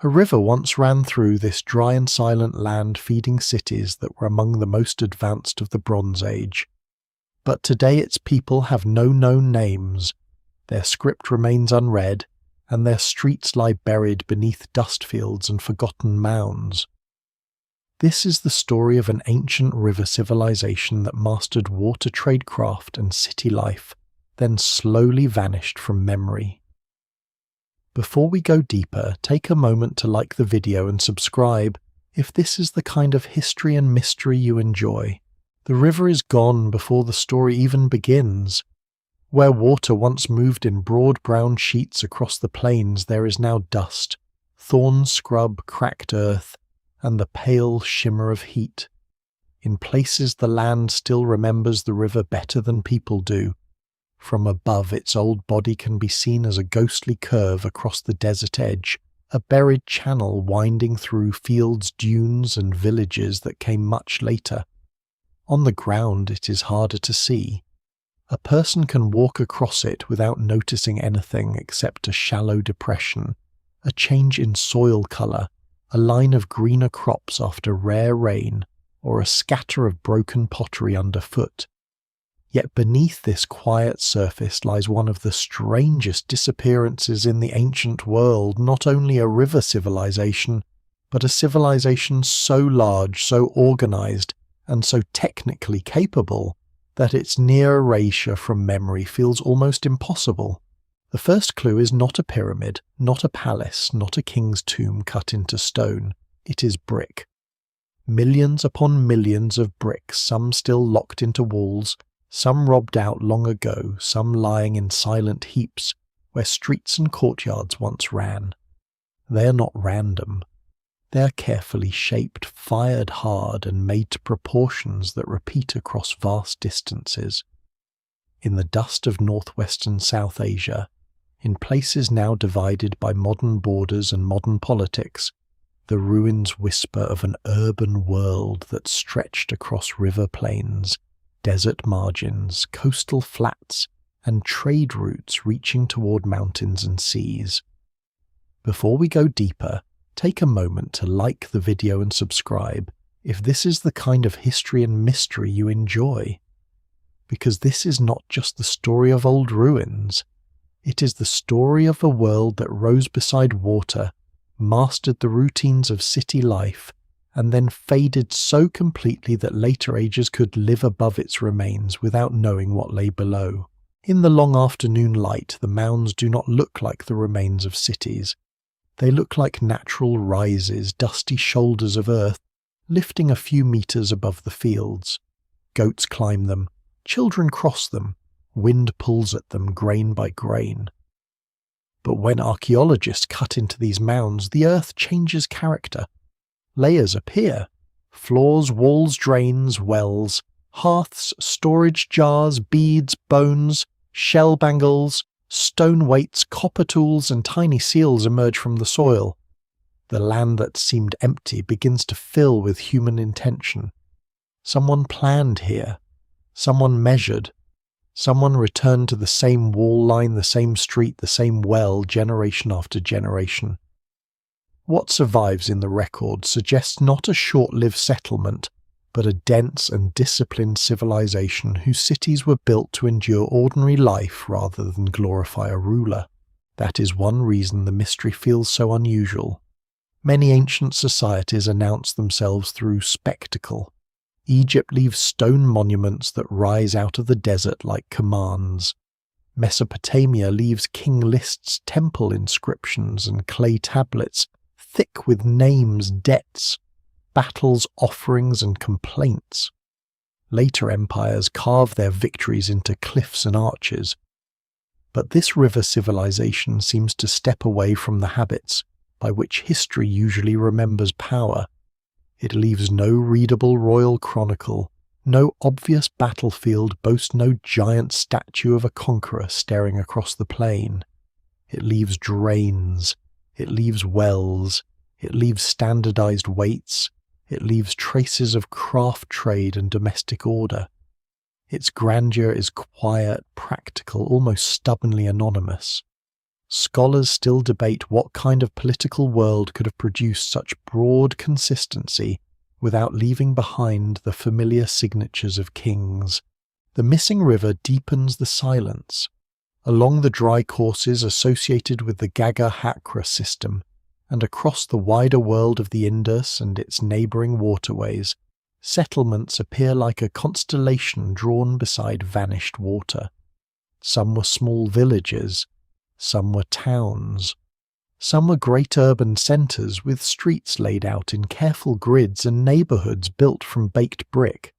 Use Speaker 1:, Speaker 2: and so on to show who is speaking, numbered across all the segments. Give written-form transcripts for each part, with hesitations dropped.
Speaker 1: A river once ran through this dry and silent land, feeding cities that were among the most advanced of the Bronze Age. But today its people have no known names, their script remains unread, and their streets lie buried beneath dust fields and forgotten mounds. This is the story of an ancient river civilization that mastered water tradecraft and city life, then slowly vanished from memory. Before we go deeper, take a moment to like the video and subscribe if this is the kind of history and mystery you enjoy. The river is gone before the story even begins. Where water once moved in broad brown sheets across the plains, there is now dust, thorn scrub, cracked earth, and the pale shimmer of heat. In places the land still remembers the river better than people do. From above, its old body can be seen as a ghostly curve across the desert edge, a buried channel winding through fields, dunes, and villages that came much later. On the ground, it is harder to see. A person can walk across it without noticing anything except a shallow depression, a change in soil colour, a line of greener crops after rare rain, or a scatter of broken pottery underfoot. Yet beneath this quiet surface lies one of the strangest disappearances in the ancient world, not only a river civilization, but a civilization so large, so organized, and so technically capable that its near erasure from memory feels almost impossible. The first clue is not a pyramid, not a palace, not a king's tomb cut into stone. It is brick. Millions upon millions of bricks, some still locked into walls, some robbed out long ago, some lying in silent heaps where streets and courtyards once ran. They are not random. They are carefully shaped, fired hard, and made to proportions that repeat across vast distances. In the dust of northwestern South Asia, in places now divided by modern borders and modern politics, the ruins whisper of an urban world that stretched across river plains, desert margins, coastal flats, and trade routes reaching toward mountains and seas. Before we go deeper, take a moment to like the video and subscribe if this is the kind of history and mystery you enjoy. Because this is not just the story of old ruins. It is the story of a world that rose beside water, mastered the routines of city life, and then faded so completely that later ages could live above its remains without knowing what lay below. In the long afternoon light, the mounds do not look like the remains of cities. They look like natural rises, dusty shoulders of earth, lifting a few meters above the fields. Goats climb them, children cross them, wind pulls at them grain by grain. But when archaeologists cut into these mounds, the earth changes character. Layers appear: floors, walls, drains, wells, hearths, storage jars, beads, bones, shell bangles, stone weights, copper tools, and tiny seals emerge from the soil. The land that seemed empty begins to fill with human intention. Someone planned here. Someone measured. Someone returned to the same wall line, the same street, the same well, generation after generation. What survives in the record suggests not a short-lived settlement, but a dense and disciplined civilization whose cities were built to endure ordinary life rather than glorify a ruler. That is one reason the mystery feels so unusual. Many ancient societies announce themselves through spectacle. Egypt leaves stone monuments that rise out of the desert like commands. Mesopotamia leaves king lists, temple inscriptions, and clay tablets, thick with names, debts, battles, offerings, and complaints. Later empires carve their victories into cliffs and arches. But this river civilization seems to step away from the habits by which history usually remembers power. It leaves no readable royal chronicle, no obvious battlefield, boasts no giant statue of a conqueror staring across the plain. It leaves drains, it leaves wells, it leaves standardized weights, it leaves traces of craft trade and domestic order. Its grandeur is quiet, practical, almost stubbornly anonymous. Scholars still debate what kind of political world could have produced such broad consistency without leaving behind the familiar signatures of kings. The missing river deepens the silence. Along the dry courses associated with the Gaga-Hakra system, and across the wider world of the Indus and its neighbouring waterways, settlements appear like a constellation drawn beside vanished water. Some were small villages, some were towns, some were great urban centres with streets laid out in careful grids and neighbourhoods built from baked brick.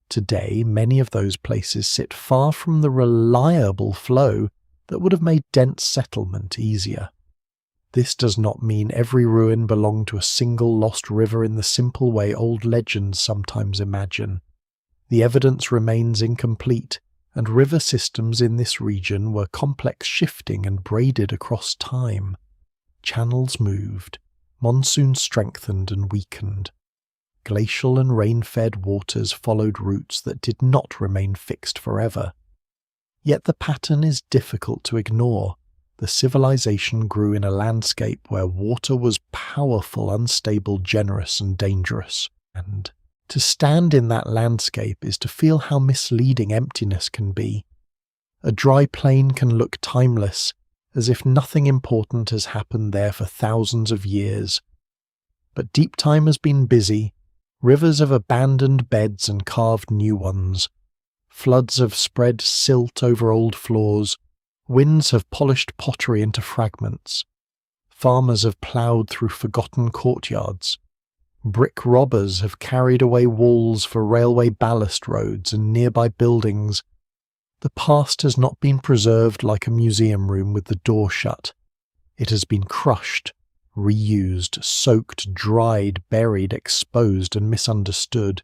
Speaker 1: Today, many of those places sit far from the reliable flow that would have made dense settlement easier. This does not mean every ruin belonged to a single lost river in the simple way old legends sometimes imagine. The evidence remains incomplete, and river systems in this region were complex, shifting and braided across time. Channels moved, monsoons strengthened and weakened. Glacial and rain-fed waters followed routes that did not remain fixed forever. Yet the pattern is difficult to ignore. The civilization grew in a landscape where water was powerful, unstable, generous and dangerous. And to stand in that landscape is to feel how misleading emptiness can be. A dry plain can look timeless, as if nothing important has happened there for thousands of years. But deep time has been busy. Rivers have abandoned beds and carved new ones. Floods have spread silt over old floors. Winds have polished pottery into fragments. Farmers have ploughed through forgotten courtyards. Brick robbers have carried away walls for railway ballast roads and nearby buildings. The past has not been preserved like a museum room with the door shut. It has been crushed, reused, soaked, dried, buried, exposed and misunderstood.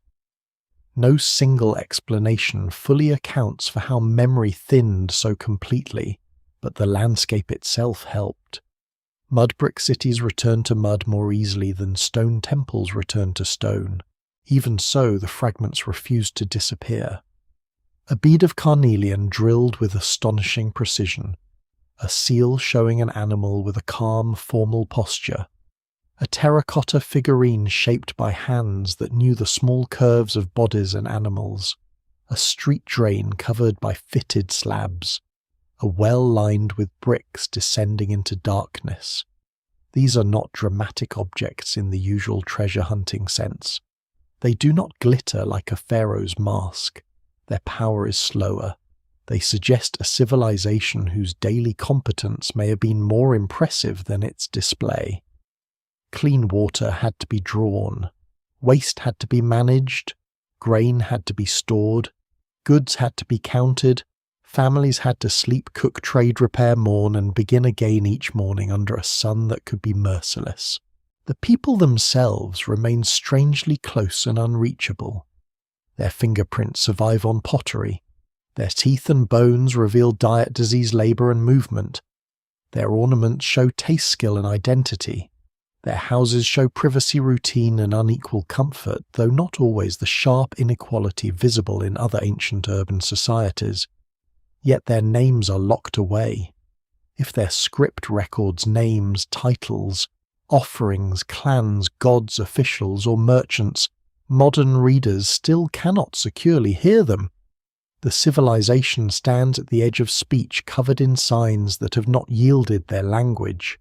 Speaker 1: No single explanation fully accounts for how memory thinned so completely, but the landscape itself helped. Mud brick cities return to mud more easily than stone temples return to stone. Even so, the fragments refused to disappear. A bead of carnelian drilled with astonishing precision, a seal showing an animal with a calm, formal posture, a terracotta figurine shaped by hands that knew the small curves of bodies and animals, a street drain covered by fitted slabs, a well lined with bricks descending into darkness. These are not dramatic objects in the usual treasure hunting sense. They do not glitter like a pharaoh's mask. Their power is slower. They suggest a civilization whose daily competence may have been more impressive than its display. Clean water had to be drawn, waste had to be managed, grain had to be stored, goods had to be counted, families had to sleep, cook, trade, repair, mourn, and begin again each morning under a sun that could be merciless. The people themselves remain strangely close and unreachable. Their fingerprints survive on pottery. Their teeth and bones reveal diet, disease, labour, and movement. Their ornaments show taste, skill, and identity. Their houses show privacy, routine, and unequal comfort, though not always the sharp inequality visible in other ancient urban societies. Yet their names are locked away. If their script records names, titles, offerings, clans, gods, officials, or merchants, modern readers still cannot securely hear them. The civilization stands at the edge of speech, covered in signs that have not yielded their language.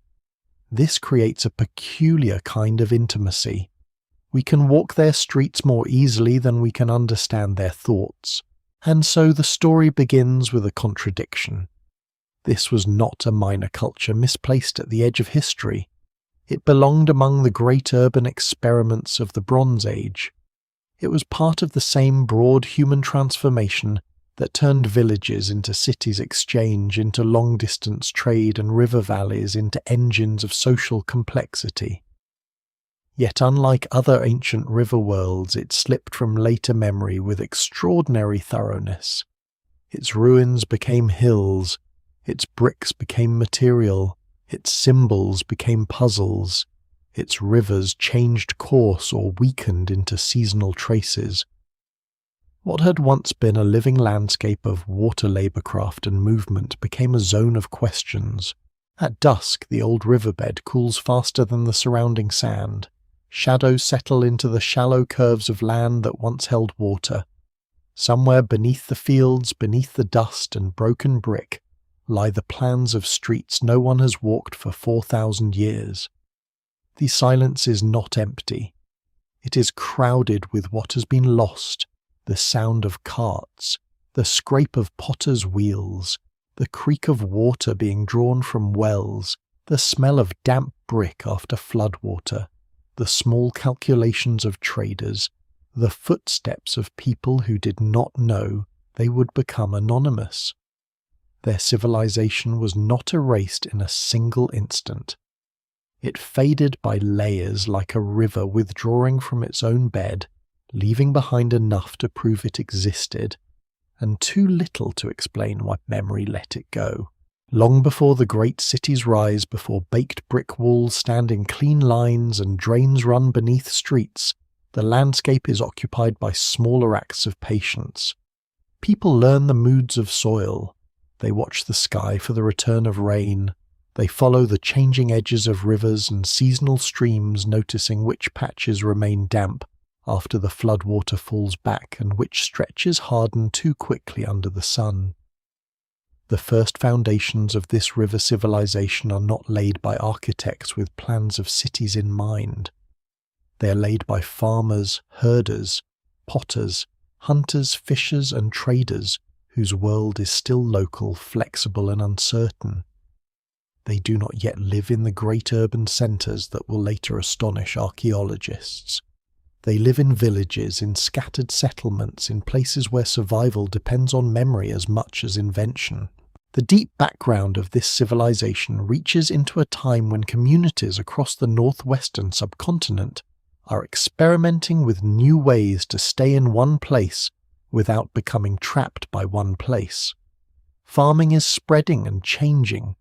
Speaker 1: This creates a peculiar kind of intimacy. We can walk their streets more easily than we can understand their thoughts. And so the story begins with a contradiction. This was not a minor culture misplaced at the edge of history. It belonged among the great urban experiments of the Bronze Age. It was part of the same broad human transformation that turned villages into cities, exchange into long-distance trade, and river valleys into engines of social complexity. Yet unlike other ancient river worlds, it slipped from later memory with extraordinary thoroughness. Its ruins became hills, its bricks became material, its symbols became puzzles, its rivers changed course or weakened into seasonal traces. What had once been a living landscape of water labour craft and movement became a zone of questions. At dusk, the old riverbed cools faster than the surrounding sand. Shadows settle into the shallow curves of land that once held water. Somewhere beneath the fields, beneath the dust and broken brick, lie the plans of streets no one has walked for 4,000 years. The silence is not empty. It is crowded with what has been lost, the sound of carts, the scrape of potters' wheels, the creak of water being drawn from wells, the smell of damp brick after floodwater, the small calculations of traders, the footsteps of people who did not know they would become anonymous. Their civilization was not erased in a single instant. It faded by layers like a river withdrawing from its own bed, leaving behind enough to prove it existed, and too little to explain why memory let it go. Long before the great cities rise, before baked brick walls stand in clean lines and drains run beneath streets, the landscape is occupied by smaller acts of patience. People learn the moods of soil. They watch the sky for the return of rain. They follow the changing edges of rivers and seasonal streams, noticing which patches remain damp after the floodwater falls back and which stretches harden too quickly under the sun. The first foundations of this river civilization are not laid by architects with plans of cities in mind. They are laid by farmers, herders, potters, hunters, fishers, and traders whose world is still local, flexible, and uncertain. They do not yet live in the great urban centres that will later astonish archaeologists. They live in villages, in scattered settlements, in places where survival depends on memory as much as invention. The deep background of this civilization reaches into a time when communities across the northwestern subcontinent are experimenting with new ways to stay in one place without becoming trapped by one place. Farming is spreading and changing.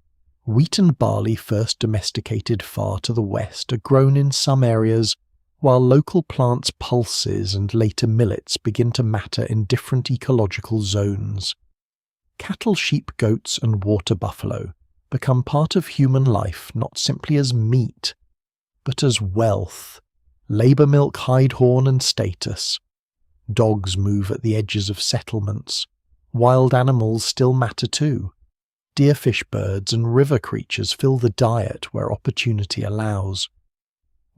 Speaker 1: Wheat and barley, first domesticated far to the west, are grown in some areas, while local plants' pulses and later millets begin to matter in different ecological zones. Cattle, sheep, goats, and water buffalo become part of human life not simply as meat, but as wealth, labour milk, hide horn, and status. Dogs move at the edges of settlements. Wild animals still matter too. Deerfish, birds, and river creatures fill the diet where opportunity allows.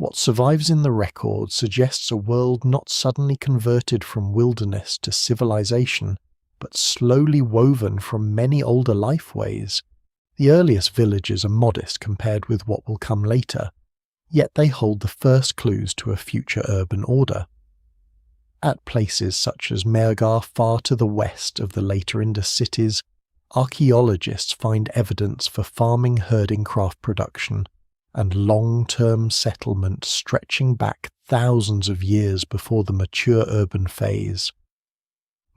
Speaker 1: What survives in the record suggests a world not suddenly converted from wilderness to civilization, but slowly woven from many older lifeways. The earliest villages are modest compared with what will come later, yet they hold the first clues to a future urban order. At places such as Mehrgar, far to the west of the later Indus cities, archaeologists find evidence for farming, herding, craft production, and long-term settlement stretching back thousands of years before the mature urban phase.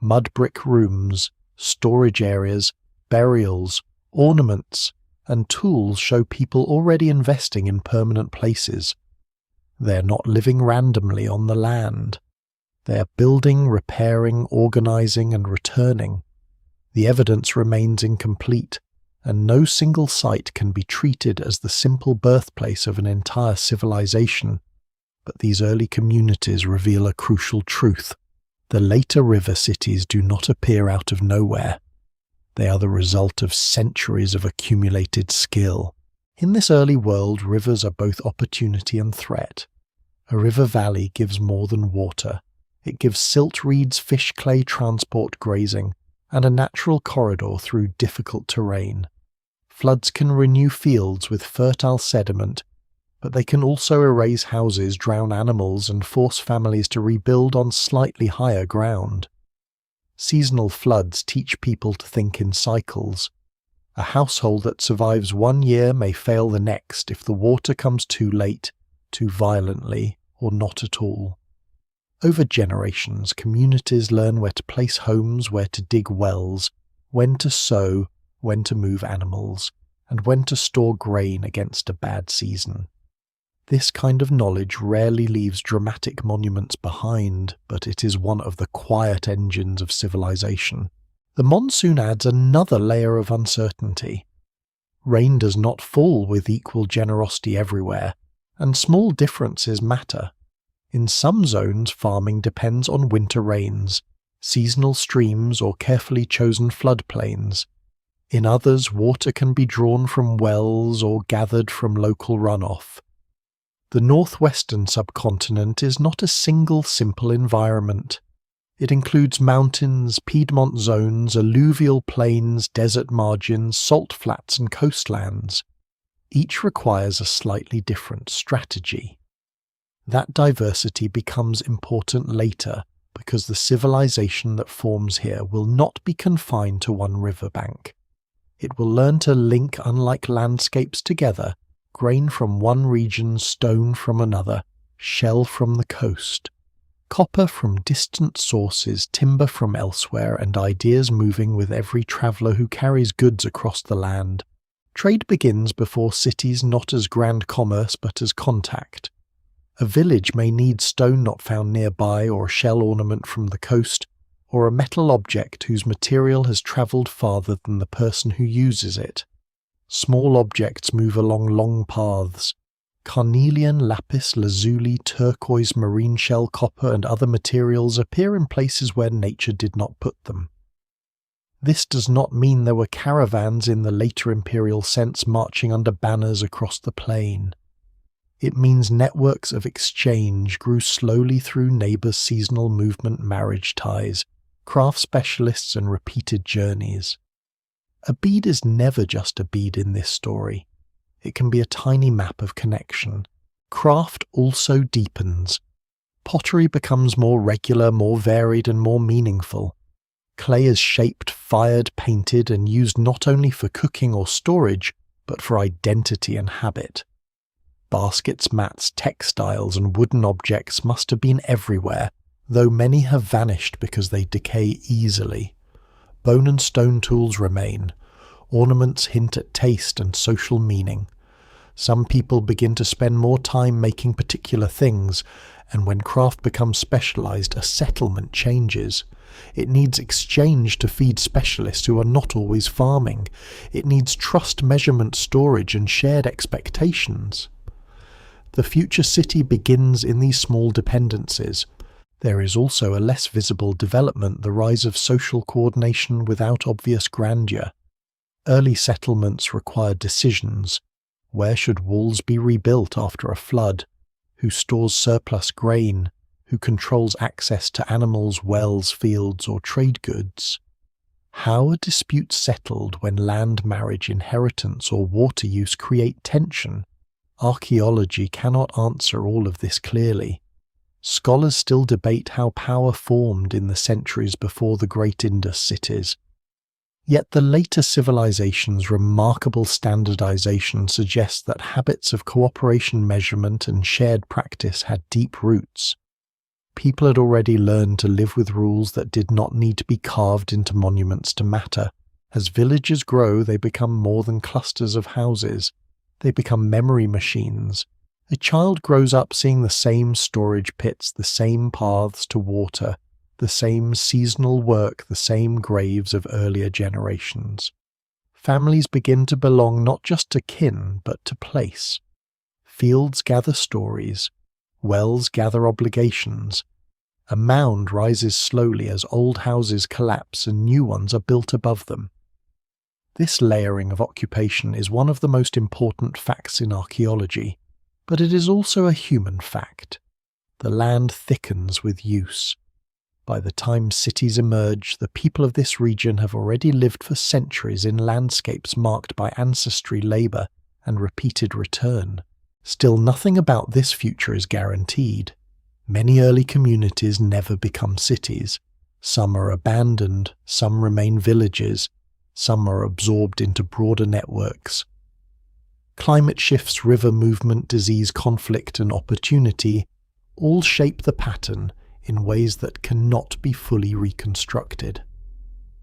Speaker 1: Mud brick rooms, storage areas, burials, ornaments, and tools show people already investing in permanent places. They are not living randomly on the land. They are building, repairing, organizing, and returning. The evidence remains incomplete, and no single site can be treated as the simple birthplace of an entire civilization. But these early communities reveal a crucial truth. The later river cities do not appear out of nowhere. They are the result of centuries of accumulated skill. In this early world, rivers are both opportunity and threat. A river valley gives more than water. It gives silt reeds, fish clay, transport, grazing, and a natural corridor through difficult terrain. Floods can renew fields with fertile sediment, but they can also erase houses, drown animals, and force families to rebuild on slightly higher ground. Seasonal floods teach people to think in cycles. A household that survives one year may fail the next if the water comes too late, too violently, or not at all. Over generations, communities learn where to place homes, where to dig wells, when to sow, when to move animals, and when to store grain against a bad season. This kind of knowledge rarely leaves dramatic monuments behind, but it is one of the quiet engines of civilization. The monsoon adds another layer of uncertainty. Rain does not fall with equal generosity everywhere, and small differences matter. In some zones, farming depends on winter rains, seasonal streams, or carefully chosen floodplains. In others, water can be drawn from wells or gathered from local runoff. The northwestern subcontinent is not a single simple environment. It includes mountains, Piedmont zones, alluvial plains, desert margins, salt flats, and coastlands. Each requires a slightly different strategy. That diversity becomes important later because the civilization that forms here will not be confined to one riverbank. It will learn to link unlike landscapes together, grain from one region, stone from another, shell from the coast, copper from distant sources, timber from elsewhere, and ideas moving with every traveller who carries goods across the land. Trade begins before cities, not as grand commerce but as contact. A village may need stone not found nearby, or a shell ornament from the coast, or a metal object whose material has travelled farther than the person who uses it. Small objects move along long paths. Carnelian, lapis lazuli, turquoise, marine shell, copper, and other materials appear in places where nature did not put them. This does not mean there were caravans in the later imperial sense marching under banners across the plain. It means networks of exchange grew slowly through neighbours' seasonal movement, marriage ties, craft specialists, and repeated journeys. A bead is never just a bead in this story. It can be a tiny map of connection. Craft also deepens. Pottery becomes more regular, more varied, and more meaningful. Clay is shaped, fired, painted, and used not only for cooking or storage, but for identity and habit. Baskets, mats, textiles, and wooden objects must have been everywhere, though many have vanished because they decay easily. Bone and stone tools remain. Ornaments hint at taste and social meaning. Some people begin to spend more time making particular things, and when craft becomes specialized, a settlement changes. It needs exchange to feed specialists who are not always farming. It needs trust, measurement, storage, and shared expectations. The future city begins in these small dependencies. There is also a less visible development, the rise of social coordination without obvious grandeur. Early settlements required decisions. Where should walls be rebuilt after a flood? Who stores surplus grain? Who controls access to animals, wells, fields, or trade goods? How are disputes settled when land, marriage, inheritance, or water use create tension? Archaeology cannot answer all of this clearly. Scholars still debate how power formed in the centuries before the great Indus cities. Yet the later civilization's remarkable standardization suggests that habits of cooperation, measurement, and shared practice had deep roots. People had already learned to live with rules that did not need to be carved into monuments to matter. As villages grow, they become more than clusters of houses. They become memory machines. A child grows up seeing the same storage pits, the same paths to water, the same seasonal work, the same graves of earlier generations. Families begin to belong not just to kin, but to place. Fields gather stories. Wells gather obligations. A mound rises slowly as old houses collapse and new ones are built above them. This layering of occupation is one of the most important facts in archaeology, but it is also a human fact. The land thickens with use. By the time cities emerge, the people of this region have already lived for centuries in landscapes marked by ancestry, labour, and repeated return. Still, nothing about this future is guaranteed. Many early communities never become cities. Some are abandoned, some remain villages, some are absorbed into broader networks. Climate shifts, river movement, disease, conflict, and opportunity all shape the pattern in ways that cannot be fully reconstructed.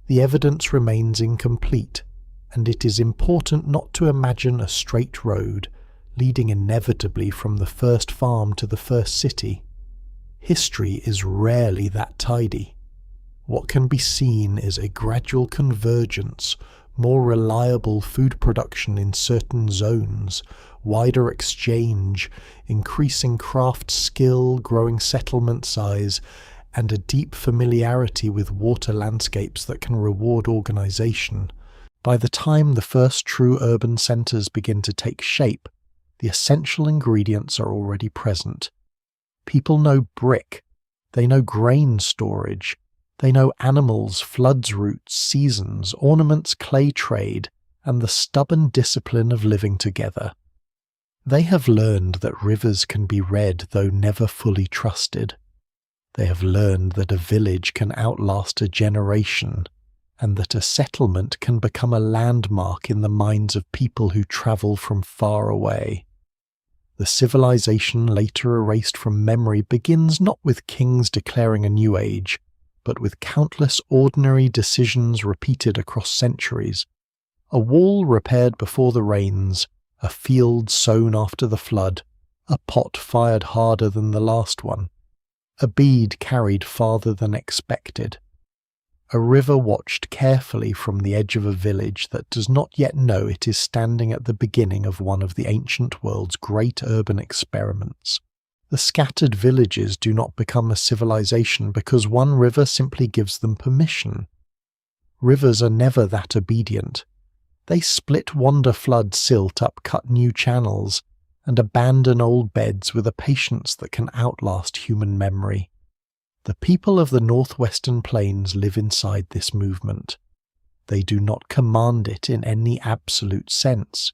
Speaker 1: The evidence remains incomplete, and it is important not to imagine a straight road leading inevitably from the first farm to the first city. History is rarely that tidy. What can be seen is a gradual convergence, more reliable food production in certain zones, wider exchange, increasing craft skill, growing settlement size, and a deep familiarity with water landscapes that can reward organisation. By the time the first true urban centres begin to take shape, the essential ingredients are already present. People know brick, they know grain storage, they know animals, floods routes, seasons, ornaments, clay trade, and the stubborn discipline of living together. They have learned that rivers can be read though never fully trusted. They have learned that a village can outlast a generation, and that a settlement can become a landmark in the minds of people who travel from far away. The civilization later erased from memory begins not with kings declaring a new age, but with countless ordinary decisions repeated across centuries. A wall repaired before the rains, a field sown after the flood, a pot fired harder than the last one, a bead carried farther than expected, a river watched carefully from the edge of a village that does not yet know it is standing at the beginning of one of the ancient world's great urban experiments. The scattered villages do not become a civilization because one river simply gives them permission. Rivers are never that obedient. They split wander flood silt up, cut new channels, and abandon old beds with a patience that can outlast human memory. The people of the northwestern plains live inside this movement. They do not command it in any absolute sense.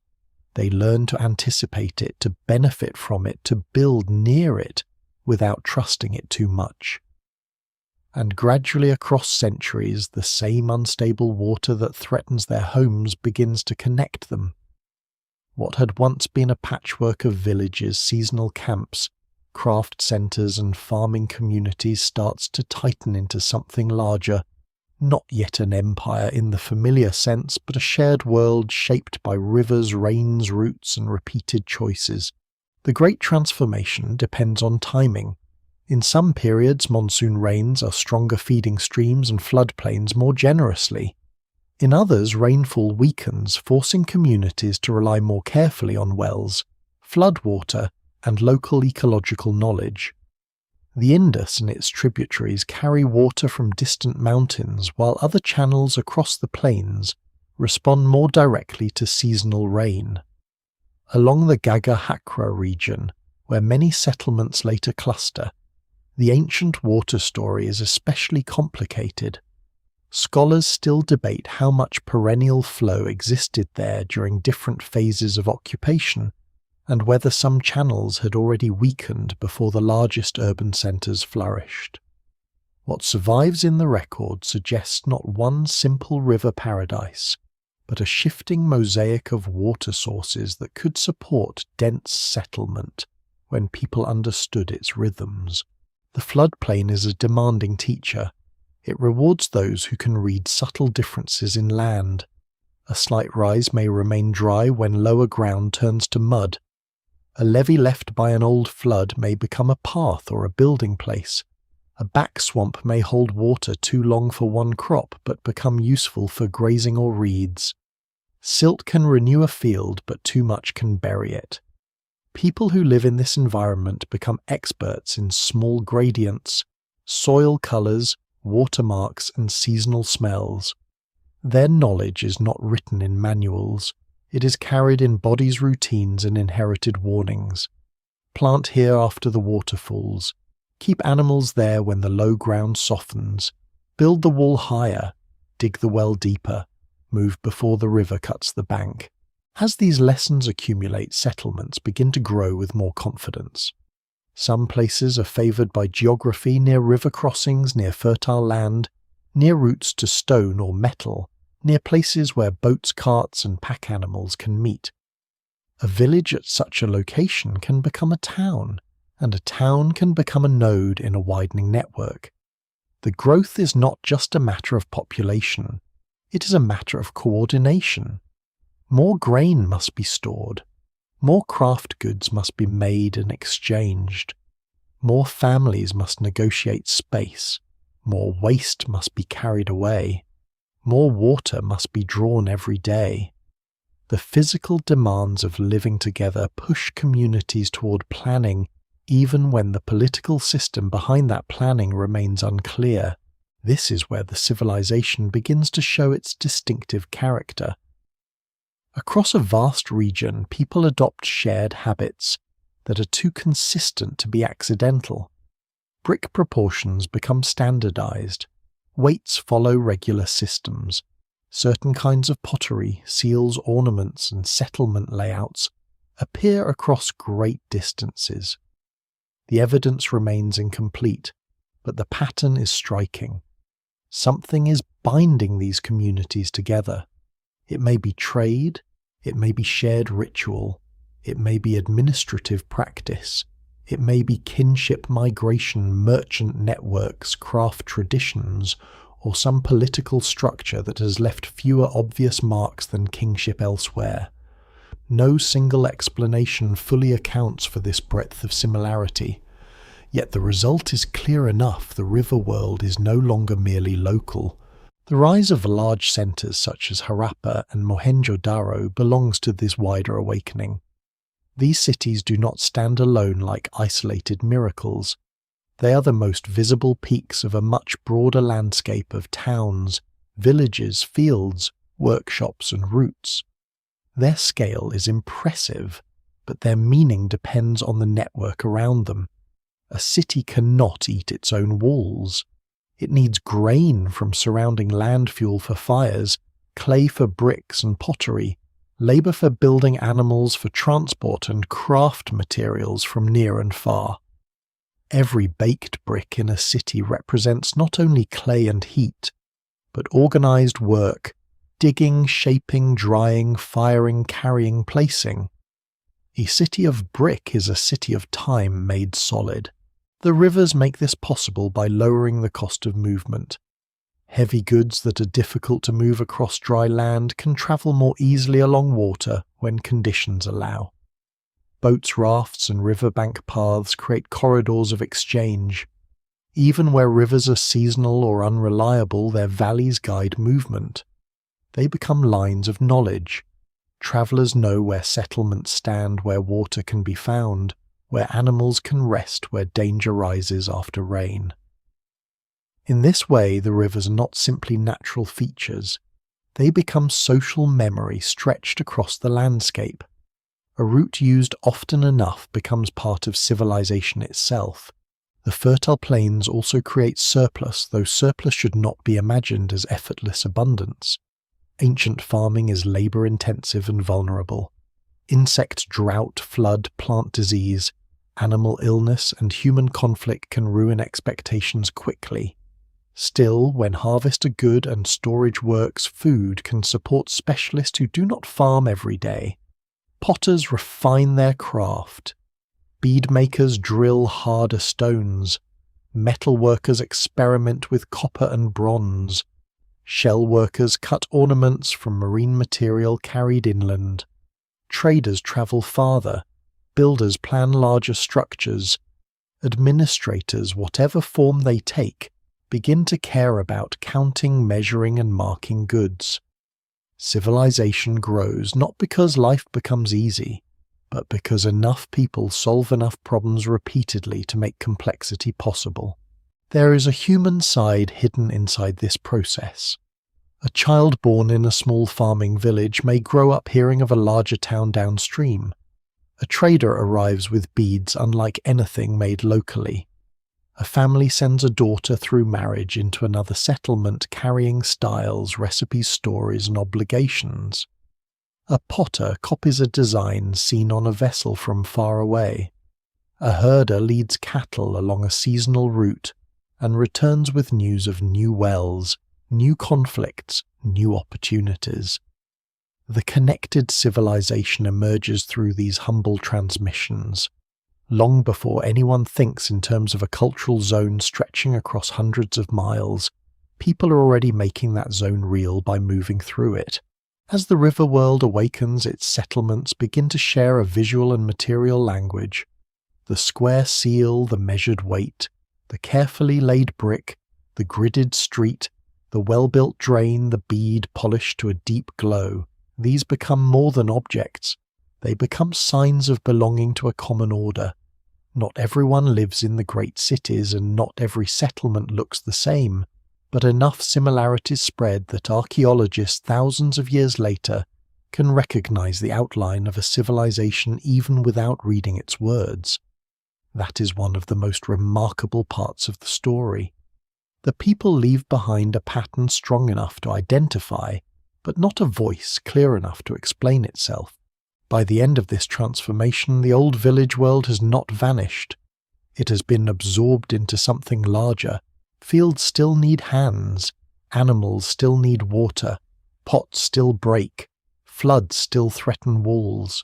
Speaker 1: They learn to anticipate it, to benefit from it, to build near it, without trusting it too much. And gradually across centuries, the same unstable water that threatens their homes begins to connect them. What had once been a patchwork of villages, seasonal camps, craft centres and farming communities starts to tighten into something larger, not yet an empire in the familiar sense, but a shared world shaped by rivers, rains, routes, and repeated choices. The great transformation depends on timing. In some periods, monsoon rains are stronger, feeding streams and floodplains more generously. In others, rainfall weakens, forcing communities to rely more carefully on wells, floodwater, and local ecological knowledge. The Indus and its tributaries carry water from distant mountains, while other channels across the plains respond more directly to seasonal rain. Along the Gagga-Hakra region, where many settlements later cluster, the ancient water story is especially complicated. Scholars still debate how much perennial flow existed there during different phases of occupation, and whether some channels had already weakened before the largest urban centres flourished. What survives in the record suggests not one simple river paradise, but a shifting mosaic of water sources that could support dense settlement when people understood its rhythms. The floodplain is a demanding teacher. It rewards those who can read subtle differences in land. A slight rise may remain dry when lower ground turns to mud. A levee left by an old flood may become a path or a building place. A back swamp may hold water too long for one crop but become useful for grazing or reeds. Silt can renew a field, but too much can bury it. People who live in this environment become experts in small gradients, soil colours, watermarks, and seasonal smells. Their knowledge is not written in manuals. It is carried in bodies' routines and inherited warnings. Plant here after the water falls. Keep animals there when the low ground softens. Build the wall higher. Dig the well deeper. Move before the river cuts the bank. As these lessons accumulate, settlements begin to grow with more confidence. Some places are favoured by geography, near river crossings, near fertile land, near routes to stone or metal, near places where boats, carts, and pack animals can meet. A village at such a location can become a town, and a town can become a node in a widening network. The growth is not just a matter of population, it is a matter of coordination. More grain must be stored. More craft goods must be made and exchanged. More families must negotiate space. More waste must be carried away. more water must be drawn every day. The physical demands of living together push communities toward planning even when the political system behind that planning remains unclear. This is where the civilization begins to show its distinctive character. Across a vast region, people adopt shared habits that are too consistent to be accidental. Brick proportions become standardized. Weights follow regular systems. Certain kinds of pottery, seals, ornaments, and settlement layouts appear across great distances. The evidence remains incomplete, but the pattern is striking. Something is binding these communities together. It may be trade, it may be shared ritual, it may be administrative practice, it may be kinship migration, merchant networks, craft traditions, or some political structure that has left fewer obvious marks than kingship elsewhere. No single explanation fully accounts for this breadth of similarity, yet the result is clear enough: the river world is no longer merely local. The rise of large centres such as Harappa and Mohenjo-Daro belongs to this wider awakening. These cities do not stand alone like isolated miracles. They are the most visible peaks of a much broader landscape of towns, villages, fields, workshops, and routes. Their scale is impressive, but their meaning depends on the network around them. A city cannot eat its own walls. It needs grain from surrounding land fuel for fires, clay for bricks and pottery, labour for building animals for transport, and craft materials from near and far. Every baked brick in a city represents not only clay and heat, but organised work, digging, shaping, drying, firing, carrying, placing. A city of brick is a city of time made solid. The rivers make this possible by lowering the cost of movement. Heavy goods that are difficult to move across dry land can travel more easily along water when conditions allow. Boats, rafts, and riverbank paths create corridors of exchange. Even where rivers are seasonal or unreliable, their valleys guide movement. They become lines of knowledge. Travellers know where settlements stand, where water can be found, where animals can rest, where danger rises after rain. In this way, the rivers are not simply natural features. They become social memory stretched across the landscape. A route used often enough becomes part of civilization itself. The fertile plains also create surplus, though surplus should not be imagined as effortless abundance. Ancient farming is labour-intensive and vulnerable. Insect drought, flood, plant disease, animal illness, and human conflict can ruin expectations quickly. Still, when harvest are good and storage works, food can support specialists who do not farm every day. Potters refine their craft. Bead makers drill harder stones. Metal workers experiment with copper and bronze. Shell workers cut ornaments from marine material carried inland. Traders travel farther. Builders plan larger structures. Administrators, whatever form they take, begin to care about counting, measuring, and marking goods. Civilization grows not because life becomes easy, but because enough people solve enough problems repeatedly to make complexity possible. There is a human side hidden inside this process. A child born in a small farming village may grow up hearing of a larger town downstream. A trader arrives with beads unlike anything made locally. A family sends a daughter through marriage into another settlement carrying styles, recipes, stories, and obligations. A potter copies a design seen on a vessel from far away. A herder leads cattle along a seasonal route and returns with news of new wells, new conflicts, new opportunities. The connected civilization emerges through these humble transmissions. Long before anyone thinks in terms of a cultural zone stretching across hundreds of miles, people are already making that zone real by moving through it. As the river world awakens, its settlements begin to share a visual and material language. The square seal, the measured weight, the carefully laid brick, the gridded street, The well-built drain, the bead polished to a deep glow, these become more than objects. They become signs of belonging to a common order. Not everyone lives in the great cities, and not every settlement looks the same, but enough similarities spread that archaeologists thousands of years later can recognize the outline of a civilization even without reading its words. That is one of the most remarkable parts of the story. The people leave behind a pattern strong enough to identify, but not a voice clear enough to explain itself. By the end of this transformation, the old village world has not vanished. It has been absorbed into something larger. Fields still need hands, animals still need water, pots still break, floods still threaten walls.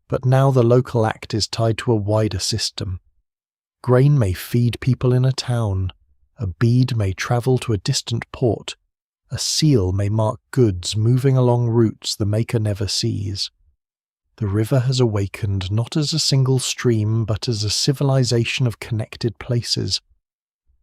Speaker 1: But now the local act is tied to a wider system. Grain may feed people in a town, a bead may travel to a distant port, a seal may mark goods moving along routes the maker never sees. The river has awakened not as a single stream, but as a civilization of connected places.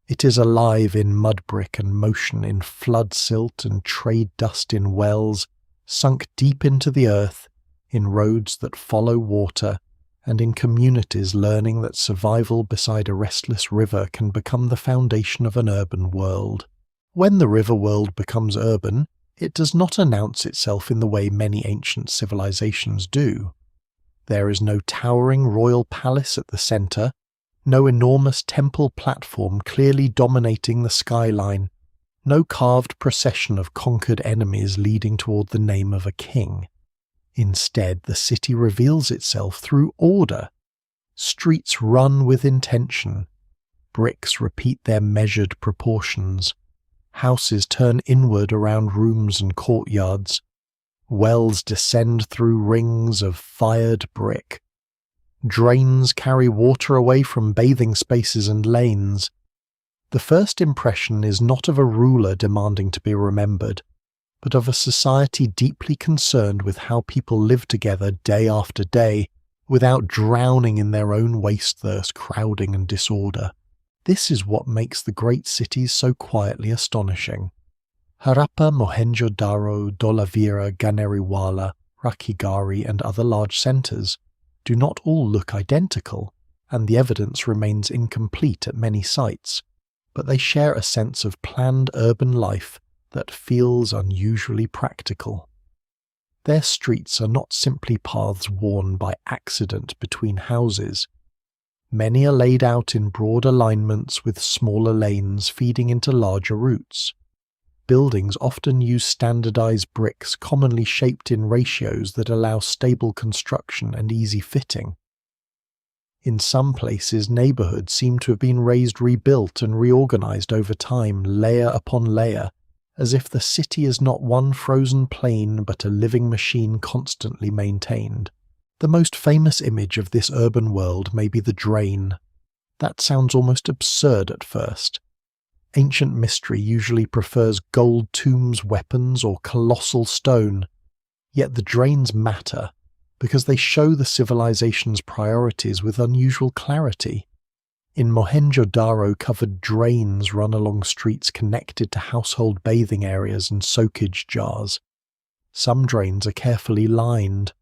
Speaker 1: It is alive in mud brick and motion in flood silt and trade dust in wells, sunk deep into the earth, in roads that follow water, and in communities learning that survival beside a restless river can become the foundation of an urban world. When the river world becomes urban, it does not announce itself in the way many ancient civilizations do. There is no towering royal palace at the center, no enormous temple platform clearly dominating the skyline, no carved procession of conquered enemies leading toward the name of a king. Instead, the city reveals itself through order. Streets run with intention. Bricks repeat their measured proportions. Houses turn inward around rooms and courtyards. Wells descend through rings of fired brick. Drains carry water away from bathing spaces and lanes. The first impression is not of a ruler demanding to be remembered, but of a society deeply concerned with how people live together day after day, without drowning in their own waste-thirst, crowding and disorder. This is what makes the great cities so quietly astonishing. Harappa, Mohenjo-Daro, Dholavira, Ganeriwala, Rakhigarhi and other large centres do not all look identical, and the evidence remains incomplete at many sites, but they share a sense of planned urban life that feels unusually practical. Their streets are not simply paths worn by accident between houses. Many are laid out in broad alignments with smaller lanes feeding into larger routes. Buildings often use standardized bricks commonly shaped in ratios that allow stable construction and easy fitting. In some places, neighborhoods seem to have been rebuilt and reorganized over time, layer upon layer, as if the city is not one frozen plain but a living machine constantly maintained. The most famous image of this urban world may be the drain. That sounds almost absurd at first. Ancient mystery usually prefers gold tombs, weapons, or colossal stone. Yet the drains matter, because they show the civilization's priorities with unusual clarity. In Mohenjo-Daro, covered drains run along streets connected to household bathing areas and soakage jars. Some drains are carefully lined.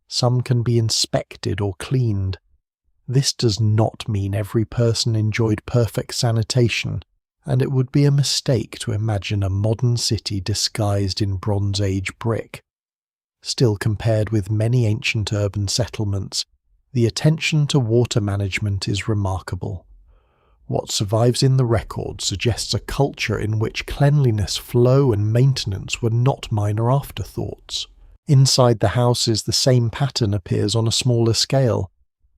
Speaker 1: Some can be inspected or cleaned. This does not mean every person enjoyed perfect sanitation, and it would be a mistake to imagine a modern city disguised in Bronze Age brick. Still, compared with many ancient urban settlements, the attention to water management is remarkable. What survives in the record suggests a culture in which cleanliness, flow, and maintenance were not minor afterthoughts. Inside the houses, the same pattern appears on a smaller scale.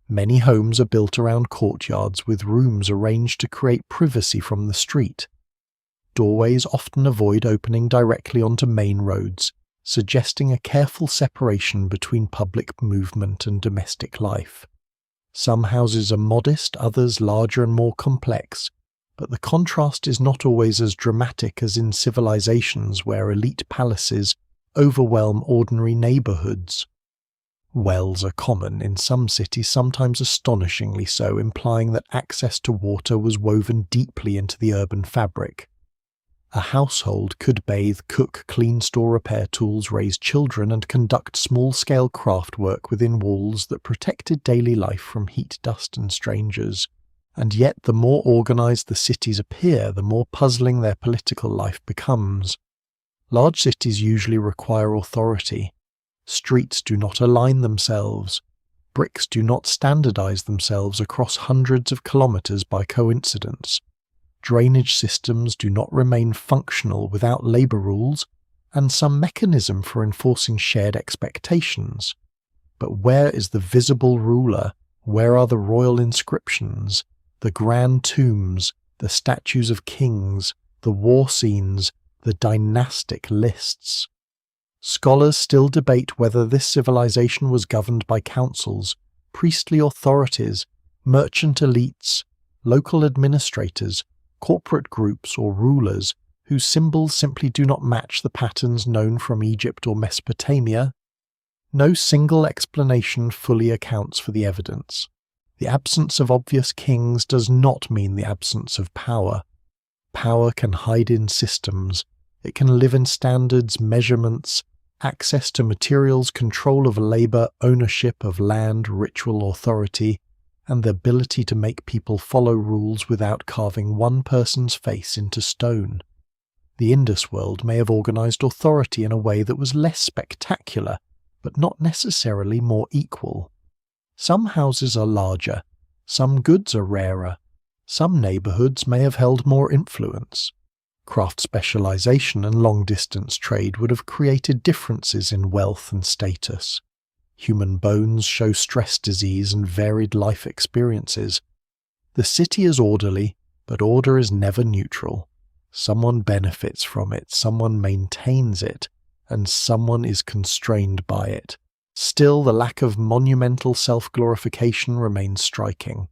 Speaker 1: Many homes are built around courtyards with rooms arranged to create privacy from the street. Doorways often avoid opening directly onto main roads, suggesting a careful separation between public movement and domestic life. Some houses are modest, others larger and more complex, but the contrast is not always as dramatic as in civilizations where elite palaces overwhelm ordinary neighborhoods. Wells are common in some cities, sometimes astonishingly so, implying that access to water was woven deeply into the urban fabric. A household could bathe, cook, clean, store repair tools, raise children, and conduct small-scale craft work within walls that protected daily life from heat, dust, and strangers. And yet the more organized the cities appear, the more puzzling their political life becomes. Large cities usually require authority. Streets do not align themselves. Bricks do not standardize themselves across hundreds of kilometers by coincidence. Drainage systems do not remain functional without labor rules and some mechanism for enforcing shared expectations. But where is the visible ruler? Where are the royal inscriptions, the grand tombs, the statues of kings, the war scenes, the dynastic lists? Scholars still debate whether this civilization was governed by councils, priestly authorities, merchant elites, local administrators, corporate groups, or rulers whose symbols simply do not match the patterns known from Egypt or Mesopotamia. No single explanation fully accounts for the evidence. The absence of obvious kings does not mean the absence of power. Power can hide in systems. It can live in standards, measurements, access to materials, control of labor, ownership of land, ritual authority, and the ability to make people follow rules without carving one person's face into stone. The Indus world may have organized authority in a way that was less spectacular, but not necessarily more equal. Some houses are larger, some goods are rarer, some neighborhoods may have held more influence. Craft specialization and long-distance trade would have created differences in wealth and status. Human bones show stress disease and varied life experiences. The city is orderly, but order is never neutral. Someone benefits from it, someone maintains it, and someone is constrained by it. Still, the lack of monumental self-glorification remains striking.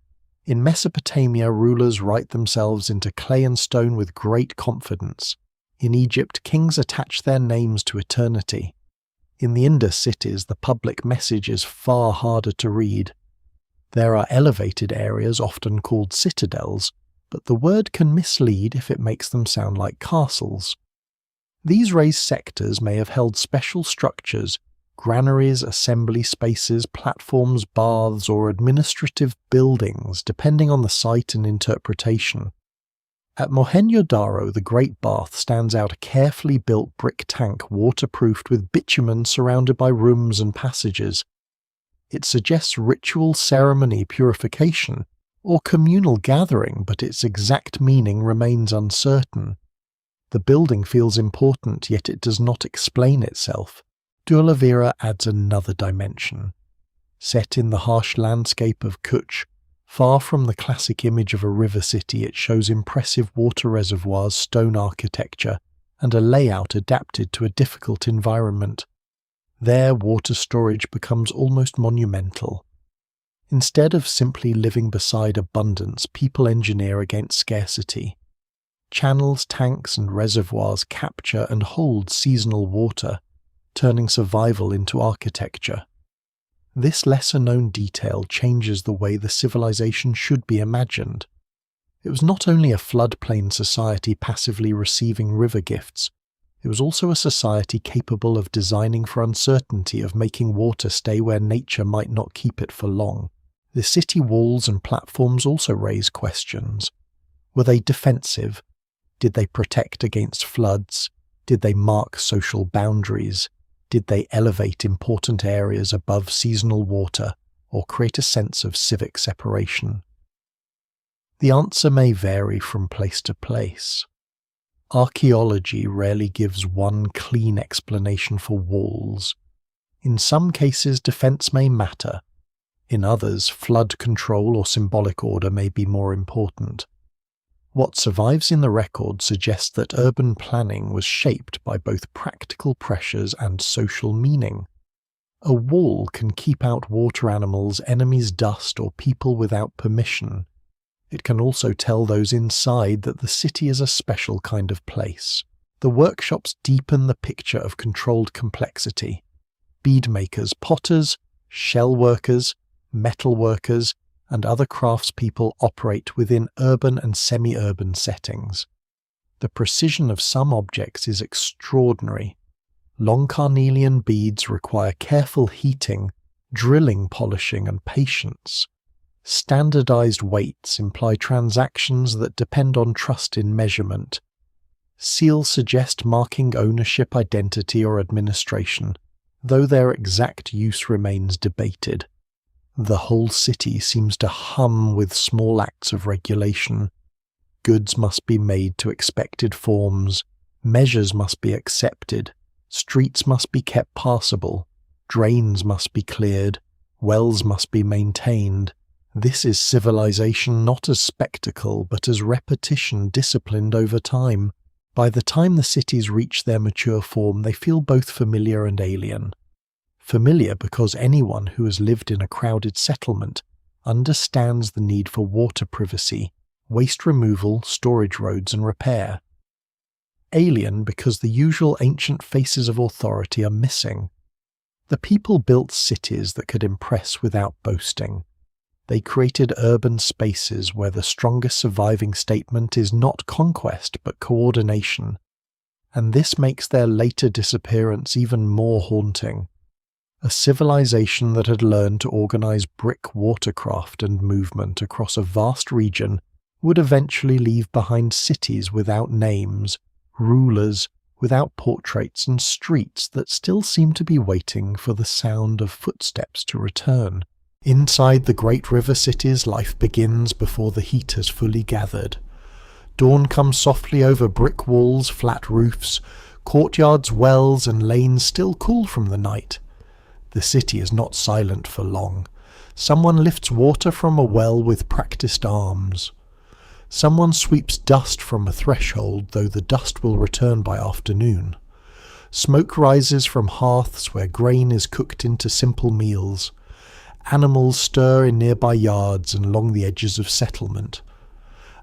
Speaker 1: In Mesopotamia, rulers write themselves into clay and stone with great confidence. In Egypt, kings attach their names to eternity. In the Indus cities, the public message is far harder to read. There are elevated areas, often called citadels, but the word can mislead if it makes them sound like castles. These raised sectors may have held special structures, granaries, assembly spaces, platforms, baths, or administrative buildings, depending on the site and interpretation. At Mohenjo-Daro, the Great Bath stands out a carefully built brick tank waterproofed with bitumen surrounded by rooms and passages. It suggests ritual, ceremony, purification, or communal gathering, but its exact meaning remains uncertain. The building feels important, yet it does not explain itself. De Oliveira adds another dimension. Set in the harsh landscape of Kutch, far from the classic image of a river city, it shows impressive water reservoirs, stone architecture, and a layout adapted to a difficult environment. There, water storage becomes almost monumental. Instead of simply living beside abundance, people engineer against scarcity. Channels, tanks, and reservoirs capture and hold seasonal water, turning survival into architecture. This lesser-known detail changes the way the civilization should be imagined. It was not only a floodplain society passively receiving river gifts, it was also a society capable of designing for uncertainty, of making water stay where nature might not keep it for long. The city walls and platforms also raise questions. Were they defensive? Did they protect against floods? Did they mark social boundaries? Did they elevate important areas above seasonal water or create a sense of civic separation? The answer may vary from place to place. Archaeology rarely gives one clean explanation for walls. In some cases, defense may matter. In others, flood control or symbolic order may be more important. What survives in the record suggests that urban planning was shaped by both practical pressures and social meaning. A wall can keep out water animals, enemies, dust, or people without permission. It can also tell those inside that the city is a special kind of place. The workshops deepen the picture of controlled complexity. Beadmakers, potters, shell workers, metal workers, and other craftspeople operate within urban and semi-urban settings. The precision of some objects is extraordinary. Long carnelian beads require careful heating, drilling, polishing, and patience. Standardized weights imply transactions that depend on trust in measurement. Seals suggest marking ownership, identity, or administration, though their exact use remains debated. The whole city seems to hum with small acts of regulation. Goods must be made to expected forms, measures must be accepted, streets must be kept passable, drains must be cleared, wells must be maintained. This is civilization not as spectacle but as repetition disciplined over time. By the time the cities reach their mature form, they feel both familiar and alien. Familiar because anyone who has lived in a crowded settlement understands the need for water privacy, waste removal, storage roads, and repair. Alien because the usual ancient faces of authority are missing. The people built cities that could impress without boasting. They created urban spaces where the strongest surviving statement is not conquest but coordination, and this makes their later disappearance even more haunting. A civilization that had learned to organize brick watercraft and movement across a vast region would eventually leave behind cities without names, rulers without portraits, and streets that still seem to be waiting for the sound of footsteps to return. Inside the great river cities, life begins before the heat has fully gathered. Dawn comes softly over brick walls, flat roofs, courtyards, wells, and lanes still cool from the night. The city is not silent for long. Someone lifts water from a well with practiced arms. Someone sweeps dust from a threshold, though the dust will return by afternoon. Smoke rises from hearths where grain is cooked into simple meals. Animals stir in nearby yards and along the edges of settlement.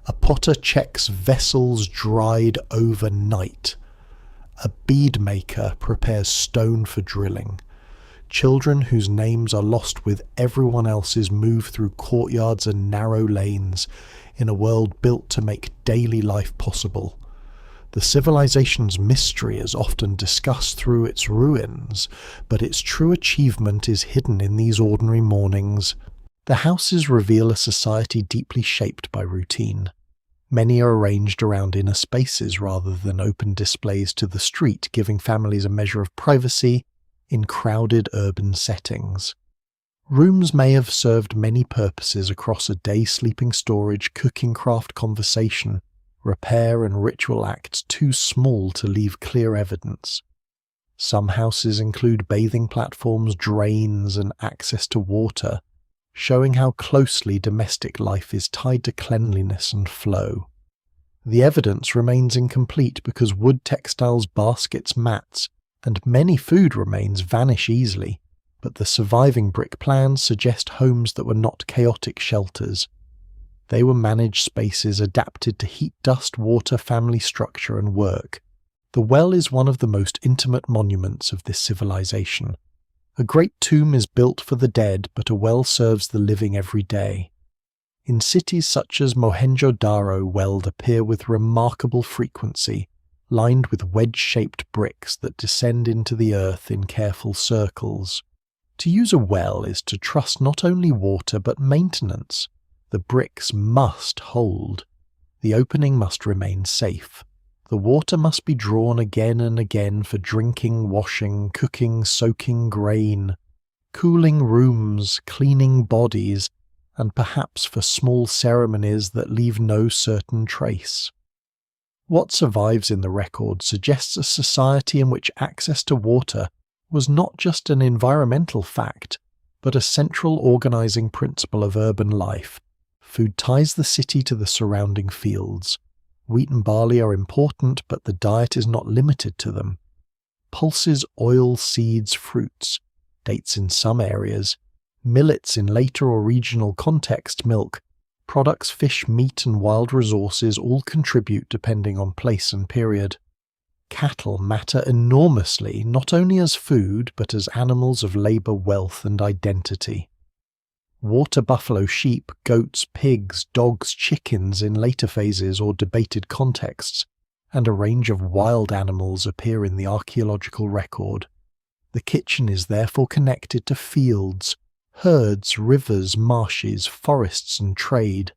Speaker 1: A potter checks vessels dried overnight. A bead maker prepares stone for drilling. Children whose names are lost with everyone else's move through courtyards and narrow lanes in a world built to make daily life possible. The civilization's mystery is often discussed through its ruins, but its true achievement is hidden in these ordinary mornings. The houses reveal a society deeply shaped by routine. Many are arranged around inner spaces rather than open displays to the street, giving families a measure of privacy in crowded urban settings. Rooms may have served many purposes across a day: sleeping, storage, cooking, craft, conversation, repair, and ritual acts too small to leave clear evidence. Some houses include bathing platforms, drains, and access to water, showing how closely domestic life is tied to cleanliness and flow. The evidence remains incomplete because wood textiles, baskets, mats, and many food remains vanish easily, but the surviving brick plans suggest homes that were not chaotic shelters. They were managed spaces adapted to heat, dust, water, family structure, and work. The well is one of the most intimate monuments of this civilization. A great tomb is built for the dead, but a well serves the living every day. In cities such as Mohenjo-Daro, wells appear with remarkable frequency, lined with wedge-shaped bricks that descend into the earth in careful circles. To use a well is to trust not only water but maintenance. The bricks must hold. The opening must remain safe. The water must be drawn again and again for drinking, washing, cooking, soaking grain, cooling rooms, cleaning bodies, and perhaps for small ceremonies that leave no certain trace. What survives in the record suggests a society in which access to water was not just an environmental fact, but a central organizing principle of urban life. Food ties the city to the surrounding fields. Wheat and barley are important, but the diet is not limited to them. Pulses, oil, seeds, fruits, dates in some areas, millets in later or regional context, milk, products, fish, meat, and wild resources all contribute depending on place and period. Cattle matter enormously, not only as food, but as animals of labor, wealth, and identity. Water buffalo, sheep, goats, pigs, dogs, chickens in later phases or debated contexts, and a range of wild animals appear in the archaeological record. The kitchen is therefore connected to fields, herds, rivers, marshes, forests, and trade.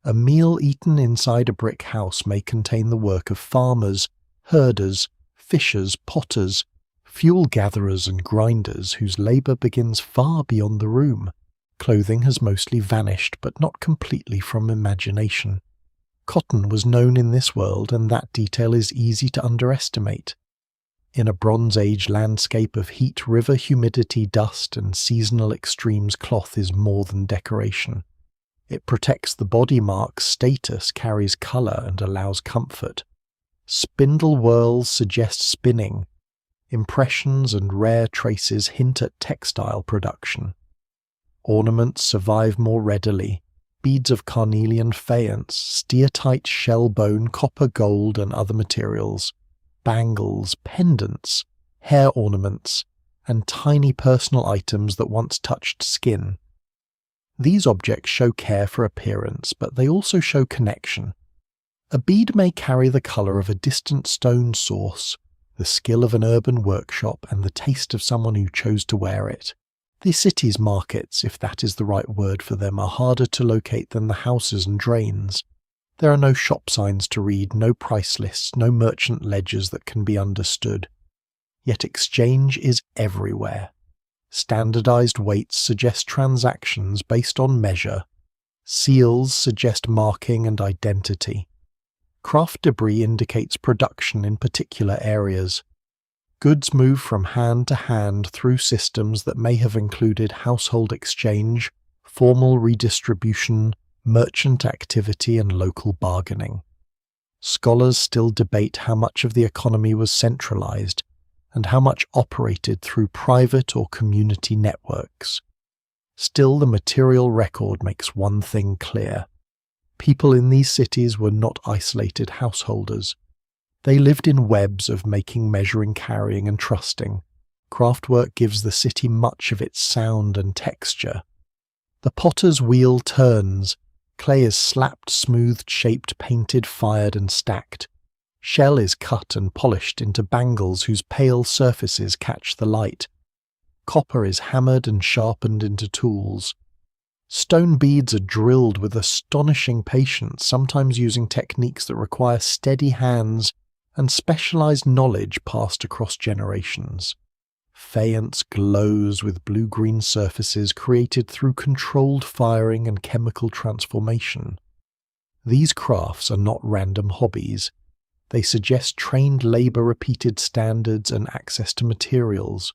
Speaker 1: A meal eaten inside a brick house may contain the work of farmers, herders, fishers, potters, fuel gatherers and grinders whose labour begins far beyond the room. Clothing has mostly vanished, but not completely from imagination. Cotton was known in this world, and that detail is easy to underestimate. In a Bronze Age landscape of heat, river humidity, dust, and seasonal extremes, cloth is more than decoration. It protects the body marks, status, carries colour, and allows comfort. Spindle whorls suggest spinning. Impressions and rare traces hint at textile production. Ornaments survive more readily. Beads of carnelian faience, steatite shell bone, copper, gold, and other materials, bangles, pendants, hair ornaments, and tiny personal items that once touched skin. These objects show care for appearance, but they also show connection. A bead may carry the colour of a distant stone source, the skill of an urban workshop, and the taste of someone who chose to wear it. The city's markets, if that is the right word for them, are harder to locate than the houses and drains. There are no shop signs to read, no price lists, no merchant ledgers that can be understood. Yet exchange is everywhere. Standardized weights suggest transactions based on measure. Seals suggest marking and identity. Craft debris indicates production in particular areas. Goods move from hand to hand through systems that may have included household exchange, formal redistribution, merchant activity, and local bargaining. Scholars still debate how much of the economy was centralized and how much operated through private or community networks. Still, the material record makes one thing clear. People in these cities were not isolated householders. They lived in webs of making, measuring, carrying, and trusting. Craftwork gives the city much of its sound and texture. The potter's wheel turns. Clay is slapped, smoothed, shaped, painted, fired, and stacked. Shell is cut and polished into bangles whose pale surfaces catch the light. Copper is hammered and sharpened into tools. Stone beads are drilled with astonishing patience, sometimes using techniques that require steady hands and specialized knowledge passed across generations. Faience glows with blue-green surfaces created through controlled firing and chemical transformation. These crafts are not random hobbies. They suggest trained labor, repeated standards, and access to materials.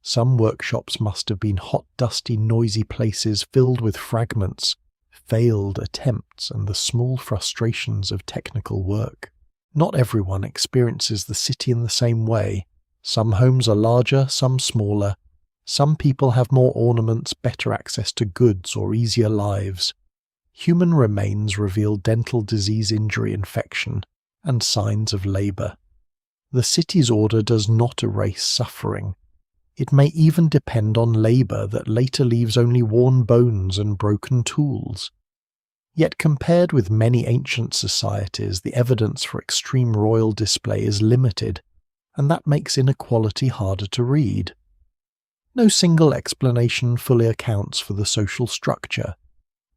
Speaker 1: Some workshops must have been hot, dusty, noisy places filled with fragments, failed attempts, and the small frustrations of technical work. Not everyone experiences the city in the same way. Some homes are larger, some smaller. Some people have more ornaments, better access to goods, or easier lives. Human remains reveal dental disease, injury, infection, and signs of labor. The city's order does not erase suffering. It may even depend on labor that later leaves only worn bones and broken tools. Yet compared with many ancient societies, the evidence for extreme royal display is limited, and that makes inequality harder to read. No single explanation fully accounts for the social structure.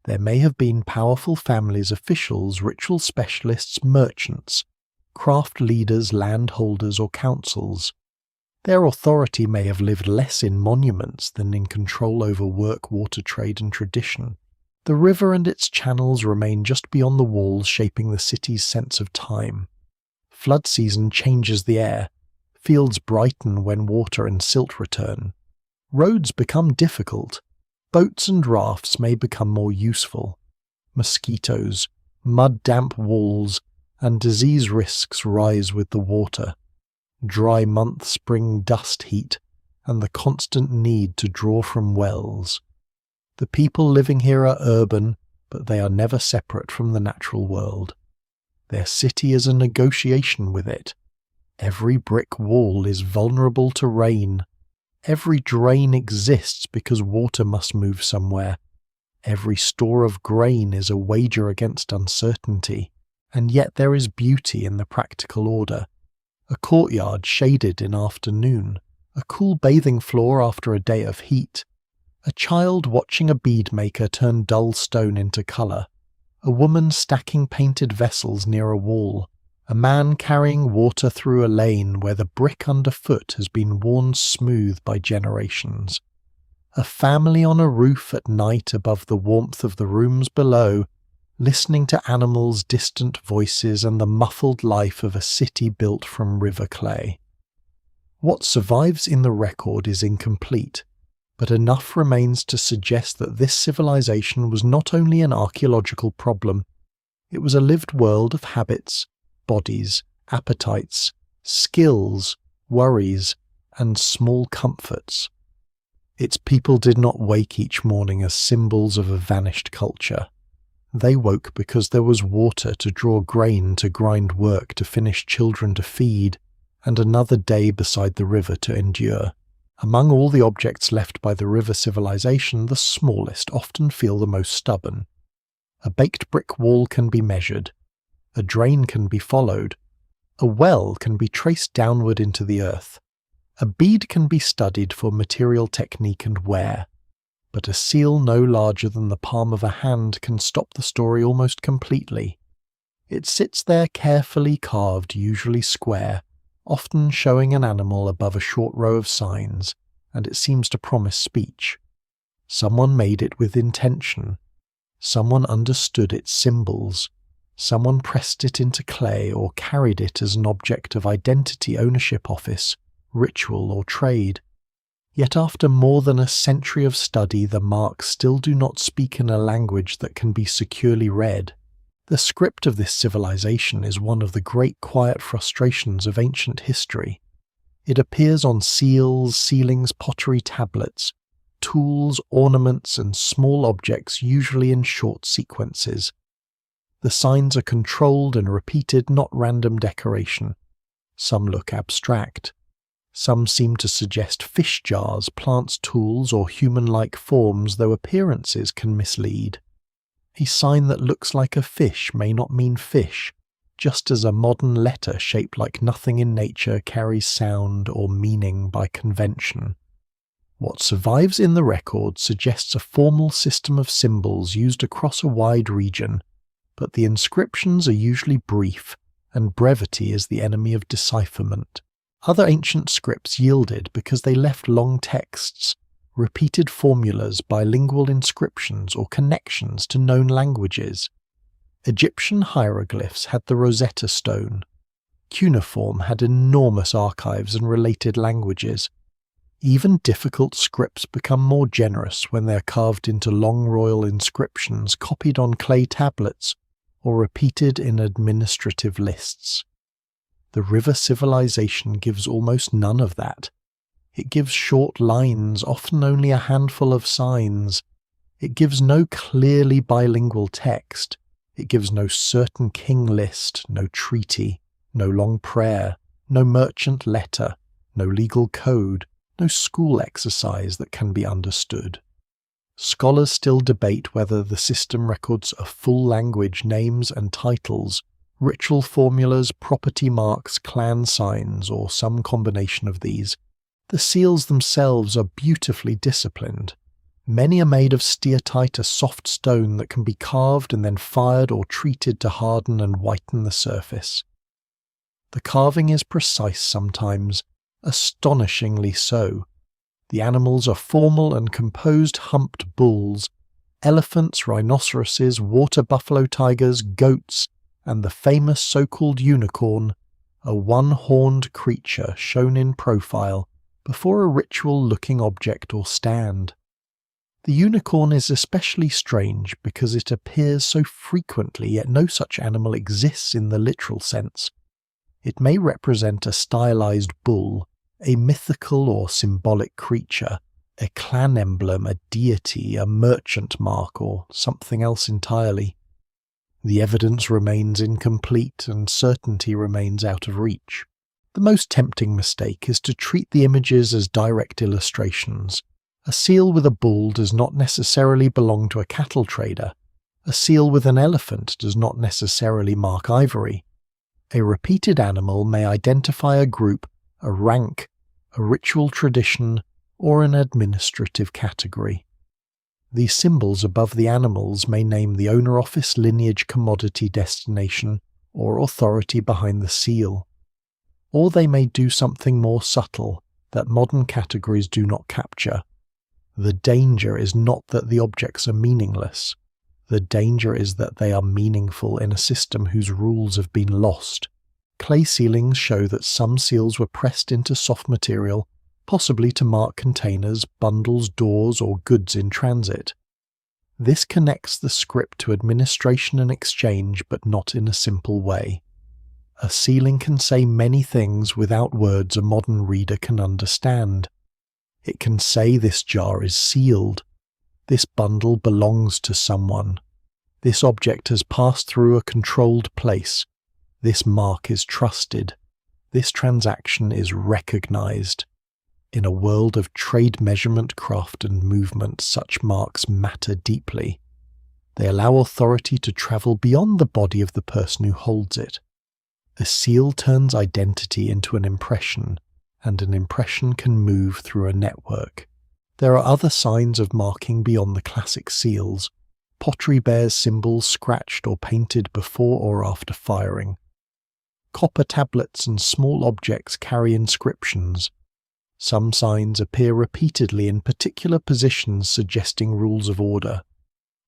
Speaker 1: There may have been powerful families, officials, ritual specialists, merchants, craft leaders, landholders, or councils. Their authority may have lived less in monuments than in control over work, water trade, and tradition. The river and its channels remain just beyond the walls, shaping the city's sense of time. Flood season changes the air. Fields brighten when water and silt return. Roads become difficult. Boats and rafts may become more useful. Mosquitoes, mud-damp walls, and disease risks rise with the water. Dry months bring dust heat and the constant need to draw from wells. The people living here are urban, but they are never separate from the natural world. Their city is a negotiation with it. Every brick wall is vulnerable to rain. Every drain exists because water must move somewhere. Every store of grain is a wager against uncertainty, and yet there is beauty in the practical order. A courtyard shaded in afternoon, a cool bathing floor after a day of heat, a child watching a bead maker turn dull stone into colour, a woman stacking painted vessels near a wall, a man carrying water through a lane where the brick underfoot has been worn smooth by generations, a family on a roof at night above the warmth of the rooms below, listening to animals' distant voices and the muffled life of a city built from river clay. What survives in the record is incomplete, but enough remains to suggest that this civilization was not only an archaeological problem, it was a lived world of habits, bodies, appetites, skills, worries, and small comforts. Its people did not wake each morning as symbols of a vanished culture. They woke because there was water to draw grain, to grind work, to finish children to feed, and another day beside the river to endure. Among all the objects left by the river civilization, the smallest often feel the most stubborn. A baked brick wall can be measured. A drain can be followed. A well can be traced downward into the earth. A bead can be studied for material technique and wear. But a seal no larger than the palm of a hand can stop the story almost completely. It sits there carefully carved, usually square, often showing an animal above a short row of signs, and it seems to promise speech. Someone made it with intention. Someone understood its symbols. Someone pressed it into clay or carried it as an object of identity, ownership, office, ritual, or trade. Yet after more than a century of study, the marks still do not speak in a language that can be securely read. The script of this civilization is one of the great quiet frustrations of ancient history. It appears on seals, ceilings, pottery tablets, tools, ornaments, and small objects, usually in short sequences. The signs are controlled and repeated, not random decoration. Some look abstract. Some seem to suggest fish jars, plants, tools, or human-like forms, though appearances can mislead. A sign that looks like a fish may not mean fish, just as a modern letter shaped like nothing in nature carries sound or meaning by convention. What survives in the record suggests a formal system of symbols used across a wide region, but the inscriptions are usually brief, and brevity is the enemy of decipherment. Other ancient scripts yielded because they left long texts, repeated formulas, bilingual inscriptions, or connections to known languages. Egyptian hieroglyphs had the Rosetta Stone. Cuneiform had enormous archives and related languages. Even difficult scripts become more generous when they are carved into long royal inscriptions, copied on clay tablets, or repeated in administrative lists. The river civilization gives almost none of that. It gives short lines, often only a handful of signs. It gives no clearly bilingual text. It gives no certain king list, no treaty, no long prayer, no merchant letter, no legal code, no school exercise that can be understood. Scholars still debate whether the system records a full language, names and titles, ritual formulas, property marks, clan signs, or some combination of these. The seals themselves are beautifully disciplined. Many are made of steatite, a soft stone that can be carved and then fired or treated to harden and whiten the surface. The carving is precise sometimes, astonishingly so. The animals are formal and composed humped bulls, elephants, rhinoceroses, water buffalo, tigers, goats, and the famous so-called unicorn, a one-horned creature shown in profile before a ritual-looking object or stand. The unicorn is especially strange because it appears so frequently, yet no such animal exists in the literal sense. It may represent a stylized bull, a mythical or symbolic creature, a clan emblem, a deity, a merchant mark, or something else entirely. The evidence remains incomplete and certainty remains out of reach. The most tempting mistake is to treat the images as direct illustrations. A seal with a bull does not necessarily belong to a cattle trader. A seal with an elephant does not necessarily mark ivory. A repeated animal may identify a group, a rank, a ritual tradition, or an administrative category. These symbols above the animals may name the owner, office, lineage, commodity, destination, or authority behind the seal. Or they may do something more subtle that modern categories do not capture. The danger is not that the objects are meaningless. The danger is that they are meaningful in a system whose rules have been lost. Clay sealings show that some seals were pressed into soft material, possibly to mark containers, bundles, doors, or goods in transit. This connects the script to administration and exchange, but not in a simple way. A sealing can say many things without words a modern reader can understand. It can say this jar is sealed. This bundle belongs to someone. This object has passed through a controlled place. This mark is trusted. This transaction is recognized. In a world of trade, measurement, craft, and movement, such marks matter deeply. They allow authority to travel beyond the body of the person who holds it. A seal turns identity into an impression, and an impression can move through a network. There are other signs of marking beyond the classic seals. Pottery bears symbols scratched or painted before or after firing. Copper tablets and small objects carry inscriptions. Some signs appear repeatedly in particular positions suggesting rules of order.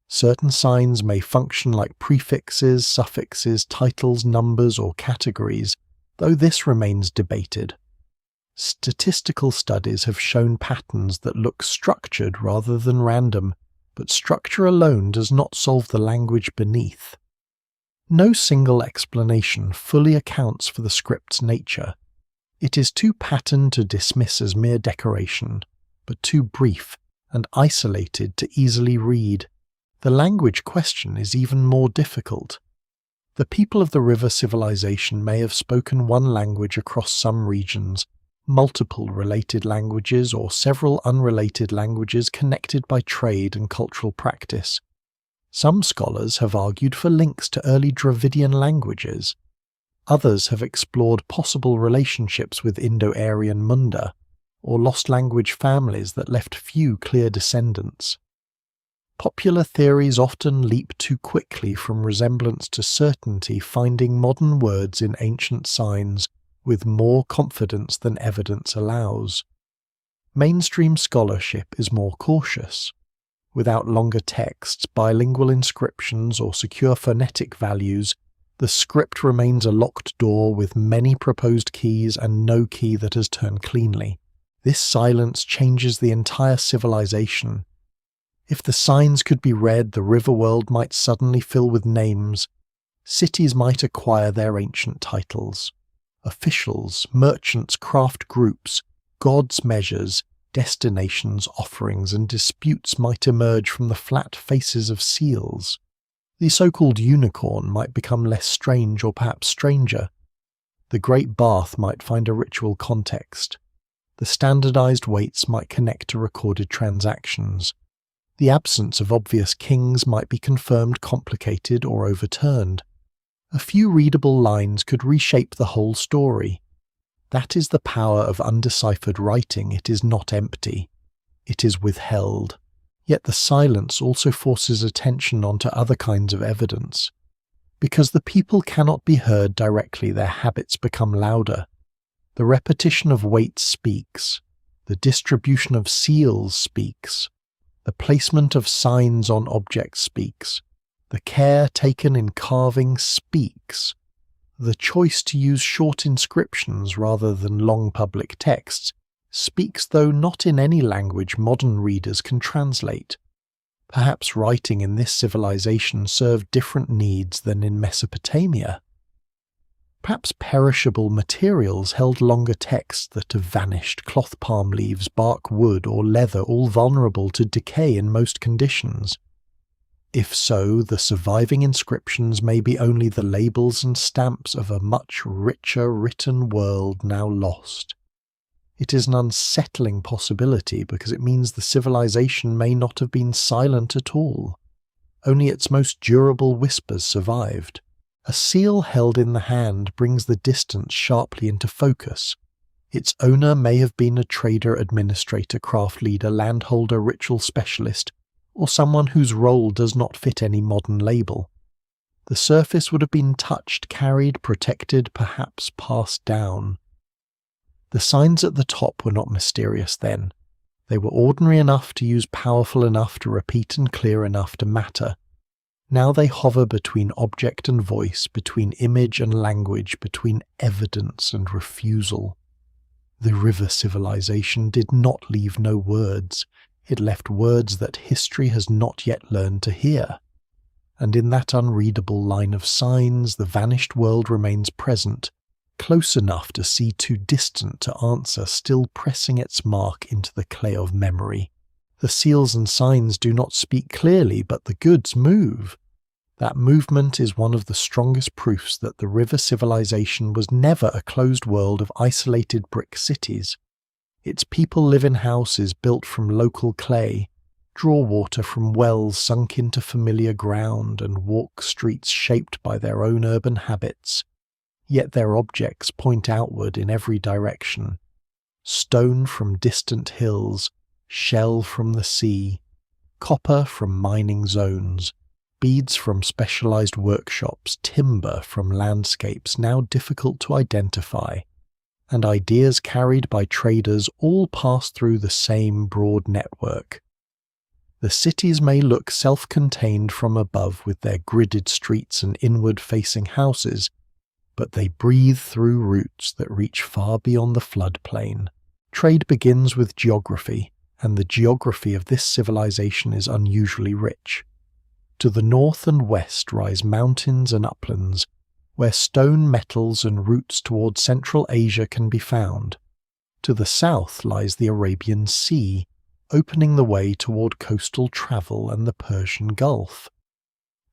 Speaker 1: Certain signs may function like prefixes, suffixes, titles, numbers, or categories, though this remains debated. Statistical studies have shown patterns that look structured rather than random, but structure alone does not solve the language beneath. No single explanation fully accounts for the script's nature. It is too patterned to dismiss as mere decoration, but too brief and isolated to easily read. The language question is even more difficult. The people of the river civilization may have spoken one language across some regions, multiple related languages, or several unrelated languages connected by trade and cultural practice. Some scholars have argued for links to early Dravidian languages. Others have explored possible relationships with Indo-Aryan Munda, or lost language families that left few clear descendants. Popular theories often leap too quickly from resemblance to certainty, finding modern words in ancient signs with more confidence than evidence allows. Mainstream scholarship is more cautious. Without longer texts, bilingual inscriptions, or secure phonetic values, the script remains a locked door with many proposed keys and no key that has turned cleanly. This silence changes the entire civilization. If the signs could be read, the river world might suddenly fill with names. Cities might acquire their ancient titles. Officials, merchants, craft groups, gods' measures, destinations, offerings, and disputes might emerge from the flat faces of seals. The so-called unicorn might become less strange or perhaps stranger. The great bath might find a ritual context. The standardized weights might connect to recorded transactions. The absence of obvious kings might be confirmed, complicated, or overturned. A few readable lines could reshape the whole story. That is the power of undeciphered writing. It is not empty. It is withheld. Yet the silence also forces attention onto other kinds of evidence. Because the people cannot be heard directly, their habits become louder. The repetition of weights speaks. The distribution of seals speaks. The placement of signs on objects speaks. The care taken in carving speaks. The choice to use short inscriptions rather than long public texts speaks, though not in any language modern readers can translate. Perhaps writing in this civilization served different needs than in Mesopotamia. Perhaps perishable materials held longer texts that have vanished, cloth, palm leaves, bark, wood, or leather, all vulnerable to decay in most conditions. If so, the surviving inscriptions may be only the labels and stamps of a much richer written world now lost. It is an unsettling possibility because it means the civilization may not have been silent at all. Only its most durable whispers survived. A seal held in the hand brings the distance sharply into focus. Its owner may have been a trader, administrator, craft leader, landholder, ritual specialist, or someone whose role does not fit any modern label. The surface would have been touched, carried, protected, perhaps passed down. The signs at the top were not mysterious then. They were ordinary enough to use, powerful enough to repeat, and clear enough to matter. Now they hover between object and voice, between image and language, between evidence and refusal. The river civilization did not leave no words. It left words that history has not yet learned to hear. And in that unreadable line of signs, the vanished world remains present, close enough to see, too distant to answer, still pressing its mark into the clay of memory. The seals and signs do not speak clearly, but the goods move. That movement is one of the strongest proofs that the river civilization was never a closed world of isolated brick cities. Its people live in houses built from local clay, draw water from wells sunk into familiar ground, and walk streets shaped by their own urban habits. Yet their objects point outward in every direction. Stone from distant hills, shell from the sea, copper from mining zones, beads from specialized workshops, timber from landscapes now difficult to identify, and ideas carried by traders all pass through the same broad network. The cities may look self-contained from above with their gridded streets and inward-facing houses, but they breathe through roots that reach far beyond the floodplain. Trade begins with geography, and the geography of this civilization is unusually rich. To the north and west rise mountains and uplands, where stone, metals, and routes toward Central Asia can be found. To the south lies the Arabian Sea, opening the way toward coastal travel and the Persian Gulf.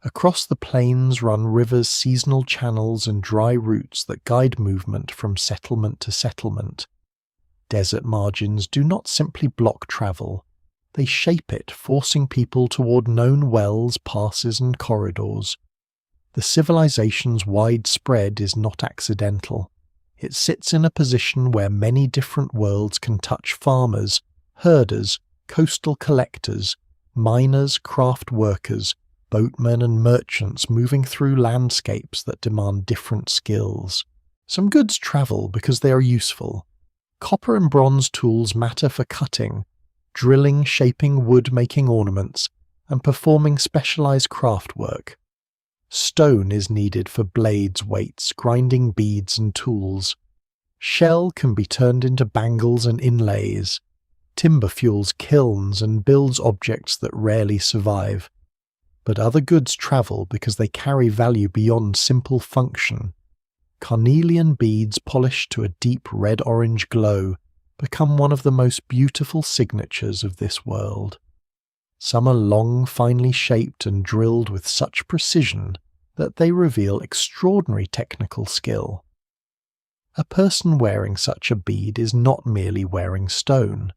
Speaker 1: Across the plains run rivers, seasonal channels, and dry routes that guide movement from settlement to settlement. Desert margins do not simply block travel. They shape it, forcing people toward known wells, passes, and corridors. The civilization's wide spread is not accidental. It sits in a position where many different worlds can touch farmers, herders, coastal collectors, miners, craft workers, boatmen and merchants moving through landscapes that demand different skills. Some goods travel because they are useful. Copper and bronze tools matter for cutting, drilling, shaping wood, making ornaments, and performing specialized craft work. Stone is needed for blades, weights, grinding beads and tools. Shell can be turned into bangles and inlays. Timber fuels kilns and builds objects that rarely survive. But other goods travel because they carry value beyond simple function. Carnelian beads polished to a deep red-orange glow become one of the most beautiful signatures of this world. Some are long, finely shaped and drilled with such precision that they reveal extraordinary technical skill. A person wearing such a bead is not merely wearing stone.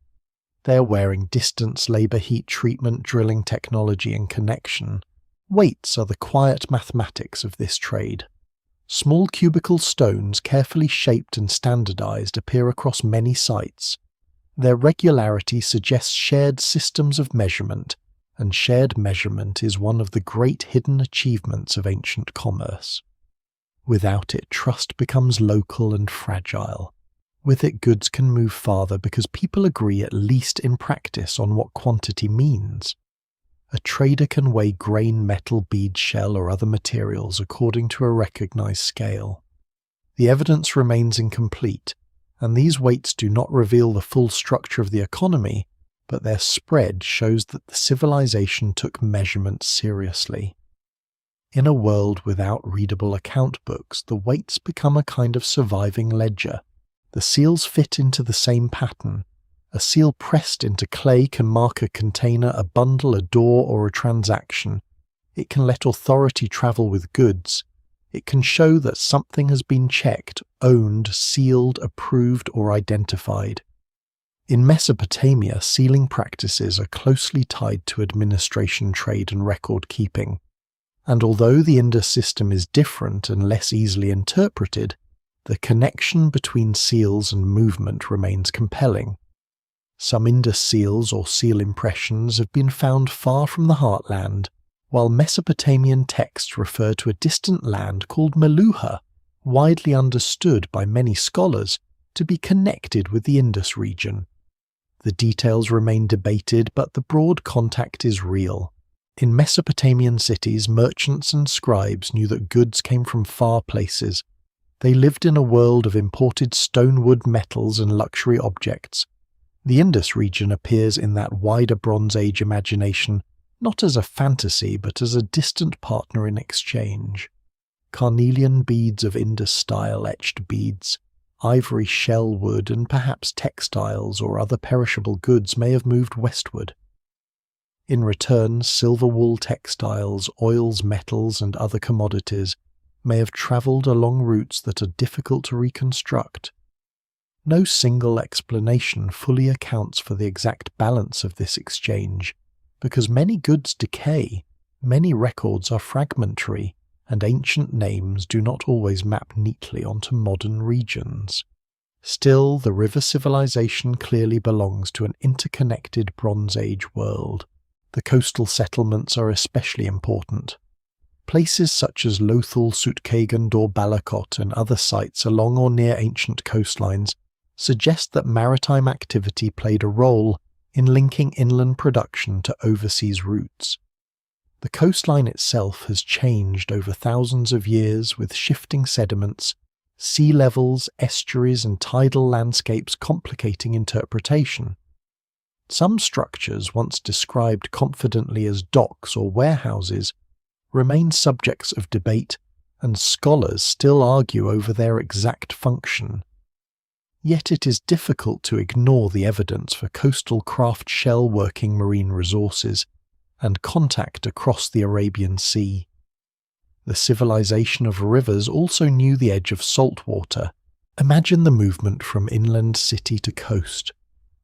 Speaker 1: They are wearing distance, labor, heat treatment, drilling technology, and connection. Weights are the quiet mathematics of this trade. Small cubical stones, carefully shaped and standardized, appear across many sites. Their regularity suggests shared systems of measurement, and shared measurement is one of the great hidden achievements of ancient commerce. Without it, trust becomes local and fragile. With it, goods can move farther because people agree at least in practice on what quantity means. A trader can weigh grain, metal, bead, shell, or other materials according to a recognized scale. The evidence remains incomplete, and these weights do not reveal the full structure of the economy, but their spread shows that the civilization took measurement seriously. In a world without readable account books, the weights become a kind of surviving ledger. The seals fit into the same pattern. A seal pressed into clay can mark a container, a bundle, a door, or a transaction. It can let authority travel with goods. It can show that something has been checked, owned, sealed, approved, or identified. In Mesopotamia, sealing practices are closely tied to administration, trade, and record keeping, and although the Indus system is different and less easily interpreted, the connection between seals and movement remains compelling. Some Indus seals or seal impressions have been found far from the heartland, while Mesopotamian texts refer to a distant land called Meluha, widely understood by many scholars to be connected with the Indus region. The details remain debated, but the broad contact is real. In Mesopotamian cities, merchants and scribes knew that goods came from far places. They lived in a world of imported stone, wood, metals, and luxury objects. The Indus region appears in that wider Bronze Age imagination not as a fantasy but as a distant partner in exchange. Carnelian beads of Indus-style etched beads, ivory shell wood, and perhaps textiles or other perishable goods may have moved westward. In return, silver wool textiles, oils, metals, and other commodities may have travelled along routes that are difficult to reconstruct. No single explanation fully accounts for the exact balance of this exchange, because many goods decay, many records are fragmentary, and ancient names do not always map neatly onto modern regions. Still, the river civilization clearly belongs to an interconnected Bronze Age world. The coastal settlements are especially important. Places such as Lothal, Sutkagan, or Balakot and other sites along or near ancient coastlines suggest that maritime activity played a role in linking inland production to overseas routes. The coastline itself has changed over thousands of years with shifting sediments, sea levels, estuaries, and tidal landscapes complicating interpretation. Some structures, once described confidently as docks or warehouses, remain subjects of debate, and scholars still argue over their exact function. Yet it is difficult to ignore the evidence for coastal craft shell-working marine resources and contact across the Arabian Sea. The civilization of rivers also knew the edge of salt water. Imagine the movement from inland city to coast.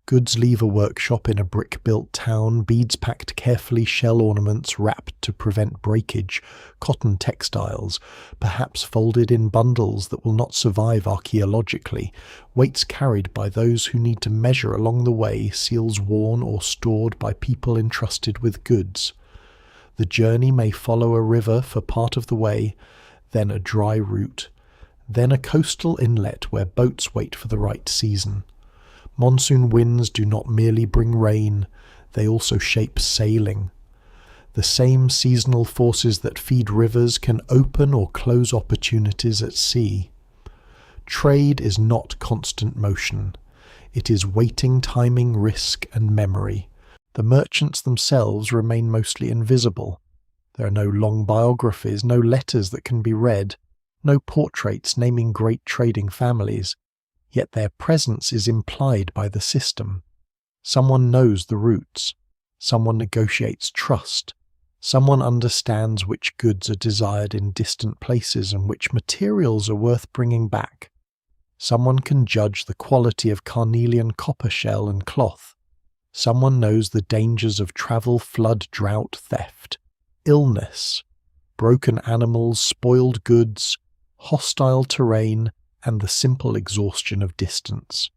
Speaker 1: Goods leave a workshop in a brick-built town, beads packed carefully, shell ornaments wrapped to prevent breakage, cotton textiles, perhaps folded in bundles that will not survive archaeologically, weights carried by those who need to measure along the way, seals worn or stored by people entrusted with goods. The journey may follow a river for part of the way, then a dry route, then a coastal inlet where boats wait for the right season. Monsoon winds do not merely bring rain, they also shape sailing. The same seasonal forces that feed rivers can open or close opportunities at sea. Trade is not constant motion. It is waiting, timing, risk, and memory. The merchants themselves remain mostly invisible. There are no long biographies, no letters that can be read, no portraits naming great trading families. Yet their presence is implied by the system. Someone knows the routes. Someone negotiates trust. Someone understands which goods are desired in distant places and which materials are worth bringing back. Someone can judge the quality of carnelian copper shell and cloth. Someone knows the dangers of travel, flood, drought, theft, illness, broken animals, spoiled goods, hostile terrain, and the simple exhaustion of distance.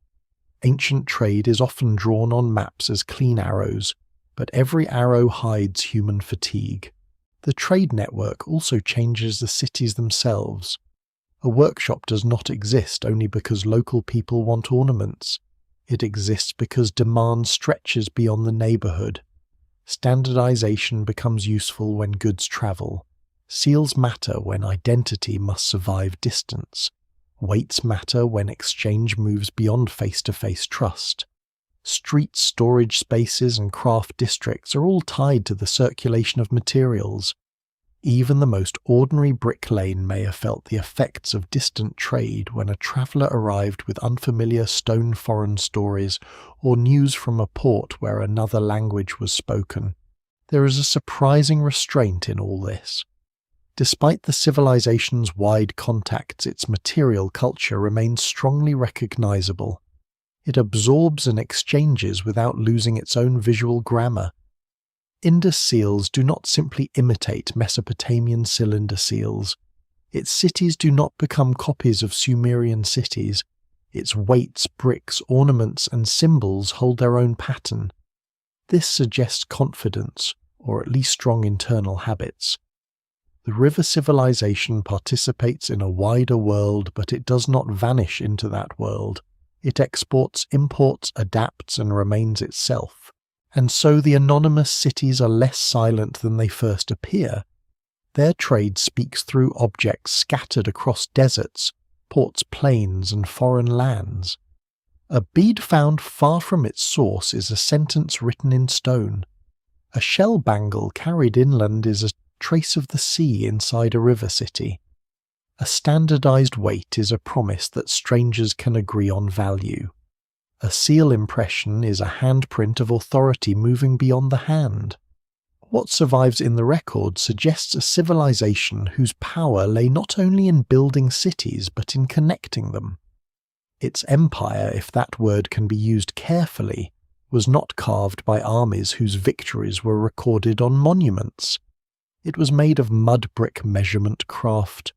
Speaker 1: Ancient trade is often drawn on maps as clean arrows, but every arrow hides human fatigue. The trade network also changes the cities themselves. A workshop does not exist only because local people want ornaments. It exists because demand stretches beyond the neighborhood. Standardization becomes useful when goods travel. Seals matter when identity must survive distance. Weights matter when exchange moves beyond face-to-face trust. Streets, storage spaces, and craft districts are all tied to the circulation of materials. Even the most ordinary brick lane may have felt the effects of distant trade when a traveller arrived with unfamiliar stone foreign stories or news from a port where another language was spoken. There is a surprising restraint in all this. Despite the civilization's wide contacts, its material culture remains strongly recognizable. It absorbs and exchanges without losing its own visual grammar. Indus seals do not simply imitate Mesopotamian cylinder seals. Its cities do not become copies of Sumerian cities. Its weights, bricks, ornaments, and symbols hold their own pattern. This suggests confidence, or at least strong internal habits. The river civilization participates in a wider world, but it does not vanish into that world. It exports, imports, adapts, and remains itself. And so the anonymous cities are less silent than they first appear. Their trade speaks through objects scattered across deserts, ports, plains, and foreign lands. A bead found far from its source is a sentence written in stone. A shell bangle carried inland is a trace of the sea inside a river city. A standardized weight is a promise that strangers can agree on value. A seal impression is a handprint of authority moving beyond the hand. What survives in the record suggests a civilization whose power lay not only in building cities but in connecting them. Its empire, if that word can be used carefully, was not carved by armies whose victories were recorded on monuments. It was made of mud brick measurement craft.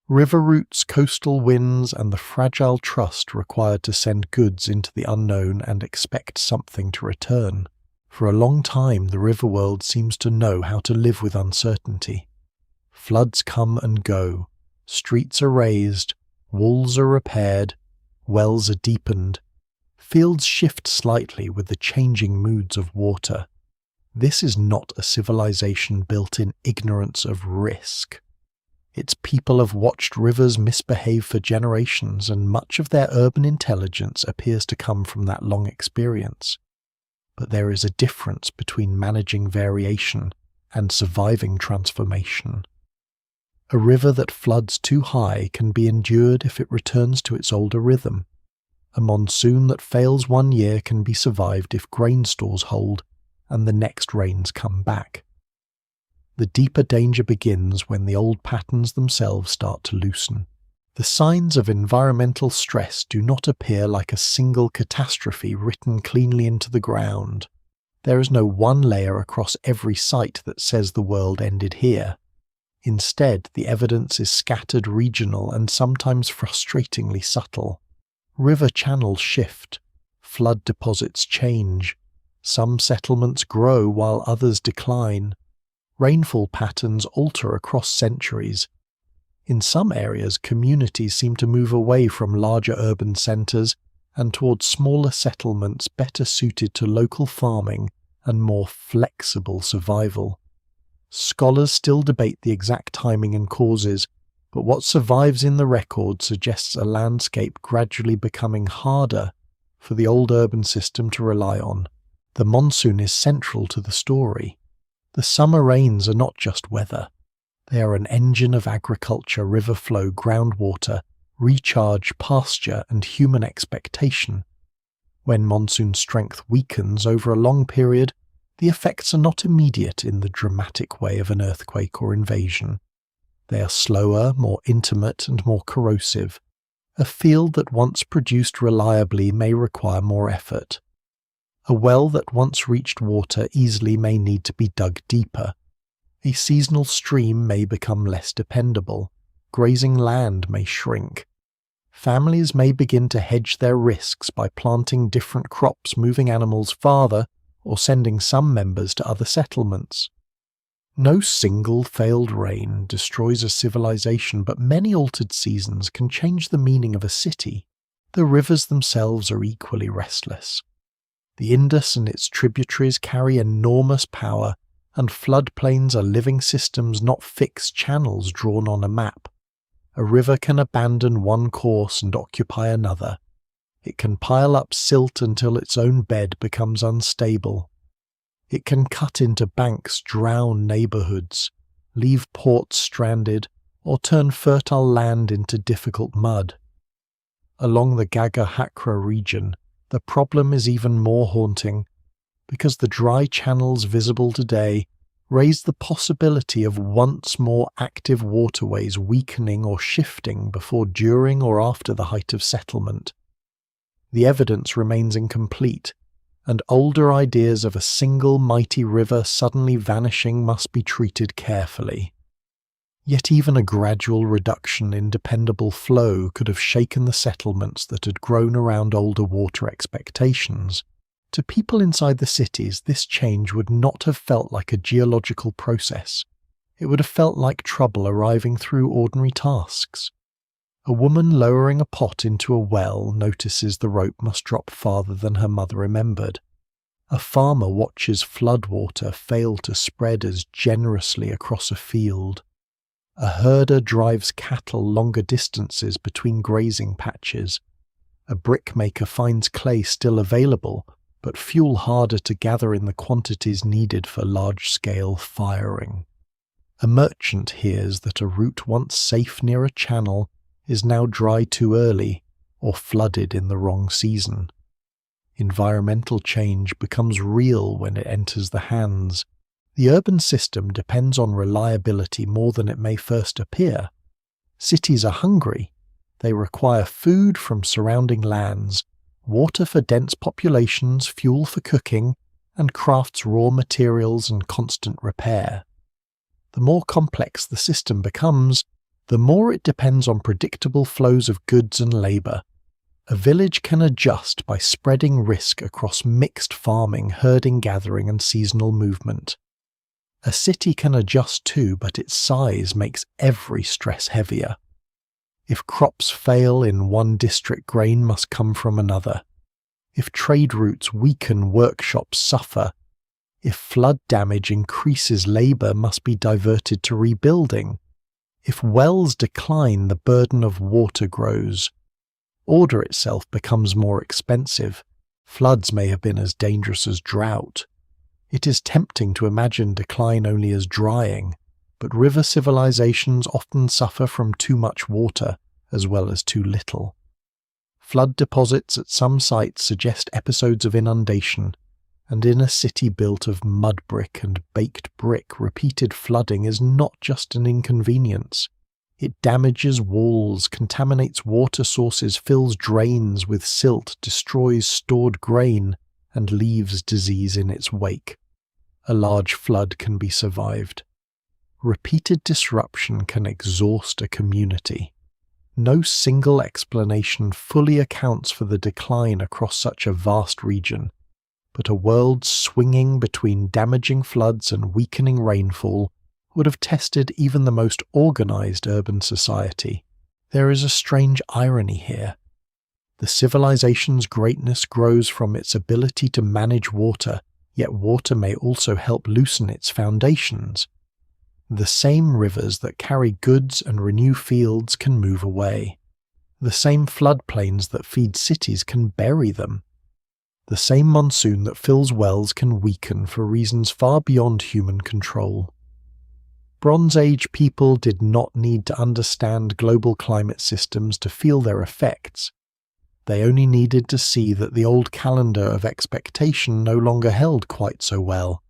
Speaker 1: River routes, coastal winds, and the fragile trust required to send goods into the unknown and expect something to return. For a long time, the river world seems to know how to live with uncertainty. Floods come and go, streets are raised, walls are repaired, wells are deepened. Fields shift slightly with the changing moods of water. This is not a civilization built in ignorance of risk. Its people have watched rivers misbehave for generations, and much of their urban intelligence appears to come from that long experience. But there is a difference between managing variation and surviving transformation. A river that floods too high can be endured if it returns to its older rhythm. A monsoon that fails one year can be survived if grain stores hold and the next rains come back. The deeper danger begins when the old patterns themselves start to loosen. The signs of environmental stress do not appear like a single catastrophe written cleanly into the ground. There is no one layer across every site that says the world ended here. Instead, the evidence is scattered, regional, and sometimes frustratingly subtle. River channels shift, flood deposits change, some settlements grow while others decline. Rainfall patterns alter across centuries. In some areas, communities seem to move away from larger urban centres and towards smaller settlements better suited to local farming and more flexible survival. Scholars still debate the exact timing and causes, but what survives in the record suggests a landscape gradually becoming harder for the old urban system to rely on. The monsoon is central to the story. The summer rains are not just weather. They are an engine of agriculture, river flow, groundwater, recharge, pasture, and human expectation. When monsoon strength weakens over a long period, the effects are not immediate in the dramatic way of an earthquake or invasion. They are slower, more intimate, and more corrosive. A field that once produced reliably may require more effort. A well that once reached water easily may need to be dug deeper. A seasonal stream may become less dependable. Grazing land may shrink. Families may begin to hedge their risks by planting different crops, moving animals farther, or sending some members to other settlements. No single failed rain destroys a civilization, but many altered seasons can change the meaning of a city. The rivers themselves are equally restless. The Indus and its tributaries carry enormous power, and floodplains are living systems, not fixed channels drawn on a map. A river can abandon one course and occupy another. It can pile up silt until its own bed becomes unstable. It can cut into banks, drown neighbourhoods, leave ports stranded, or turn fertile land into difficult mud. Along the Gaga-Hakra region, the problem is even more haunting, because the dry channels visible today raise the possibility of once more active waterways weakening or shifting before, during, or after the height of settlement. the evidence remains incomplete, and older ideas of a single mighty river suddenly vanishing must be treated carefully. Yet even a gradual reduction in dependable flow could have shaken the settlements that had grown around older water expectations. To people inside the cities, this change would not have felt like a geological process. It would have felt like trouble arriving through ordinary tasks. A woman lowering a pot into a well notices the rope must drop farther than her mother remembered. A farmer watches floodwater fail to spread as generously across a field. A herder drives cattle longer distances between grazing patches. A brickmaker finds clay still available, but fuel harder to gather in the quantities needed for large-scale firing. A merchant hears that a route once safe near a channel is now dry too early or flooded in the wrong season. Environmental change becomes real when it enters the hands. The urban system depends on reliability more than it may first appear. Cities are hungry. They require food from surrounding lands, water for dense populations, fuel for cooking, and crafts raw materials and constant repair. The more complex the system becomes, the more it depends on predictable flows of goods and labour. A village can adjust by spreading risk across mixed farming, herding, gathering, and seasonal movement. A city can adjust too, but its size makes every stress heavier. If crops fail in one district, grain must come from another. If trade routes weaken, workshops suffer. If flood damage increases, labour must be diverted to rebuilding. If wells decline, the burden of water grows. Order itself becomes more expensive. Floods may have been as dangerous as drought. It is tempting to imagine decline only as drying, but river civilizations often suffer from too much water as well as too little. Flood deposits at some sites suggest episodes of inundation, and in a city built of mud brick and baked brick, repeated flooding is not just an inconvenience. It damages walls, contaminates water sources, fills drains with silt, destroys stored grain, and leaves disease in its wake. A large flood can be survived. Repeated disruption can exhaust a community. No single explanation fully accounts for the decline across such a vast region, but a world swinging between damaging floods and weakening rainfall would have tested even the most organized urban society. There is a strange irony here. The civilization's greatness grows from its ability to manage water, yet water may also help loosen its foundations. The same rivers that carry goods and renew fields can move away. The same floodplains that feed cities can bury them. The same monsoon that fills wells can weaken for reasons far beyond human control. Bronze Age people did not need to understand global climate systems to feel their effects. They only needed to see that the old calendar of expectation no longer held quite so well.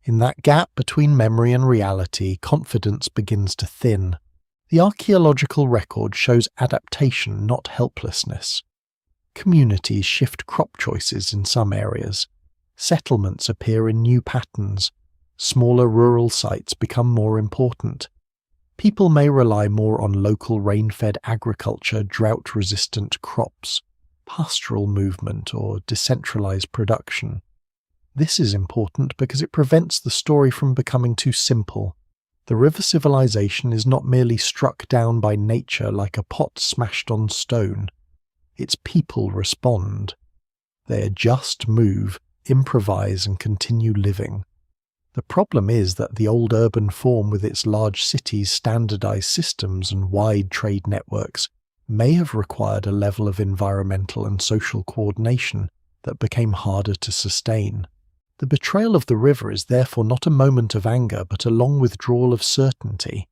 Speaker 1: In that gap between memory and reality, confidence begins to thin. The archaeological record shows adaptation, not helplessness. Communities shift crop choices in some areas. Settlements appear in new patterns. Smaller rural sites become more important. People may rely more on local rain-fed agriculture, drought-resistant crops, pastoral movement, or decentralized production. This is important because it prevents the story from becoming too simple. The river civilization is not merely struck down by nature like a pot smashed on stone. Its people respond. They adjust, move, improvise, and continue living. The problem is that the old urban form with its large cities, standardized systems, and wide trade networks may have required a level of environmental and social coordination that became harder to sustain. The betrayal of the river is therefore not a moment of anger, but a long withdrawal of certainty.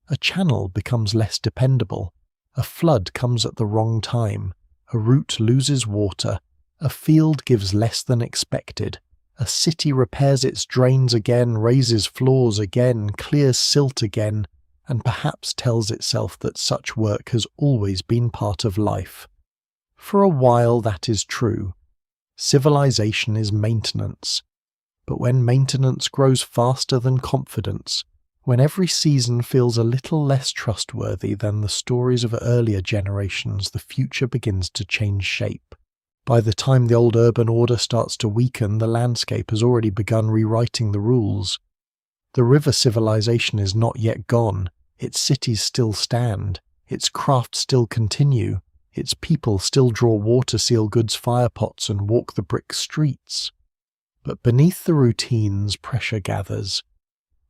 Speaker 1: A channel becomes less dependable. A flood comes at the wrong time. A route loses water. A field gives less than expected. A city repairs its drains again, raises floors again, clears silt again, and perhaps tells itself that such work has always been part of life. For a while that is true. Civilization is maintenance. But when maintenance grows faster than confidence, when every season feels a little less trustworthy than the stories of earlier generations, the future begins to change shape. By the time the old urban order starts to weaken, the landscape has already begun rewriting the rules. The river civilization is not yet gone, its cities still stand, its crafts still continue, its people still draw water-seal goods firepots and walk the brick streets. But beneath the routines, pressure gathers.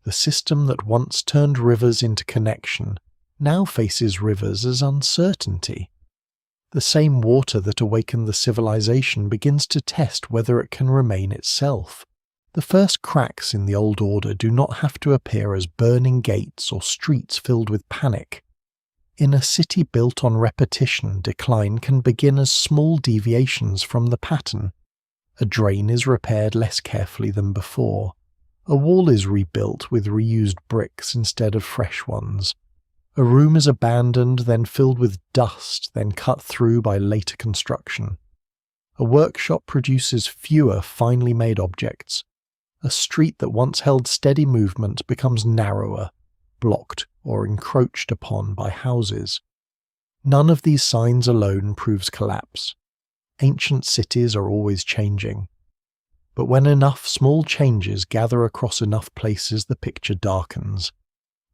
Speaker 1: The system that once turned rivers into connection now faces rivers as uncertainty. The same water that awakened the civilization begins to test whether it can remain itself. The first cracks in the old order do not have to appear as burning gates or streets filled with panic. In a city built on repetition, decline can begin as small deviations from the pattern. A drain is repaired less carefully than before. A wall is rebuilt with reused bricks instead of fresh ones. A room is abandoned, then filled with dust, then cut through by later construction. A workshop produces fewer finely made objects. A street that once held steady movement becomes narrower, blocked or encroached upon by houses. None of these signs alone proves collapse. Ancient cities are always changing. But when enough small changes gather across enough places, the picture darkens.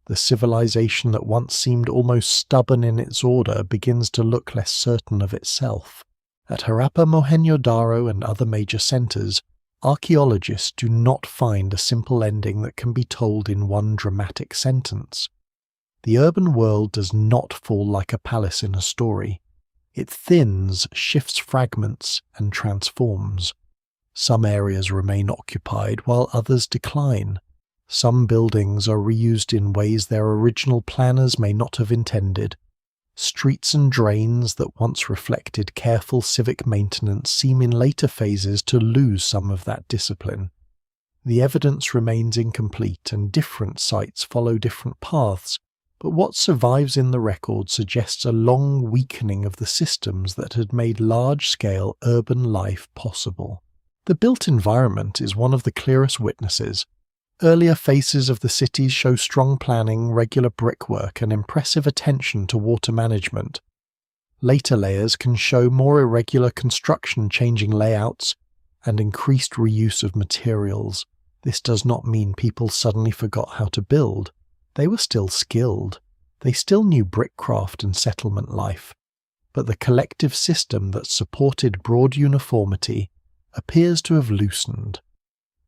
Speaker 1: The civilization that once seemed almost stubborn in its order begins to look less certain of itself. At Harappa, Mohenjo-Daro and other major centers, archaeologists do not find a simple ending that can be told in one dramatic sentence. The urban world does not fall like a palace in a story. It thins, shifts fragments, and transforms. Some areas remain occupied while others decline. Some buildings are reused in ways their original planners may not have intended. Streets and drains that once reflected careful civic maintenance seem in later phases to lose some of that discipline. The evidence remains incomplete and different sites follow different paths, but what survives in the record suggests a long weakening of the systems that had made large-scale urban life possible. The built environment is one of the clearest witnesses. Earlier phases of the cities show strong planning, regular brickwork, and impressive attention to water management. Later layers can show more irregular construction, changing layouts, and increased reuse of materials. This does not mean people suddenly forgot how to build. They were still skilled. They still knew brickcraft and settlement life. But the collective system that supported broad uniformity appears to have loosened.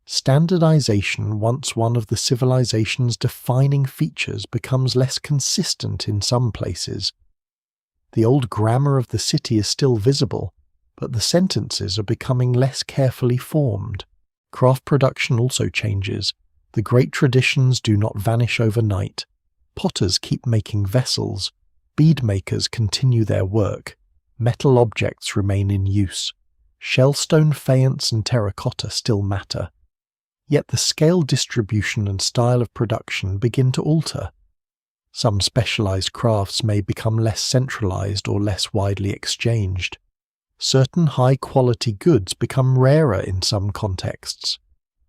Speaker 1: Standardization, once one of the civilization's defining features, becomes less consistent in some places. The old grammar of the city is still visible, but the sentences are becoming less carefully formed. Craft production also changes. The great traditions do not vanish overnight. Potters keep making vessels. Bead makers continue their work. Metal objects remain in use. Shellstone, faience, and terracotta still matter. Yet the scale distribution and style of production begin to alter. Some specialized crafts may become less centralized or less widely exchanged. Certain high-quality goods become rarer in some contexts.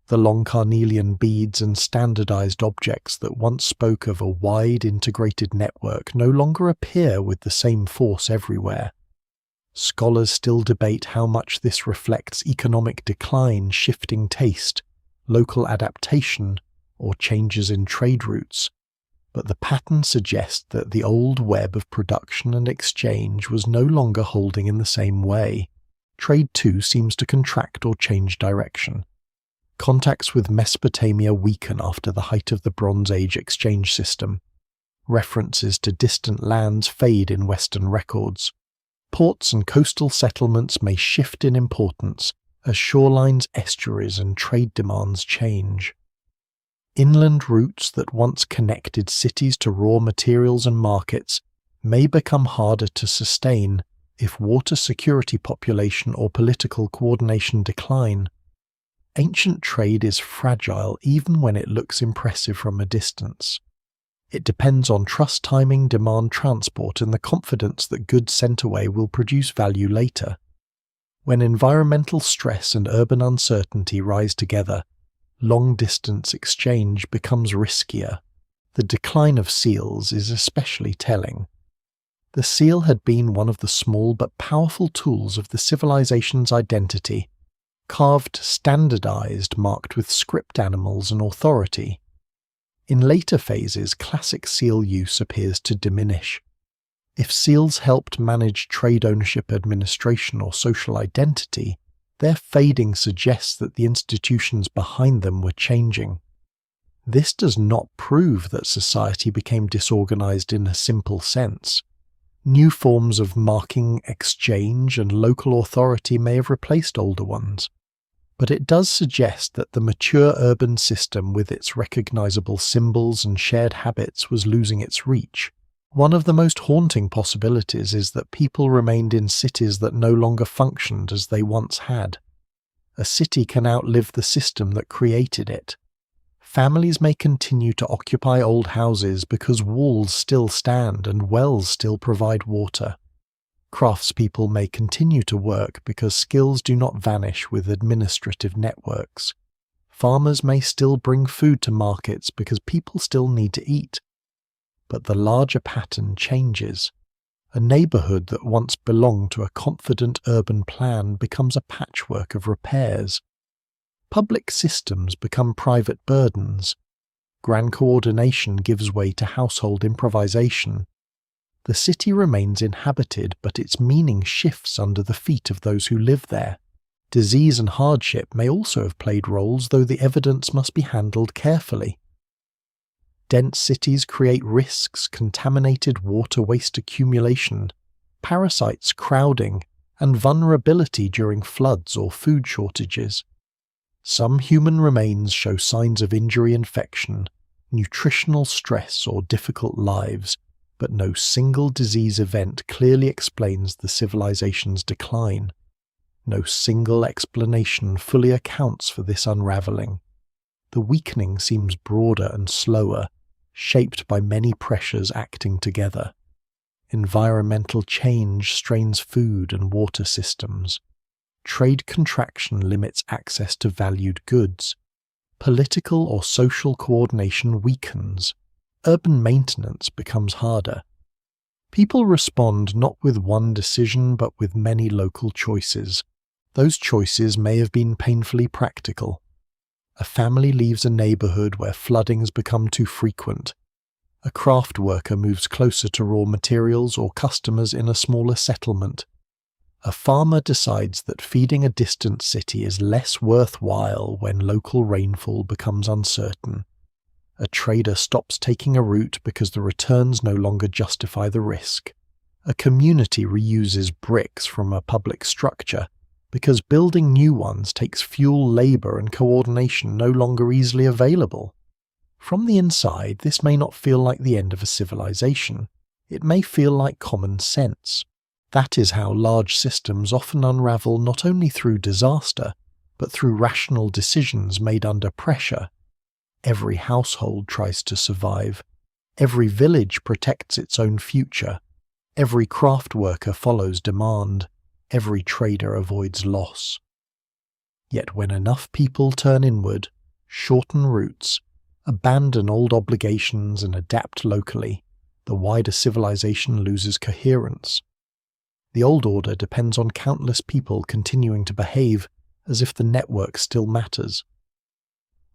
Speaker 1: The long carnelian beads and standardized objects that once spoke of a wide integrated network no longer appear with the same force everywhere. Scholars still debate how much this reflects economic decline, shifting taste, local adaptation, or changes in trade routes, but the pattern suggests that the old web of production and exchange was no longer holding in the same way. Trade too seems to contract or change direction. Contacts with Mesopotamia weaken after the height of the Bronze Age exchange system. References to distant lands fade in Western records. Ports and coastal settlements may shift in importance as shorelines, estuaries, and trade demands change. Inland routes that once connected cities to raw materials and markets may become harder to sustain if water security, population, or political coordination decline. Ancient trade is fragile even when it looks impressive from a distance. It depends on trust timing, demand transport, and the confidence that goods sent away will produce value later. When environmental stress and urban uncertainty rise together, long-distance exchange becomes riskier. The decline of seals is especially telling. The seal had been one of the small but powerful tools of the civilization's identity, carved, standardized, marked with script animals and authority. In later phases, classic seal use appears to diminish. If seals helped manage trade ownership, administration, or social identity, their fading suggests that the institutions behind them were changing. This does not prove that society became disorganized in a simple sense. New forms of marking, exchange, and local authority may have replaced older ones, but it does suggest that the mature urban system with its recognizable symbols and shared habits was losing its reach. One of the most haunting possibilities is that people remained in cities that no longer functioned as they once had. A city can outlive the system that created it. Families may continue to occupy old houses because walls still stand and wells still provide water. Craftspeople may continue to work because skills do not vanish with administrative networks. Farmers may still bring food to markets because people still need to eat. But the larger pattern changes. A neighborhood that once belonged to a confident urban plan becomes a patchwork of repairs. Public systems become private burdens. Grand coordination gives way to household improvisation. The city remains inhabited, but its meaning shifts under the feet of those who live there. Disease and hardship may also have played roles, though the evidence must be handled carefully. Dense cities create risks, contaminated water waste accumulation, parasites crowding, and vulnerability during floods or food shortages. Some human remains show signs of injury, infection, nutritional stress, or difficult lives, but no single disease event clearly explains the civilization's decline. No single explanation fully accounts for this unraveling. The weakening seems broader and slower, shaped by many pressures acting together. Environmental change strains food and water systems. Trade contraction limits access to valued goods. Political or social coordination weakens. Urban maintenance becomes harder. People respond not with one decision but with many local choices. Those choices may have been painfully practical. A family leaves a neighborhood where floodings become too frequent. A craft worker moves closer to raw materials or customers in a smaller settlement. A farmer decides that feeding a distant city is less worthwhile when local rainfall becomes uncertain. A trader stops taking a route because the returns no longer justify the risk. A community reuses bricks from a public structure because building new ones takes fuel, labor, and coordination no longer easily available. From the inside, this may not feel like the end of a civilization. It may feel like common sense. That is how large systems often unravel not only through disaster, but through rational decisions made under pressure. Every household tries to survive. Every village protects its own future. Every craft worker follows demand. Every trader avoids loss. Yet when enough people turn inward, shorten routes, abandon old obligations and adapt locally, the wider civilization loses coherence. The old order depends on countless people continuing to behave as if the network still matters.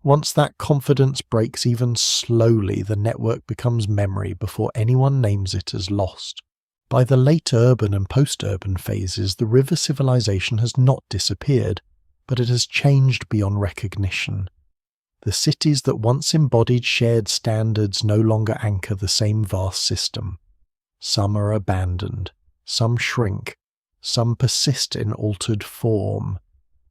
Speaker 1: Once that confidence breaks even slowly, the network becomes memory before anyone names it as lost. By the late urban and post-urban phases, the river civilization has not disappeared, but it has changed beyond recognition. The cities that once embodied shared standards no longer anchor the same vast system. Some are abandoned. Some shrink, some persist in altered form.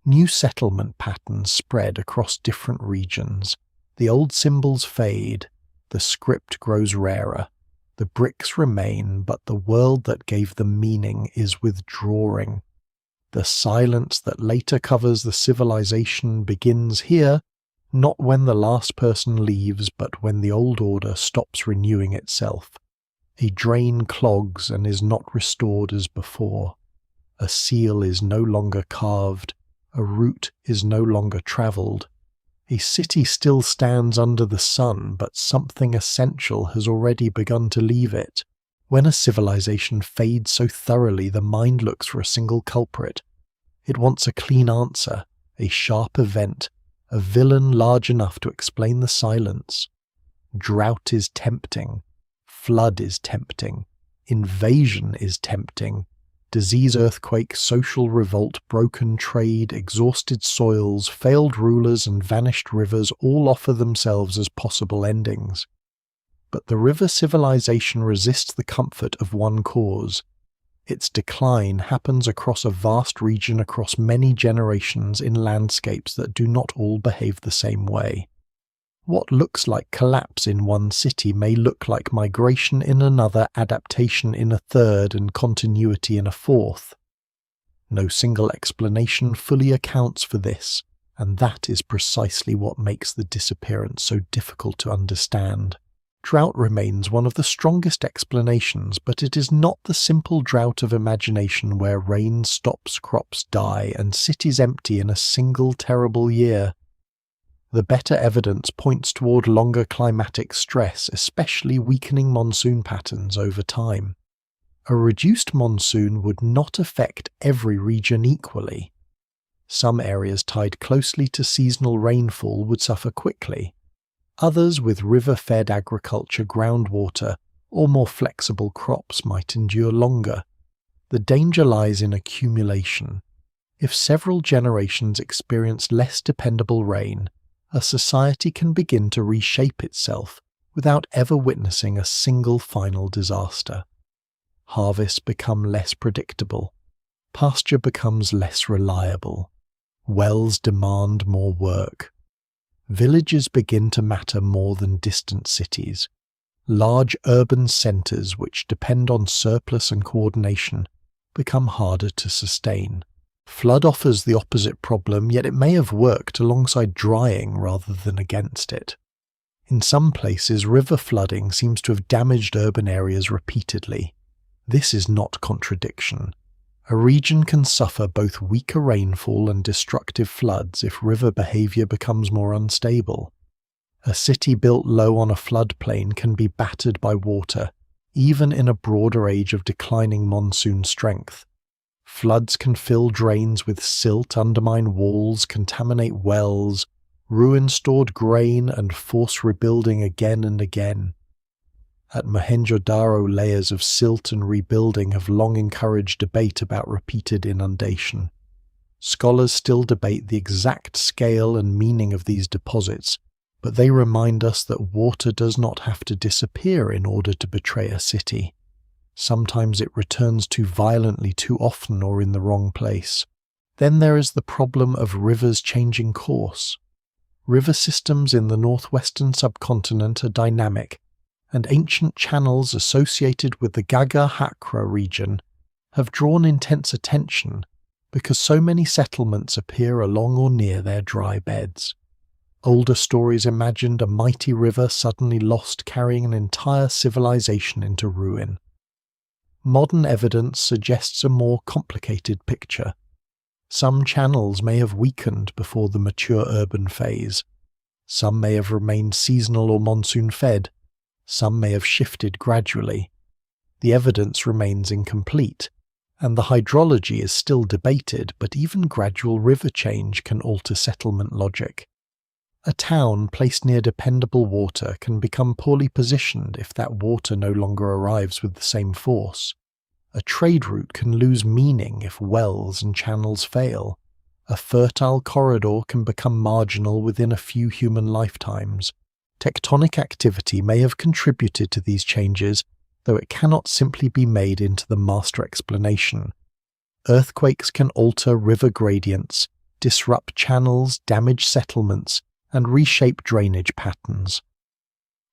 Speaker 1: New settlement patterns spread across different regions. The old symbols fade, the script grows rarer. The bricks remain, but the world that gave them meaning is withdrawing. The silence that later covers the civilization begins here, not when the last person leaves, but when the old order stops renewing itself. A drain clogs and is not restored as before. A seal is no longer carved, a route is no longer travelled. A city still stands under the sun, but something essential has already begun to leave it. When a civilization fades so thoroughly, the mind looks for a single culprit. It wants a clean answer, a sharp event, a villain large enough to explain the silence. Drought is tempting. Flood is tempting. Invasion is tempting. Disease, earthquake, social revolt, broken trade, exhausted soils, failed rulers, and vanished rivers all offer themselves as possible endings. But the river civilization resists the comfort of one cause. Its decline happens across a vast region, across many generations, in landscapes that do not all behave the same way. What looks like collapse in one city may look like migration in another, adaptation in a third, and continuity in a fourth. No single explanation fully accounts for this, and that is precisely what makes the disappearance so difficult to understand. Drought remains one of the strongest explanations, but it is not the simple drought of imagination where rain stops, crops die, and cities empty in a single terrible year. The better evidence points toward longer climatic stress, especially weakening monsoon patterns over time. A reduced monsoon would not affect every region equally. Some areas tied closely to seasonal rainfall would suffer quickly. Others with river-fed agriculture, groundwater, or more flexible crops might endure longer. The danger lies in accumulation. If several generations experience less dependable rain, a society can begin to reshape itself without ever witnessing a single final disaster. Harvests become less predictable. Pasture becomes less reliable. Wells demand more work. Villages begin to matter more than distant cities. Large urban centres which depend on surplus and coordination become harder to sustain. Flood offers the opposite problem, yet it may have worked alongside drying rather than against it. In some places, river flooding seems to have damaged urban areas repeatedly. This is not contradiction. A region can suffer both weaker rainfall and destructive floods if river behaviour becomes more unstable. A city built low on a floodplain can be battered by water, even in a broader age of declining monsoon strength. Floods can fill drains with silt, undermine walls, contaminate wells, ruin stored grain, and force rebuilding again and again. At Mohenjo-Daro, layers of silt and rebuilding have long encouraged debate about repeated inundation. Scholars still debate the exact scale and meaning of these deposits, but they remind us that water does not have to disappear in order to betray a city. Sometimes it returns too violently too often or in the wrong place. Then there is the problem of rivers changing course. River systems in the northwestern subcontinent are dynamic, and ancient channels associated with the Gaga-Hakra region have drawn intense attention because so many settlements appear along or near their dry beds. Older stories imagined a mighty river suddenly lost, carrying an entire civilization into ruin. Modern evidence suggests a more complicated picture. Some channels may have weakened before the mature urban phase. Some may have remained seasonal or monsoon-fed. Some may have shifted gradually. The evidence remains incomplete, and the hydrology is still debated, but even gradual river change can alter settlement logic. A town placed near dependable water can become poorly positioned if that water no longer arrives with the same force. A trade route can lose meaning if wells and channels fail. A fertile corridor can become marginal within a few human lifetimes. Tectonic activity may have contributed to these changes, though it cannot simply be made into the master explanation. Earthquakes can alter river gradients, disrupt channels, damage settlements, and reshape drainage patterns.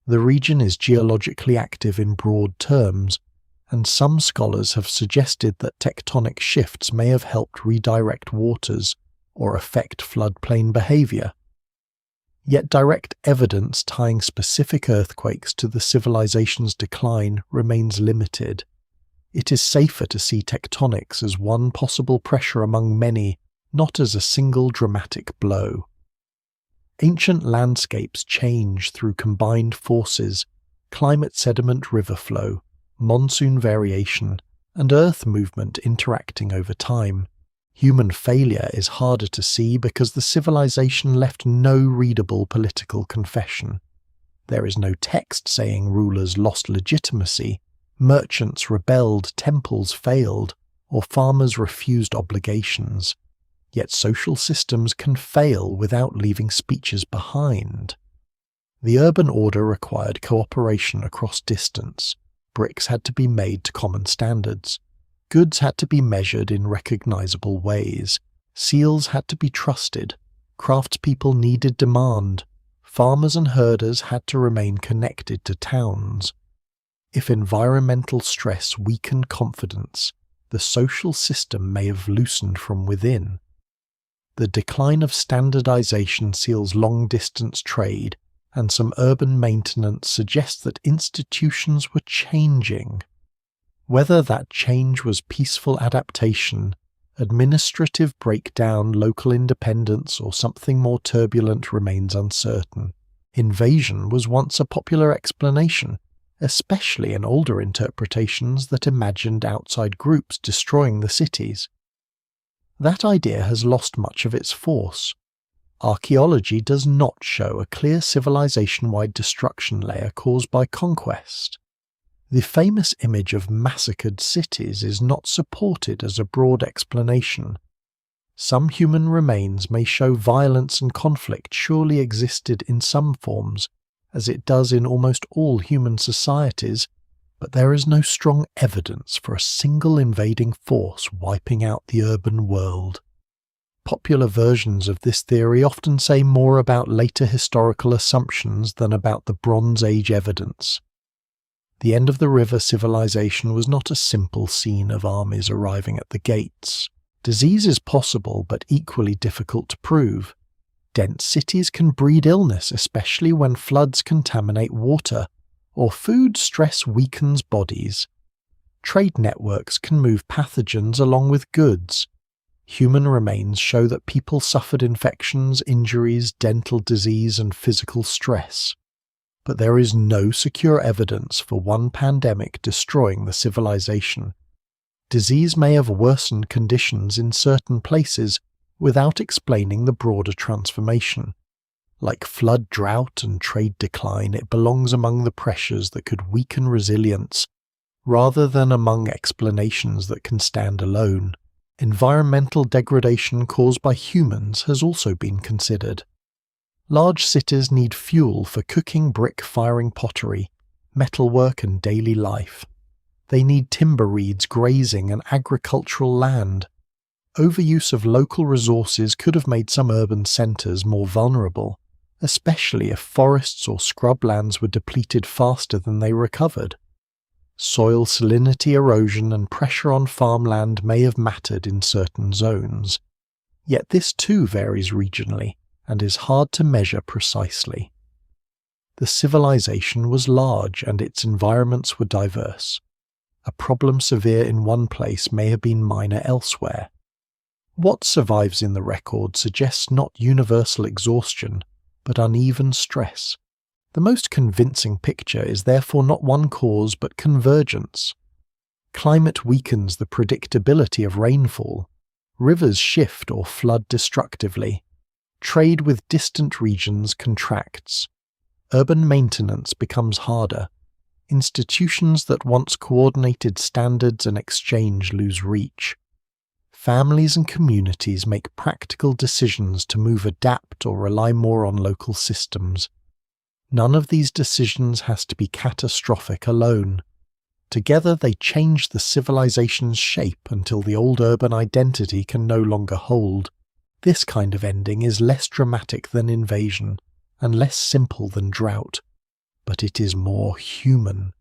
Speaker 1: The region is geologically active in broad terms, and some scholars have suggested that tectonic shifts may have helped redirect waters or affect floodplain behaviour. Yet direct evidence tying specific earthquakes to the civilization's decline remains limited. It is safer to see tectonics as one possible pressure among many, not as a single dramatic blow. Ancient landscapes change through combined forces: climate, sediment, river flow, monsoon variation, and earth movement interacting over time. Human failure is harder to see because the civilization left no readable political confession. There is no text saying rulers lost legitimacy, merchants rebelled, temples failed, or farmers refused obligations. Yet social systems can fail without leaving speeches behind. The urban order required cooperation across distance. Bricks had to be made to common standards. Goods had to be measured in recognizable ways. Seals had to be trusted. Craftspeople needed demand. Farmers and herders had to remain connected to towns. If environmental stress weakened confidence, the social system may have loosened from within. The decline of standardization seals long-distance trade, and some urban maintenance suggests that institutions were changing. Whether that change was peaceful adaptation, administrative breakdown, local independence, or something more turbulent remains uncertain. Invasion was once a popular explanation, especially in older interpretations that imagined outside groups destroying the cities. That idea has lost much of its force. Archaeology does not show a clear civilization-wide destruction layer caused by conquest. The famous image of massacred cities is not supported as a broad explanation. Some human remains may show violence and conflict surely existed in some forms, as it does in almost all human societies, but there is no strong evidence for a single invading force wiping out the urban world. Popular versions of this theory often say more about later historical assumptions than about the Bronze Age evidence. The end of the river civilization was not a simple scene of armies arriving at the gates. Disease is possible but equally difficult to prove. Dense cities can breed illness, especially when floods contaminate water, or food stress weakens bodies. Trade networks can move pathogens along with goods. Human remains show that people suffered infections, injuries, dental disease, and physical stress. But there is no secure evidence for one pandemic destroying the civilization. Disease may have worsened conditions in certain places without explaining the broader transformation. Like flood, drought, and trade decline, it belongs among the pressures that could weaken resilience, rather than among explanations that can stand alone. Environmental degradation caused by humans has also been considered. Large cities need fuel for cooking, brick-firing pottery, metalwork, and daily life. They need timber reeds, grazing, and agricultural land. Overuse of local resources could have made some urban centres more vulnerable, especially if forests or scrublands were depleted faster than they recovered. Soil salinity, erosion, and pressure on farmland may have mattered in certain zones. Yet this too varies regionally, and is hard to measure precisely. The civilization was large and its environments were diverse. A problem severe in one place may have been minor elsewhere. What survives in the record suggests not universal exhaustion, but uneven stress. The most convincing picture is therefore not one cause but convergence. Climate weakens the predictability of rainfall. Rivers shift or flood destructively. Trade with distant regions contracts. Urban maintenance becomes harder. Institutions that once coordinated standards and exchange lose reach. Families and communities make practical decisions to move, adapt, or rely more on local systems. None of these decisions has to be catastrophic alone. Together they change the civilization's shape until the old urban identity can no longer hold. This kind of ending is less dramatic than invasion, and less simple than drought, but it is more human.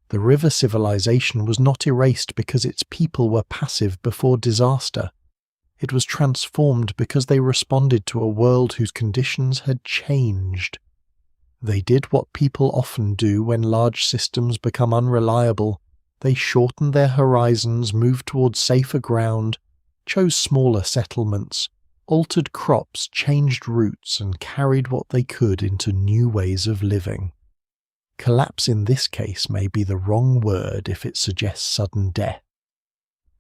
Speaker 1: The river civilization was not erased because its people were passive before disaster. It was transformed because they responded to a world whose conditions had changed. They did what people often do when large systems become unreliable. They shortened their horizons, moved towards safer ground, chose smaller settlements, altered crops, changed routes, and carried what they could into new ways of living. Collapse in this case may be the wrong word if it suggests sudden death.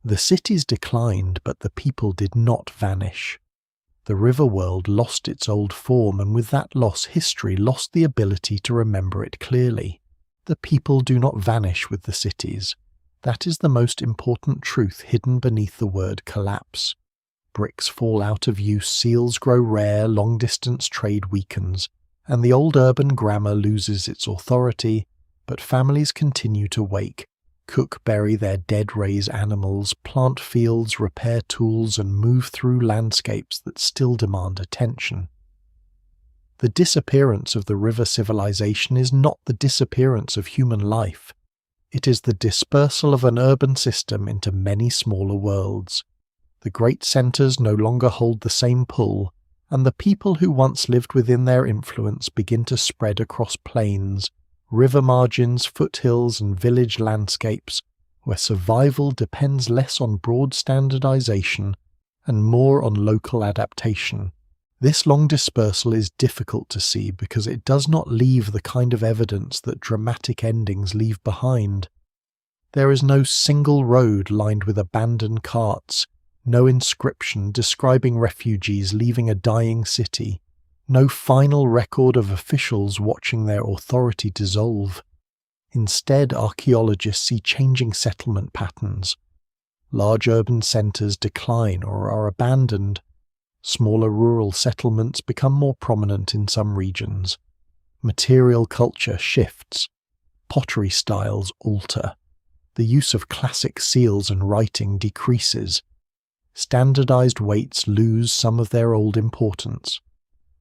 Speaker 1: The cities declined, but the people did not vanish. The river world lost its old form, and with that loss, history lost the ability to remember it clearly. The people do not vanish with the cities. That is the most important truth hidden beneath the word collapse. Bricks fall out of use, seals grow rare, long-distance trade weakens, and the old urban grammar loses its authority, but families continue to wake, cook, bury their dead, raise animals, plant fields, repair tools, and move through landscapes that still demand attention. The disappearance of the river civilization is not the disappearance of human life. It is the dispersal of an urban system into many smaller worlds. The great centres no longer hold the same pull, and the people who once lived within their influence begin to spread across plains, river margins, foothills, and village landscapes, where survival depends less on broad standardization and more on local adaptation. This long dispersal is difficult to see because it does not leave the kind of evidence that dramatic endings leave behind. There is no single road lined with abandoned carts, no inscription describing refugees leaving a dying city, no final record of officials watching their authority dissolve. Instead, archaeologists see changing settlement patterns. Large urban centres decline or are abandoned. Smaller rural settlements become more prominent in some regions. Material culture shifts. Pottery styles alter. The use of classic seals and writing decreases. Standardized weights lose some of their old importance.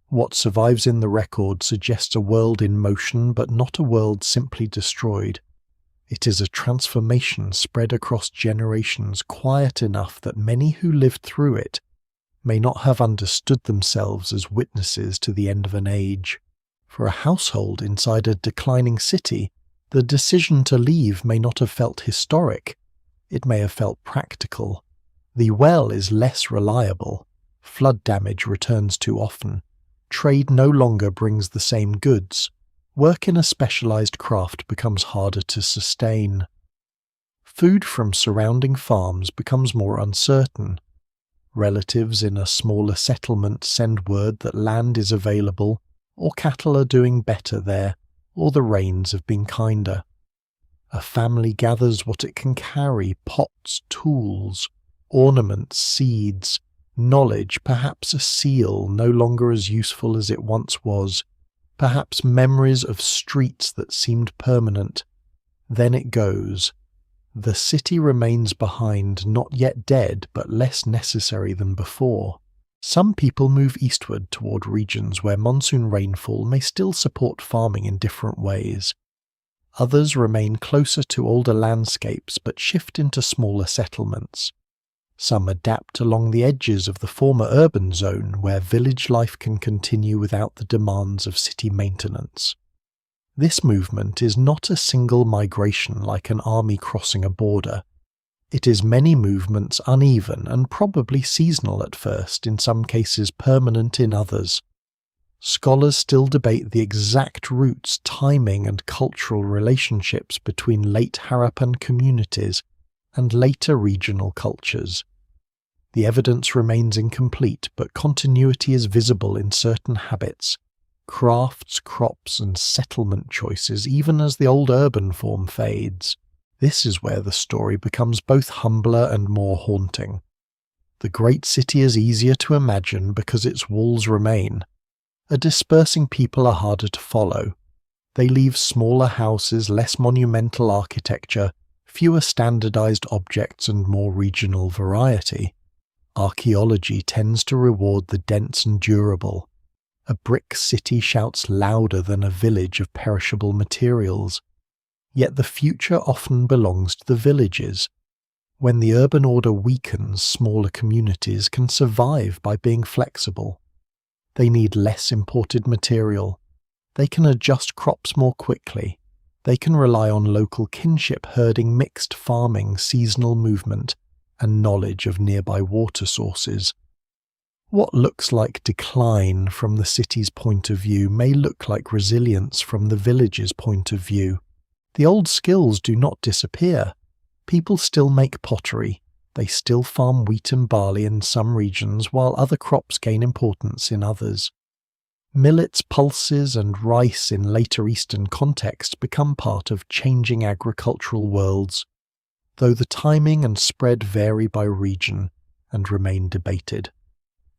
Speaker 1: What survives in the record suggests a world in motion, but not a world simply destroyed. It is a transformation spread across generations, quiet enough that many who lived through it may not have understood themselves as witnesses to the end of an age. For a household inside a declining city, the decision to leave may not have felt historic. It may have felt practical. The well is less reliable. Flood damage returns too often. Trade no longer brings the same goods. Work in a specialized craft becomes harder to sustain. Food from surrounding farms becomes more uncertain. Relatives in a smaller settlement send word that land is available, or cattle are doing better there, or the rains have been kinder. A family gathers what it can carry: pots, tools, ornaments, seeds, knowledge, perhaps a seal no longer as useful as it once was, perhaps memories of streets that seemed permanent. Then it goes. The city remains behind, not yet dead, but less necessary than before. Some people move eastward toward regions where monsoon rainfall may still support farming in different ways. Others remain closer to older landscapes but shift into smaller settlements. Some adapt along the edges of the former urban zone where village life can continue without the demands of city maintenance. This movement is not a single migration like an army crossing a border. It is many movements, uneven and probably seasonal at first, in some cases permanent in others. Scholars still debate the exact routes, timing and cultural relationships between late Harappan communities and later regional cultures. The evidence remains incomplete, but continuity is visible in certain habits, crafts, crops and settlement choices, even as the old urban form fades. This is where the story becomes both humbler and more haunting. The great city is easier to imagine because its walls remain. A dispersing people are harder to follow. They leave smaller houses, less monumental architecture, fewer standardized objects and more regional variety. Archaeology tends to reward the dense and durable. A brick city shouts louder than a village of perishable materials. Yet the future often belongs to the villages. When the urban order weakens, smaller communities can survive by being flexible. They need less imported material. They can adjust crops more quickly. They can rely on local kinship herding, mixed farming, seasonal movement, and knowledge of nearby water sources. What looks like decline from the city's point of view may look like resilience from the village's point of view. The old skills do not disappear. People still make pottery. They still farm wheat and barley in some regions, while other crops gain importance in others. Millets, pulses, and rice in later Eastern contexts become part of changing agricultural worlds, though the timing and spread vary by region and remain debated.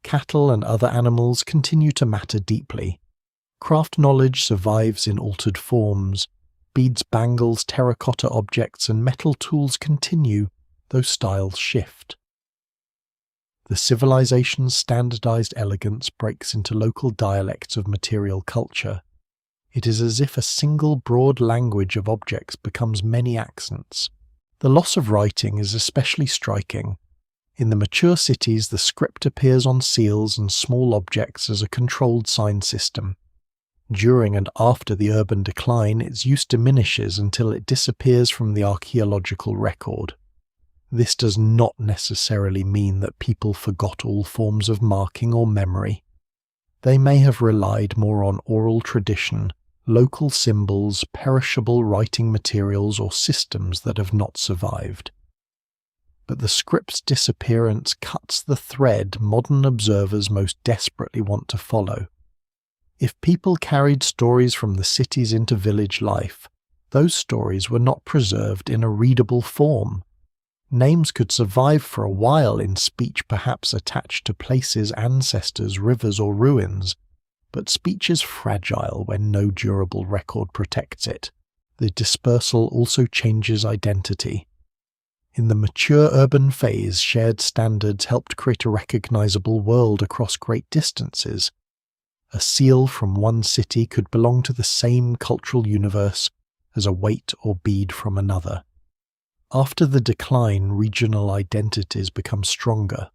Speaker 1: Cattle and other animals continue to matter deeply. Craft knowledge survives in altered forms. Beads, bangles, terracotta objects, and metal tools continue, though styles shift. The civilization's standardized elegance breaks into local dialects of material culture. It is as if a single broad language of objects becomes many accents. The loss of writing is especially striking. In the mature cities, the script appears on seals and small objects as a controlled sign system. During and after the urban decline, its use diminishes until it disappears from the archaeological record. This does not necessarily mean that people forgot all forms of marking or memory. They may have relied more on oral tradition, local symbols, perishable writing materials, or systems that have not survived. But the script's disappearance cuts the thread modern observers most desperately want to follow. If people carried stories from the cities into village life, those stories were not preserved in a readable form. Names could survive for a while in speech perhaps attached to places, ancestors, rivers, or ruins, but speech is fragile when no durable record protects it. The dispersal also changes identity. In the mature urban phase, shared standards helped create a recognizable world across great distances. A seal from one city could belong to the same cultural universe as a weight or bead from another. After the decline, regional identities become stronger.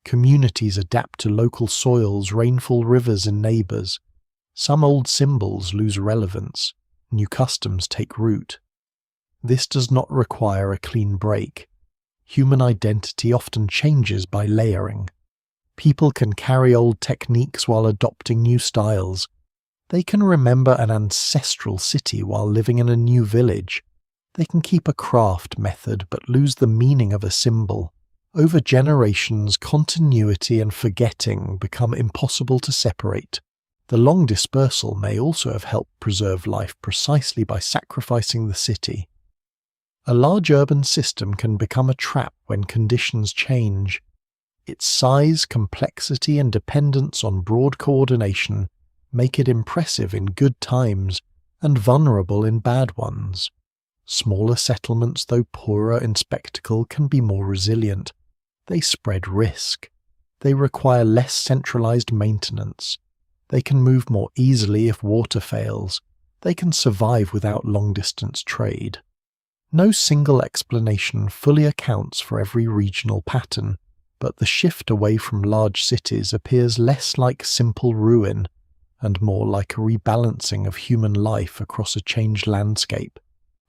Speaker 1: Communities adapt to local soils, rainfall, rivers, and neighbors. Some old symbols lose relevance. New customs take root. This does not require a clean break. Human identity often changes by layering. People can carry old techniques while adopting new styles. They can remember an ancestral city while living in a new village. They can keep a craft method but lose the meaning of a symbol. Over generations, continuity and forgetting become impossible to separate. The long dispersal may also have helped preserve life precisely by sacrificing the city. A large urban system can become a trap when conditions change. Its size, complexity, and dependence on broad coordination make it impressive in good times and vulnerable in bad ones. Smaller settlements, though poorer in spectacle, can be more resilient. They spread risk. They require less centralized maintenance. They can move more easily if water fails. They can survive without long-distance trade. No single explanation fully accounts for every regional pattern, but the shift away from large cities appears less like simple ruin and more like a rebalancing of human life across a changed landscape.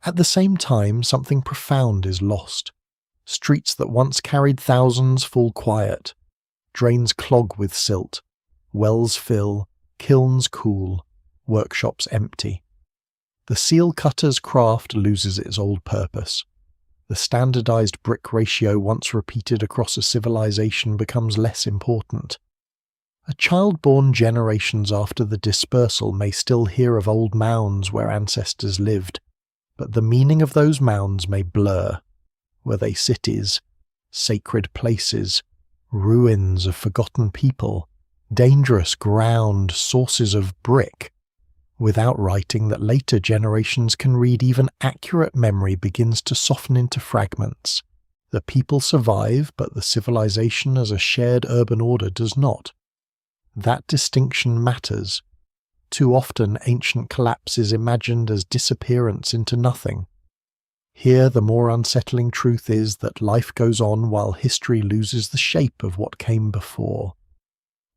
Speaker 1: At the same time, something profound is lost. Streets that once carried thousands fall quiet. Drains clog with silt. Wells fill. Kilns cool. Workshops empty. The seal cutter's craft loses its old purpose. The standardized brick ratio once repeated across a civilization becomes less important. A child born generations after the dispersal may still hear of old mounds where ancestors lived, but the meaning of those mounds may blur. Were they cities, sacred places, ruins of forgotten people, dangerous ground, sources of brick? Without writing that later generations can read, even accurate memory begins to soften into fragments. The people survive, but the civilization as a shared urban order does not. That distinction matters. Too often, ancient collapse is imagined as disappearance into nothing. Here, the more unsettling truth is that life goes on while history loses the shape of what came before.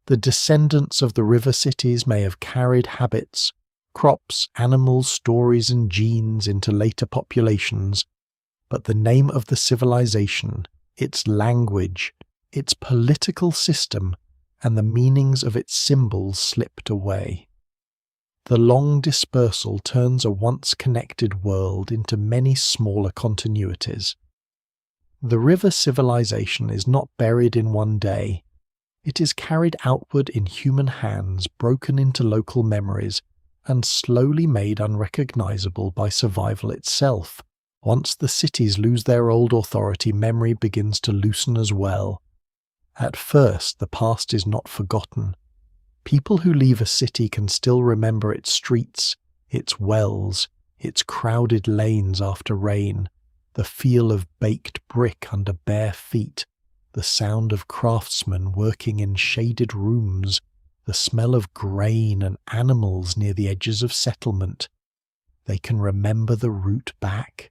Speaker 1: The descendants of the river cities may have carried habits, crops, animals, stories, and genes into later populations, but the name of the civilization, its language, its political system, and the meanings of its symbols slipped away. The long dispersal turns a once connected world into many smaller continuities. The river civilization is not buried in one day. It is carried outward in human hands, broken into local memories, and slowly made unrecognizable by survival itself. Once the cities lose their old authority, memory begins to loosen as well. At first, the past is not forgotten. People who leave a city can still remember its streets, its wells, its crowded lanes after rain, the feel of baked brick under bare feet, the sound of craftsmen working in shaded rooms, the smell of grain and animals near the edges of settlement. They can remember the route back.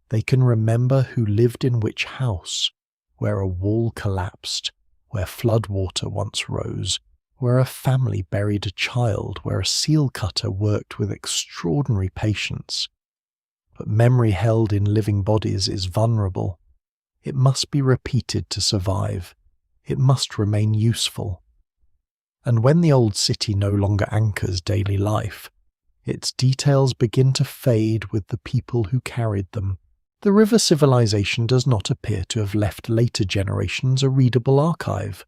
Speaker 1: They can remember who lived in which house, where a wall collapsed, where floodwater once rose, where a family buried a child, where a seal cutter worked with extraordinary patience. But memory held in living bodies is vulnerable. It must be repeated to survive. It must remain useful. And when the old city no longer anchors daily life, its details begin to fade with the people who carried them. The river civilization does not appear to have left later generations a readable archive.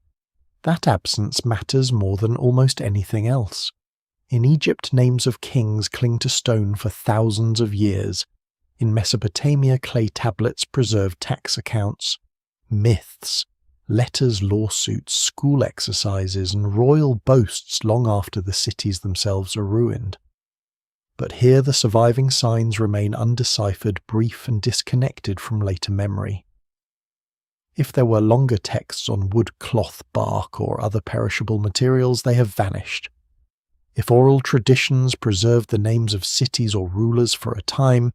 Speaker 1: That absence matters more than almost anything else. In Egypt, names of kings cling to stone for thousands of years. In Mesopotamia, clay tablets preserve tax accounts. Myths, letters, lawsuits, school exercises, and royal boasts long after the cities themselves are ruined. But here the surviving signs remain undeciphered, brief, and disconnected from later memory. If there were longer texts on wood, cloth, bark, or other perishable materials, they have vanished. If oral traditions preserved the names of cities or rulers for a time,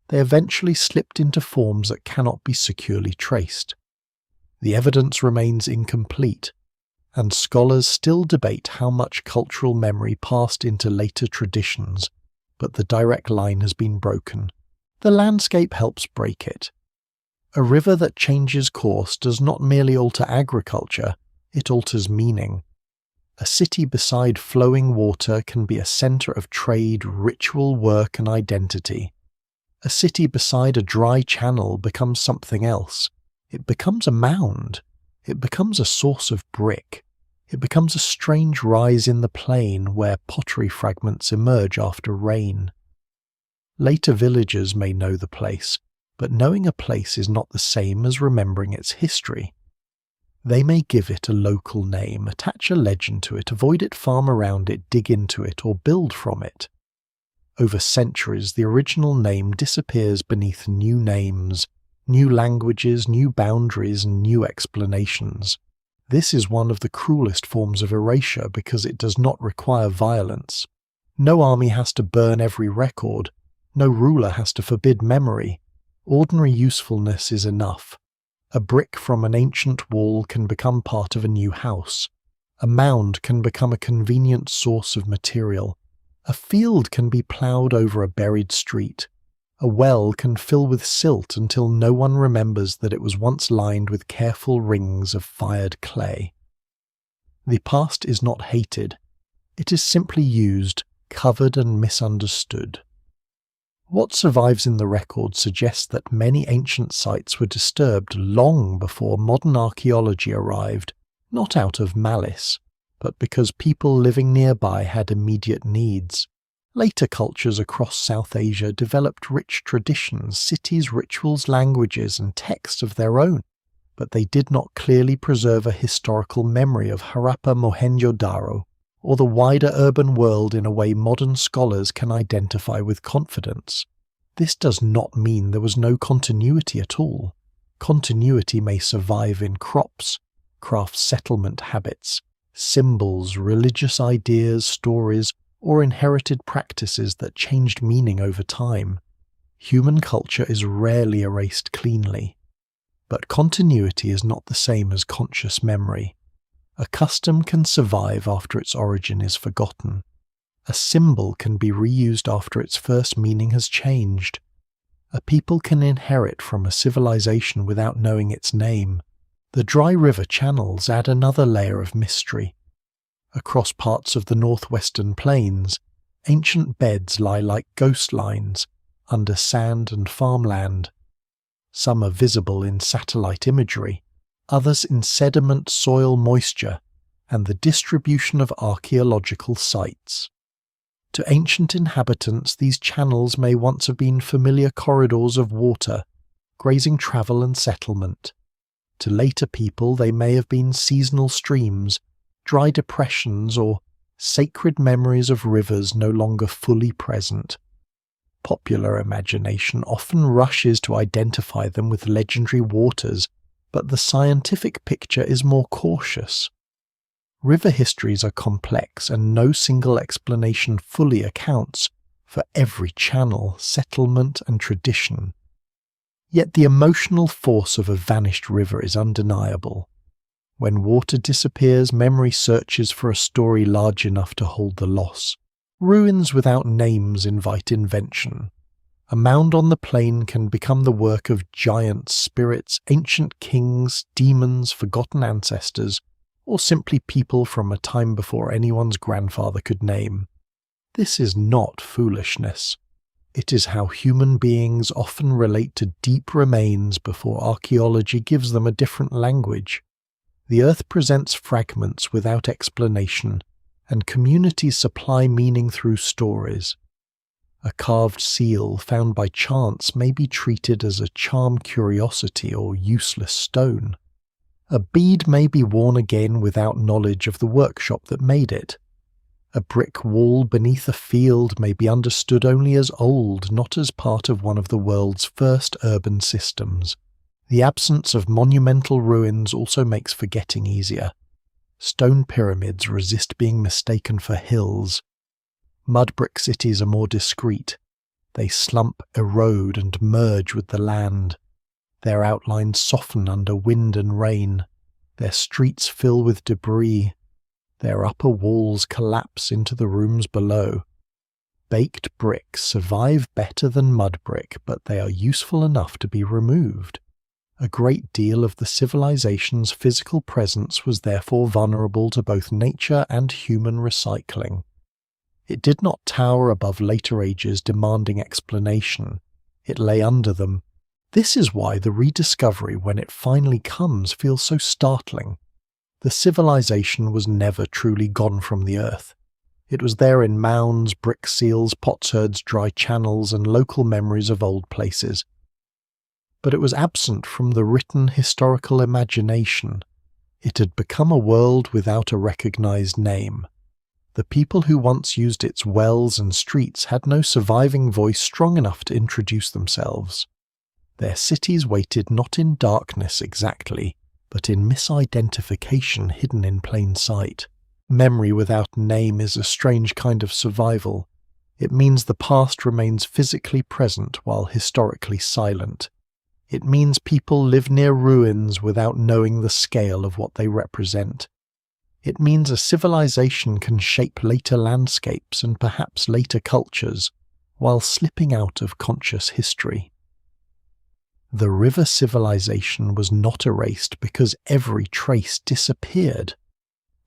Speaker 1: they eventually slipped into forms that cannot be securely traced. The evidence remains incomplete, and scholars still debate how much cultural memory passed into later traditions, but the direct line has been broken. The landscape helps break it. A river that changes course does not merely alter agriculture, it alters meaning. A city beside flowing water can be a centre of trade, ritual, work, and identity. A city beside a dry channel becomes something else. It becomes a mound. It becomes a source of brick. It becomes a strange rise in the plain where pottery fragments emerge after rain. Later villagers may know the place, but knowing a place is not the same as remembering its history. They may give it a local name, attach a legend to it, avoid it, farm around it, dig into it, or build from it. Over centuries, the original name disappears beneath new names, new languages, new boundaries, and new explanations. This is one of the cruelest forms of erasure because it does not require violence. No army has to burn every record. No ruler has to forbid memory. Ordinary usefulness is enough. A brick from an ancient wall can become part of a new house. A mound can become a convenient source of material. A field can be ploughed over a buried street. A well can fill with silt until no one remembers that it was once lined with careful rings of fired clay. The past is not hated. It is simply used, covered, and misunderstood. What survives in the record suggests that many ancient sites were disturbed long before modern archaeology arrived, not out of malice, but because people living nearby had immediate needs. Later cultures across South Asia developed rich traditions, cities, rituals, languages, and texts of their own, but they did not clearly preserve a historical memory of Harappa, Mohenjo-daro, or the wider urban world in a way modern scholars can identify with confidence. This does not mean there was no continuity at all. Continuity may survive in crops, craft settlement habits, symbols, religious ideas, stories, or inherited practices that changed meaning over time. human culture is rarely erased cleanly. But continuity is not the same as conscious memory. A custom can survive after its origin is forgotten. A symbol can be reused after its first meaning has changed. A people can inherit from a civilization without knowing its name. The dry river channels add another layer of mystery. Across parts of the northwestern plains, ancient beds lie like ghost lines under sand and farmland. Some are visible in satellite imagery, others in sediment soil moisture and the distribution of archaeological sites. To ancient inhabitants, these channels may once have been familiar corridors of water, grazing travel and settlement. To later people, they may have been seasonal streams, dry depressions, or sacred memories of rivers no longer fully present. Popular imagination often rushes to identify them with legendary waters, but the scientific picture is more cautious. River histories are complex, and no single explanation fully accounts for every channel, settlement, and tradition. Yet the emotional force of a vanished river is undeniable. When water disappears, memory searches for a story large enough to hold the loss. Ruins without names invite invention. A mound on the plain can become the work of giants, spirits, ancient kings, demons, forgotten ancestors, or simply people from a time before anyone's grandfather could name. This is not foolishness. It is how human beings often relate to deep remains before archaeology gives them a different language. The earth presents fragments without explanation, and communities supply meaning through stories. A carved seal found by chance may be treated as a charm curiosity or useless stone. A bead may be worn again without knowledge of the workshop that made it. A brick wall beneath a field may be understood only as old, not as part of one of the world's first urban systems. The absence of monumental ruins also makes forgetting easier. Stone pyramids resist being mistaken for hills. Mud brick cities are more discreet. They slump, erode, and merge with the land. Their outlines soften under wind and rain. Their streets fill with debris. Their upper walls collapse into the rooms below. Baked bricks survive better than mud brick, but they are useful enough to be removed. A great deal of the civilization's physical presence was therefore vulnerable to both nature and human recycling. It did not tower above later ages demanding explanation. It lay under them. This is why the rediscovery, when it finally comes, feels so startling. The civilization was never truly gone from the earth. It was there in mounds, brick seals, potsherds, dry channels, and local memories of old places. But it was absent from the written historical imagination. It had become a world without a recognized name. The people who once used its wells and streets had no surviving voice strong enough to introduce themselves. Their cities waited not in darkness exactly, but in misidentification hidden in plain sight. Memory without name is a strange kind of survival. It means the past remains physically present while historically silent. It means people live near ruins without knowing the scale of what they represent. It means a civilization can shape later landscapes and perhaps later cultures, while slipping out of conscious history. The river civilization was not erased because every trace disappeared.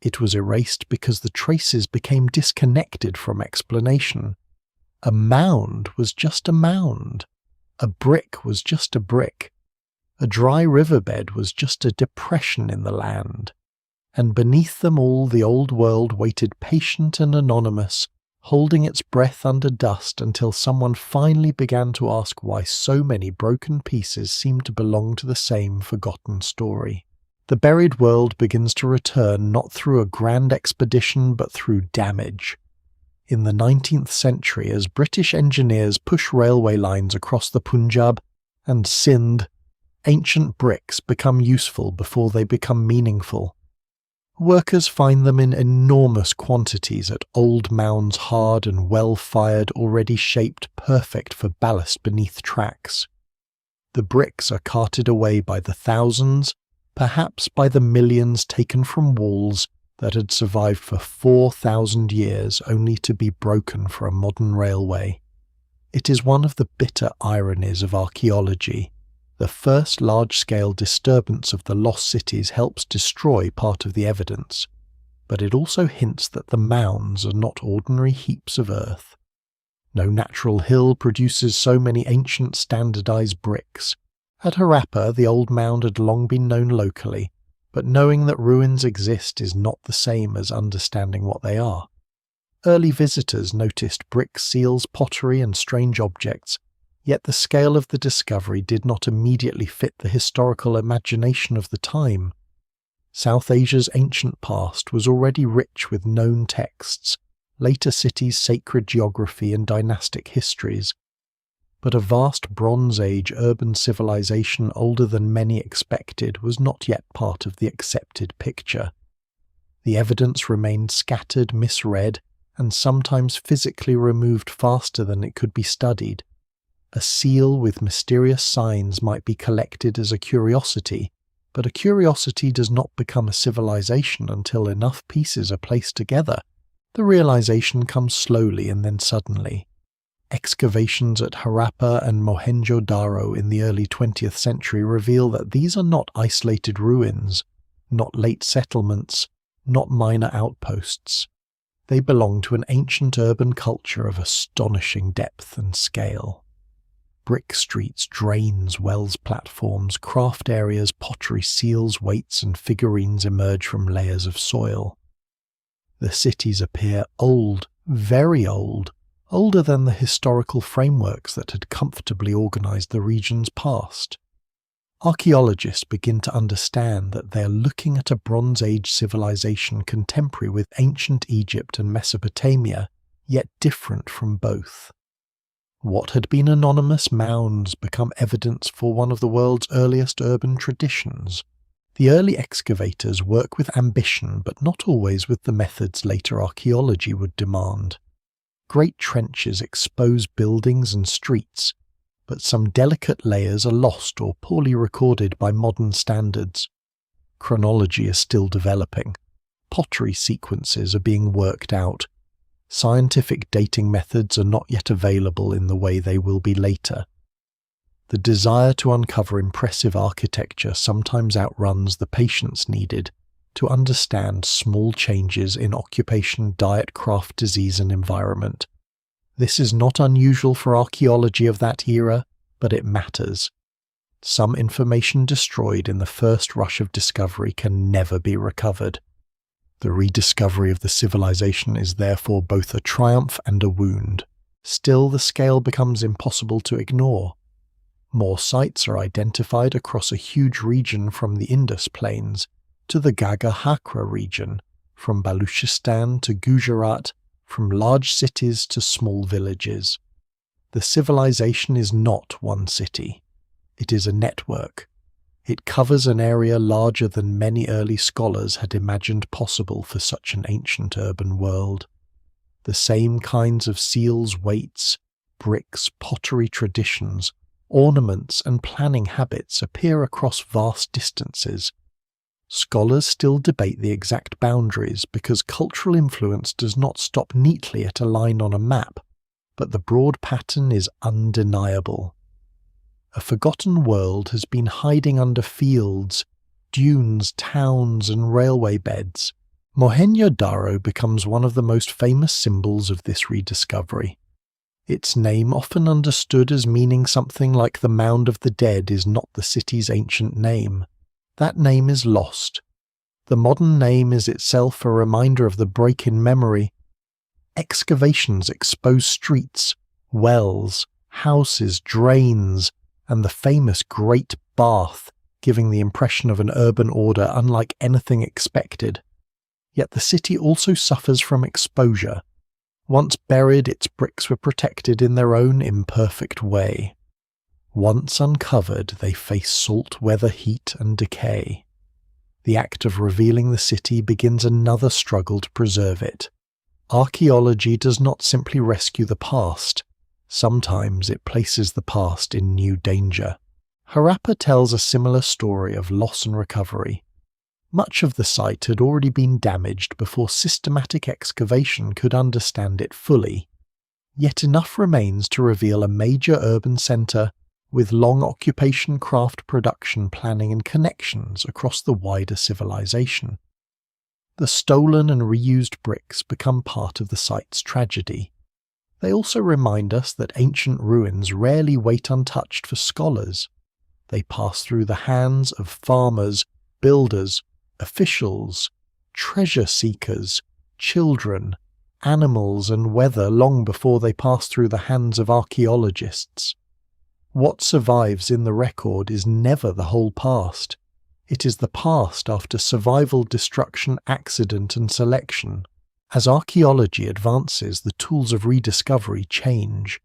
Speaker 1: It was erased because the traces became disconnected from explanation. A mound was just a mound. A brick was just a brick. A dry riverbed was just a depression in the land. And beneath them all the old world waited patient and anonymous, holding its breath under dust until someone finally began to ask why so many broken pieces seemed to belong to the same forgotten story. The buried world begins to return not through a grand expedition but through damage. In the 19th century, as British engineers push railway lines across the Punjab and Sindh, ancient bricks become useful before they become meaningful. Workers find them in enormous quantities at old mounds hard and well-fired, already shaped perfect for ballast beneath tracks. The bricks are carted away by the thousands, perhaps by the millions taken from walls that had survived for 4,000 years only to be broken for a modern railway. It is one of the bitter ironies of archaeology. The first large-scale disturbance of the lost cities helps destroy part of the evidence, but it also hints that the mounds are not ordinary heaps of earth. No natural hill produces so many ancient standardized bricks. At Harappa, the old mound had long been known locally, but knowing that ruins exist is not the same as understanding what they are. Early visitors noticed brick seals, pottery, and strange objects, yet the scale of the discovery did not immediately fit the historical imagination of the time. South Asia's ancient past was already rich with known texts, later cities' sacred geography and dynastic histories, but a vast Bronze Age urban civilization older than many expected was not yet part of the accepted picture. The evidence remained scattered, misread, and sometimes physically removed faster than it could be studied. A seal with mysterious signs might be collected as a curiosity, but a curiosity does not become a civilization until enough pieces are placed together. The realization comes slowly and then suddenly. Excavations at Harappa and Mohenjo-Daro in the early 20th century reveal that these are not isolated ruins, not late settlements, not minor outposts. They belong to an ancient urban culture of astonishing depth and scale. Brick streets, drains, wells platforms, craft areas, pottery, seals, weights and figurines emerge from layers of soil. The cities appear old, very old, older than the historical frameworks that had comfortably organized the region's past. Archaeologists begin to understand that they are looking at a Bronze Age civilization contemporary with ancient Egypt and Mesopotamia, yet different from both. What had been anonymous mounds become evidence for one of the world's earliest urban traditions. The early excavators work with ambition, but not always with the methods later archaeology would demand. Great trenches expose buildings and streets, but some delicate layers are lost or poorly recorded by modern standards. Chronology is still developing. Pottery sequences are being worked out. Scientific dating methods are not yet available in the way they will be later. The desire to uncover impressive architecture sometimes outruns the patience needed to understand small changes in occupation, diet, craft, disease, and environment. This is not unusual for archaeology of that era, but it matters. Some information destroyed in the first rush of discovery can never be recovered. The rediscovery of the civilization is therefore both a triumph and a wound. Still, the scale becomes impossible to ignore. More sites are identified across a huge region from the Indus Plains to the Gagha-Hakra region, from Baluchistan to Gujarat, from large cities to small villages. The civilization is not one city. It is a network. It covers an area larger than many early scholars had imagined possible for such an ancient urban world. The same kinds of seals, weights, bricks, pottery traditions, ornaments and planning habits appear across vast distances. Scholars still debate the exact boundaries because cultural influence does not stop neatly at a line on a map, but the broad pattern is undeniable. A forgotten world has been hiding under fields, dunes, towns, and railway beds. Mohenjo-Daro becomes one of the most famous symbols of this rediscovery. Its name, often understood as meaning something like the Mound of the Dead, is not the city's ancient name. That name is lost. The modern name is itself a reminder of the break in memory. Excavations expose streets, wells, houses, drains, and the famous Great Bath, giving the impression of an urban order unlike anything expected. Yet the city also suffers from exposure. Once buried, its bricks were protected in their own imperfect way. Once uncovered, they face salt weather, heat, and decay. The act of revealing the city begins another struggle to preserve it. Archaeology does not simply rescue the past. Sometimes it places the past in new danger. Harappa tells a similar story of loss and recovery. Much of the site had already been damaged before systematic excavation could understand it fully. Yet enough remains to reveal a major urban centre with long occupation, craft production, planning and connections across the wider civilization. The stolen and reused bricks become part of the site's tragedy. They also remind us that ancient ruins rarely wait untouched for scholars. They pass through the hands of farmers, builders, officials, treasure seekers, children, animals and weather long before they pass through the hands of archaeologists. What survives in the record is never the whole past. It is the past after survival, destruction, accident and selection. As archaeology advances, the tools of rediscovery change.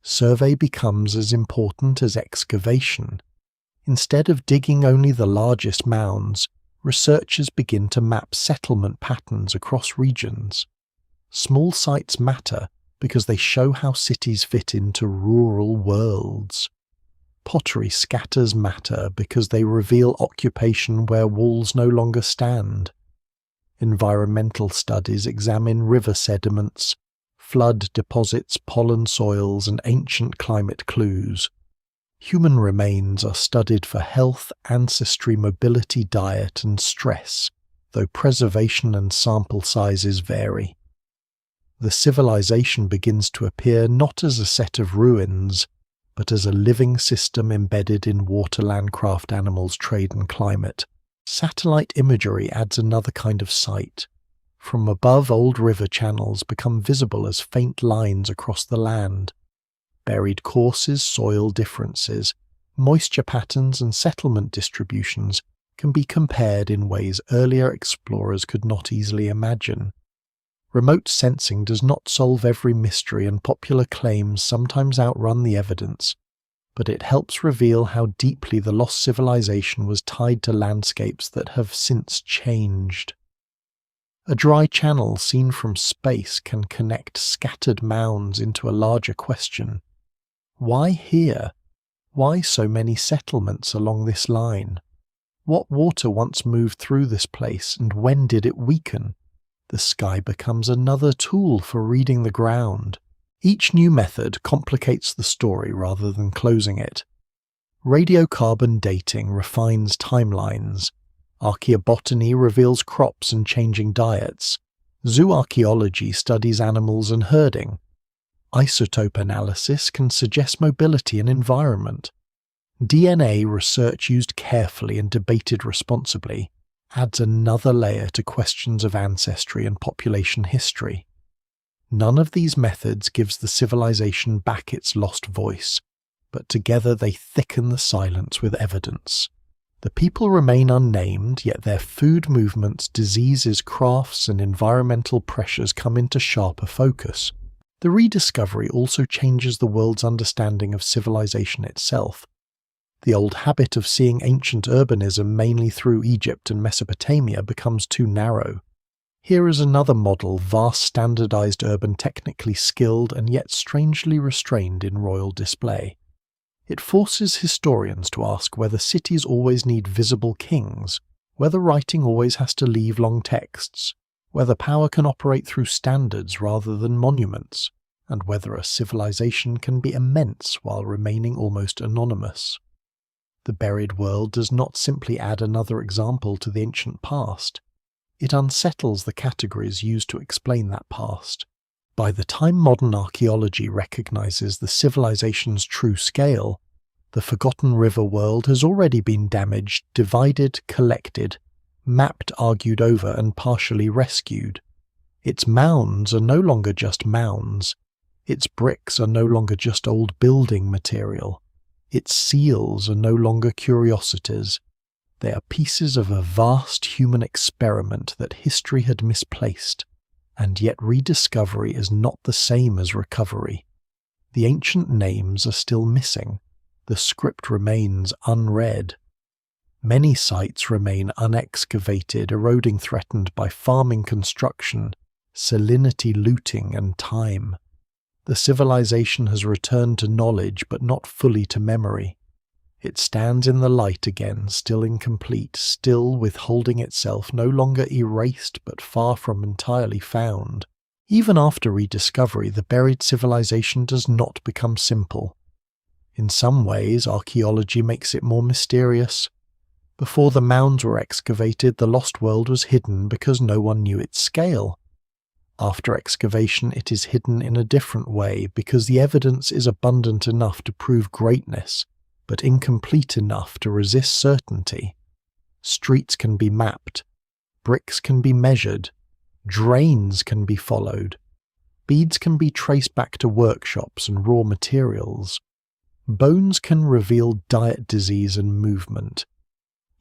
Speaker 1: Survey becomes as important as excavation. Instead of digging only the largest mounds, researchers begin to map settlement patterns across regions. Small sites matter because they show how cities fit into rural worlds. Pottery scatters matter because they reveal occupation where walls no longer stand. Environmental studies examine river sediments, flood deposits, pollen soils, and ancient climate clues. Human remains are studied for health, ancestry, mobility, diet, and stress, though preservation and sample sizes vary. The civilization begins to appear not as a set of ruins, but as a living system embedded in water, land, craft, animals, trade, and climate. Satellite imagery adds another kind of sight. From above, old river channels become visible as faint lines across the land. Buried courses, soil differences, moisture patterns, and settlement distributions can be compared in ways earlier explorers could not easily imagine. Remote sensing does not solve every mystery, and popular claims sometimes outrun the evidence, but it helps reveal how deeply the lost civilization was tied to landscapes that have since changed. A dry channel seen from space can connect scattered mounds into a larger question. Why here? Why so many settlements along this line? What water once moved through this place, and when did it weaken? The sky becomes another tool for reading the ground. Each new method complicates the story rather than closing it. Radiocarbon dating refines timelines. Archaeobotany reveals crops and changing diets. Zooarchaeology studies animals and herding. Isotope analysis can suggest mobility and environment. DNA research used carefully and debated responsibly adds another layer to questions of ancestry and population history. None of these methods gives the civilization back its lost voice, but together they thicken the silence with evidence. The people remain unnamed, yet their food movements, diseases, crafts, and environmental pressures come into sharper focus. The rediscovery also changes the world's understanding of civilization itself. The old habit of seeing ancient urbanism mainly through Egypt and Mesopotamia becomes too narrow. Here is another model, vast standardized urban, technically skilled and yet strangely restrained in royal display. It forces historians to ask whether cities always need visible kings, whether writing always has to leave long texts, whether power can operate through standards rather than monuments, and whether a civilization can be immense while remaining almost anonymous. The buried world does not simply add another example to the ancient past. It unsettles the categories used to explain that past. By the time modern archaeology recognizes the civilization's true scale, the forgotten river world has already been damaged, divided, collected, mapped, argued over, and partially rescued. Its mounds are no longer just mounds. Its bricks are no longer just old building material. Its seals are no longer curiosities. They are pieces of a vast human experiment that history had misplaced, and yet rediscovery is not the same as recovery. The ancient names are still missing. The script remains unread. Many sites remain unexcavated, eroding threatened by farming construction, salinity looting and time. The civilization has returned to knowledge but not fully to memory. It stands in the light again, still incomplete, still withholding itself, no longer erased but far from entirely found. Even after rediscovery, the buried civilization does not become simple. In some ways, archaeology makes it more mysterious. Before the mounds were excavated, the lost world was hidden because no one knew its scale. After excavation, it is hidden in a different way because the evidence is abundant enough to prove greatness, but incomplete enough to resist certainty. Streets can be mapped, bricks can be measured, drains can be followed, beads can be traced back to workshops and raw materials. Bones can reveal diet, disease and movement.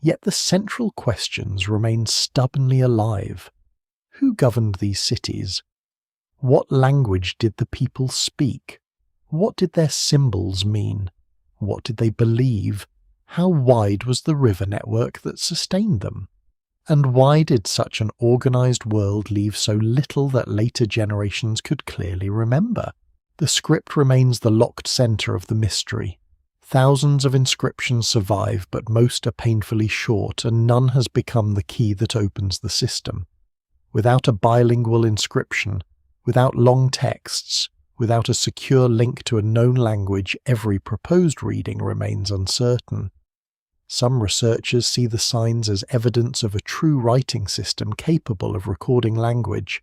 Speaker 1: Yet the central questions remain stubbornly alive. Who governed these cities? What language did the people speak? What did their symbols mean? What did they believe? How wide was the river network that sustained them? And why did such an organized world leave so little that later generations could clearly remember? The script remains the locked center of the mystery. Thousands of inscriptions survive, but most are painfully short, and none has become the key that opens the system. Without a bilingual inscription, without long texts, without a secure link to a known language, every proposed reading remains uncertain. Some researchers see the signs as evidence of a true writing system capable of recording language.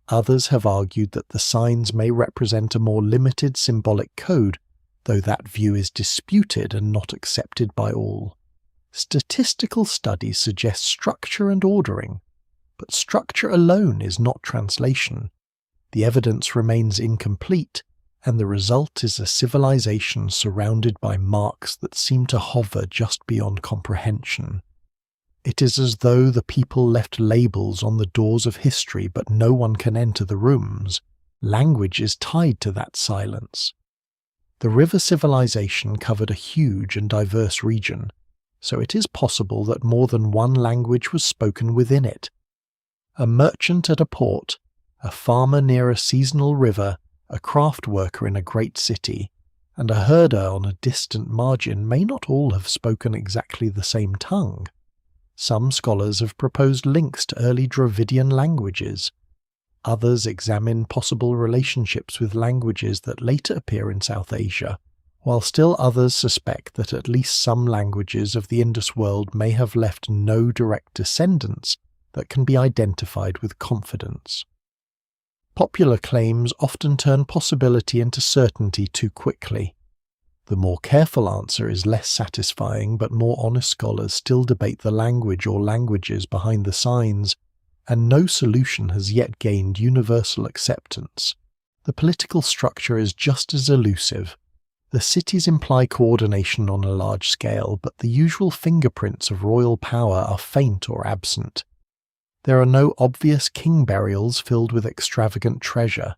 Speaker 1: Others have argued that the signs may represent a more limited symbolic code, though that view is disputed and not accepted by all. Statistical studies suggest structure and ordering, but structure alone is not translation. The evidence remains incomplete, and the result is a civilization surrounded by marks that seem to hover just beyond comprehension. It is as though the people left labels on the doors of history, but no one can enter the rooms. Language is tied to that silence. The river civilization covered a huge and diverse region, so it is possible that more than one language was spoken within it. A merchant at a port, a farmer near a seasonal river, a craft worker in a great city, and a herder on a distant margin may not all have spoken exactly the same tongue. Some scholars have proposed links to early Dravidian languages. Others examine possible relationships with languages that later appear in South Asia, while still others suspect that at least some languages of the Indus world may have left no direct descendants that can be identified with confidence. Popular claims often turn possibility into certainty too quickly. The more careful answer is less satisfying, but more honest scholars still debate the language or languages behind the signs, and no solution has yet gained universal acceptance. The political structure is just as elusive. The cities imply coordination on a large scale, but the usual fingerprints of royal power are faint or absent. There are no obvious king burials filled with extravagant treasure.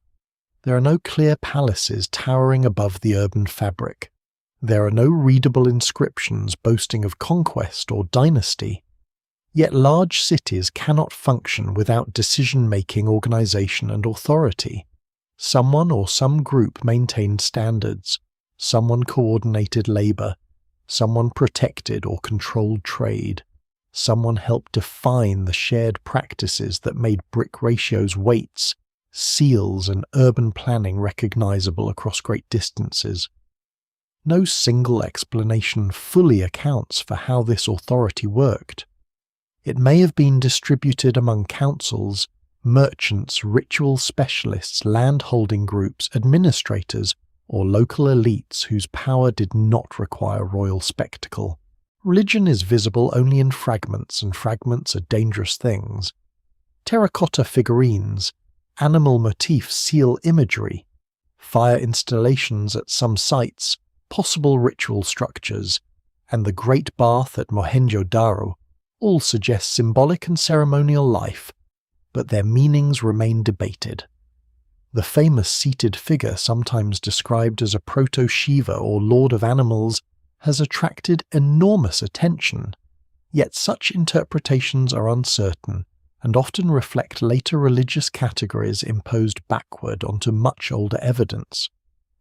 Speaker 1: There are no clear palaces towering above the urban fabric. There are no readable inscriptions boasting of conquest or dynasty. Yet large cities cannot function without decision-making, organization, and authority. Someone or some group maintained standards. Someone coordinated labor. Someone protected or controlled trade. Someone helped define the shared practices that made brick ratios, weights, seals, and urban planning recognizable across great distances. No single explanation fully accounts for how this authority worked. It may have been distributed among councils, merchants, ritual specialists, land-holding groups, administrators, or local elites whose power did not require royal spectacle. Religion is visible only in fragments, and fragments are dangerous things. Terracotta figurines, animal motifs seal imagery, fire installations at some sites, possible ritual structures, and the Great Bath at Mohenjo-Daro all suggest symbolic and ceremonial life, but their meanings remain debated. The famous seated figure, sometimes described as a proto-Shiva or lord of animals, has attracted enormous attention. Yet such interpretations are uncertain and often reflect later religious categories imposed backward onto much older evidence.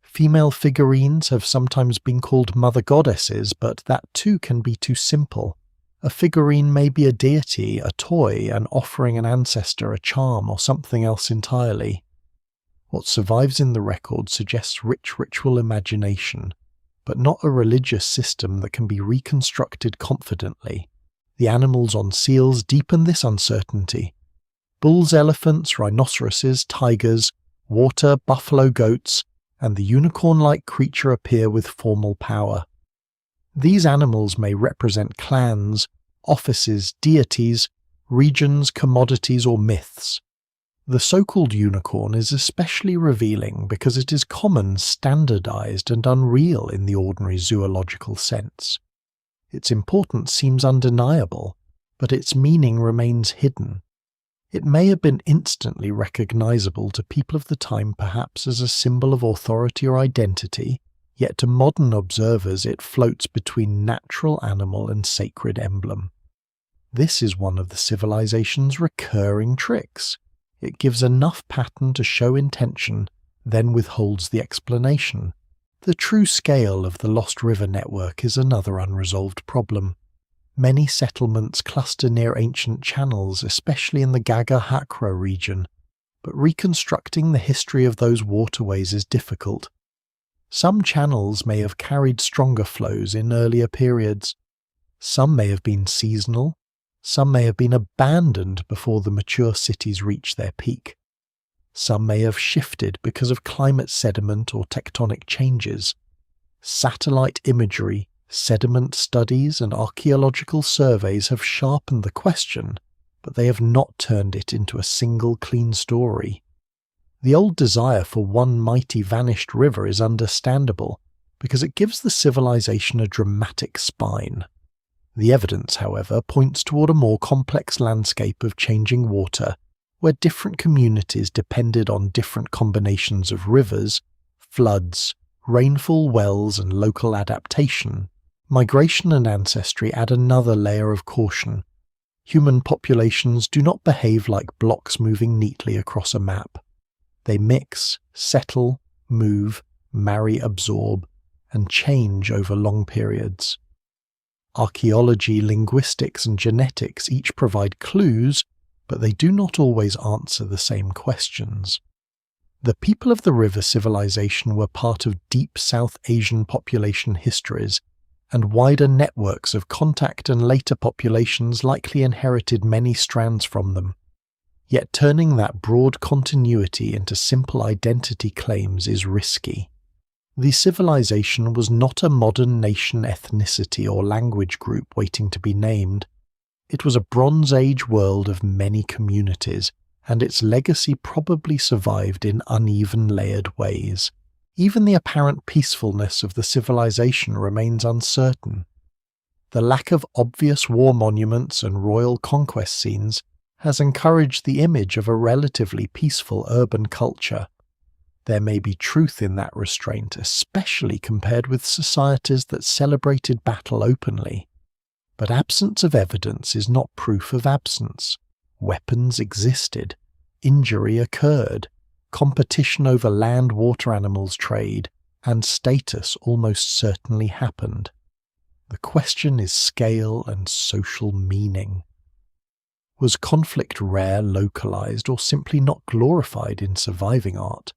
Speaker 1: Female figurines have sometimes been called mother goddesses, but that too can be too simple. A figurine may be a deity, a toy, an offering an ancestor, a charm, or something else entirely. What survives in the record suggests rich ritual imagination, but not a religious system that can be reconstructed confidently. The animals on seals deepen this uncertainty. Bulls, elephants, rhinoceroses, tigers, water, buffalo goats, and the unicorn-like creature appear with formal power. These animals may represent clans, offices, deities, regions, commodities, or myths. The so-called unicorn is especially revealing because it is common, standardized, and unreal in the ordinary zoological sense. Its importance seems undeniable, but its meaning remains hidden. It may have been instantly recognizable to people of the time perhaps as a symbol of authority or identity, yet to modern observers it floats between natural animal and sacred emblem. This is one of the civilization's recurring tricks. It gives enough pattern to show intention, then withholds the explanation. The true scale of the Lost River network is another unresolved problem. Many settlements cluster near ancient channels, especially in the Gaga-Hakra region, but reconstructing the history of those waterways is difficult. Some channels may have carried stronger flows in earlier periods. Some may have been seasonal. Some may have been abandoned before the mature cities reached their peak. Some may have shifted because of climate sediment or tectonic changes. Satellite imagery, sediment studies, and archaeological surveys have sharpened the question, but they have not turned it into a single clean story. The old desire for one mighty vanished river is understandable, because it gives the civilization a dramatic spine. The evidence, however, points toward a more complex landscape of changing water, where different communities depended on different combinations of rivers, floods, rainfall wells, and local adaptation. Migration and ancestry add another layer of caution. Human populations do not behave like blocks moving neatly across a map. They mix, settle, move, marry, absorb, and change over long periods. Archaeology, linguistics, and genetics each provide clues, but they do not always answer the same questions. The people of the river civilization were part of deep South Asian population histories, and wider networks of contact and later populations likely inherited many strands from them. Yet turning that broad continuity into simple identity claims is risky. The civilization was not a modern nation, ethnicity, or language group waiting to be named. It was a Bronze Age world of many communities, and its legacy probably survived in uneven, layered ways. Even the apparent peacefulness of the civilization remains uncertain. The lack of obvious war monuments and royal conquest scenes has encouraged the image of a relatively peaceful urban culture. There may be truth in that restraint, especially compared with societies that celebrated battle openly. But absence of evidence is not proof of absence. Weapons existed. Injury occurred. Competition over land, water, animals trade, and status almost certainly happened. The question is scale and social meaning. Was conflict rare, localized, or simply not glorified in surviving art?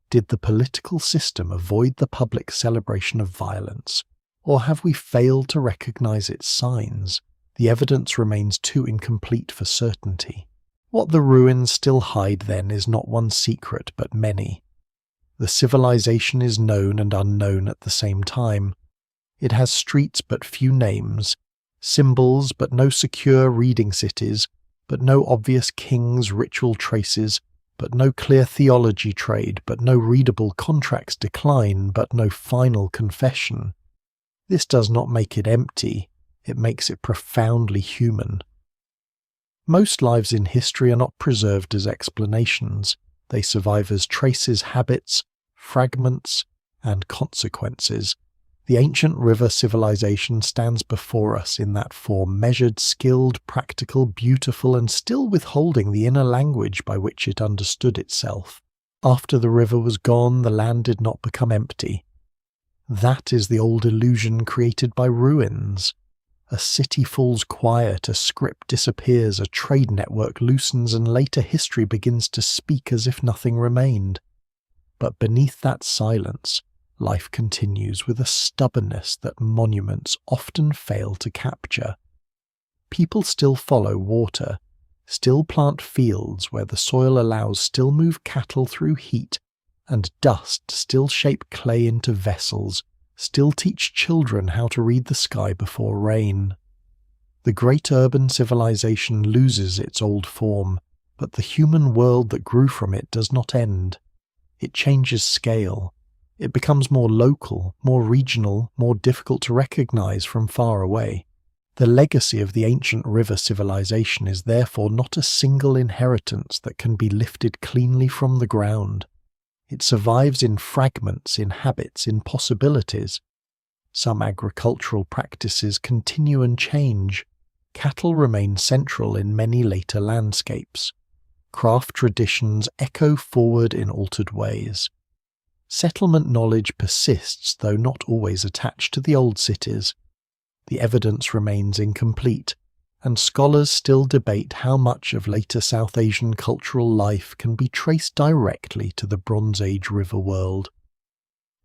Speaker 1: Did the political system avoid the public celebration of violence, or have we failed to recognize its signs? The evidence remains too incomplete for certainty. What the ruins still hide, then, is not one secret, but many. The civilization is known and unknown at the same time. It has streets but few names, symbols but no secure reading cities, but no obvious kings' ritual traces, but no clear theology trade, but no readable contracts decline, but no final confession. This does not make it empty, it makes it profoundly human. Most lives in history are not preserved as explanations. They survive as traces, habits, fragments, and consequences. The ancient river civilization stands before us in that form, measured, skilled, practical, beautiful, and still withholding the inner language by which it understood itself. After the river was gone, the land did not become empty. That is the old illusion created by ruins. A city falls quiet, a script disappears, a trade network loosens, and later history begins to speak as if nothing remained. But beneath that silence, life continues with a stubbornness that monuments often fail to capture. People still follow water, still plant fields where the soil allows, still move cattle through heat, and dust still shape clay into vessels, still teach children how to read the sky before rain. The great urban civilization loses its old form, but the human world that grew from it does not end. It changes scale. It becomes more local, more regional, more difficult to recognize from far away. The legacy of the ancient river civilization is therefore not a single inheritance that can be lifted cleanly from the ground. It survives in fragments, in habits, in possibilities. Some agricultural practices continue and change. Cattle remain central in many later landscapes. Craft traditions echo forward in altered ways. Settlement knowledge persists, though not always attached to the old cities. The evidence remains incomplete, and scholars still debate how much of later South Asian cultural life can be traced directly to the Bronze Age river world.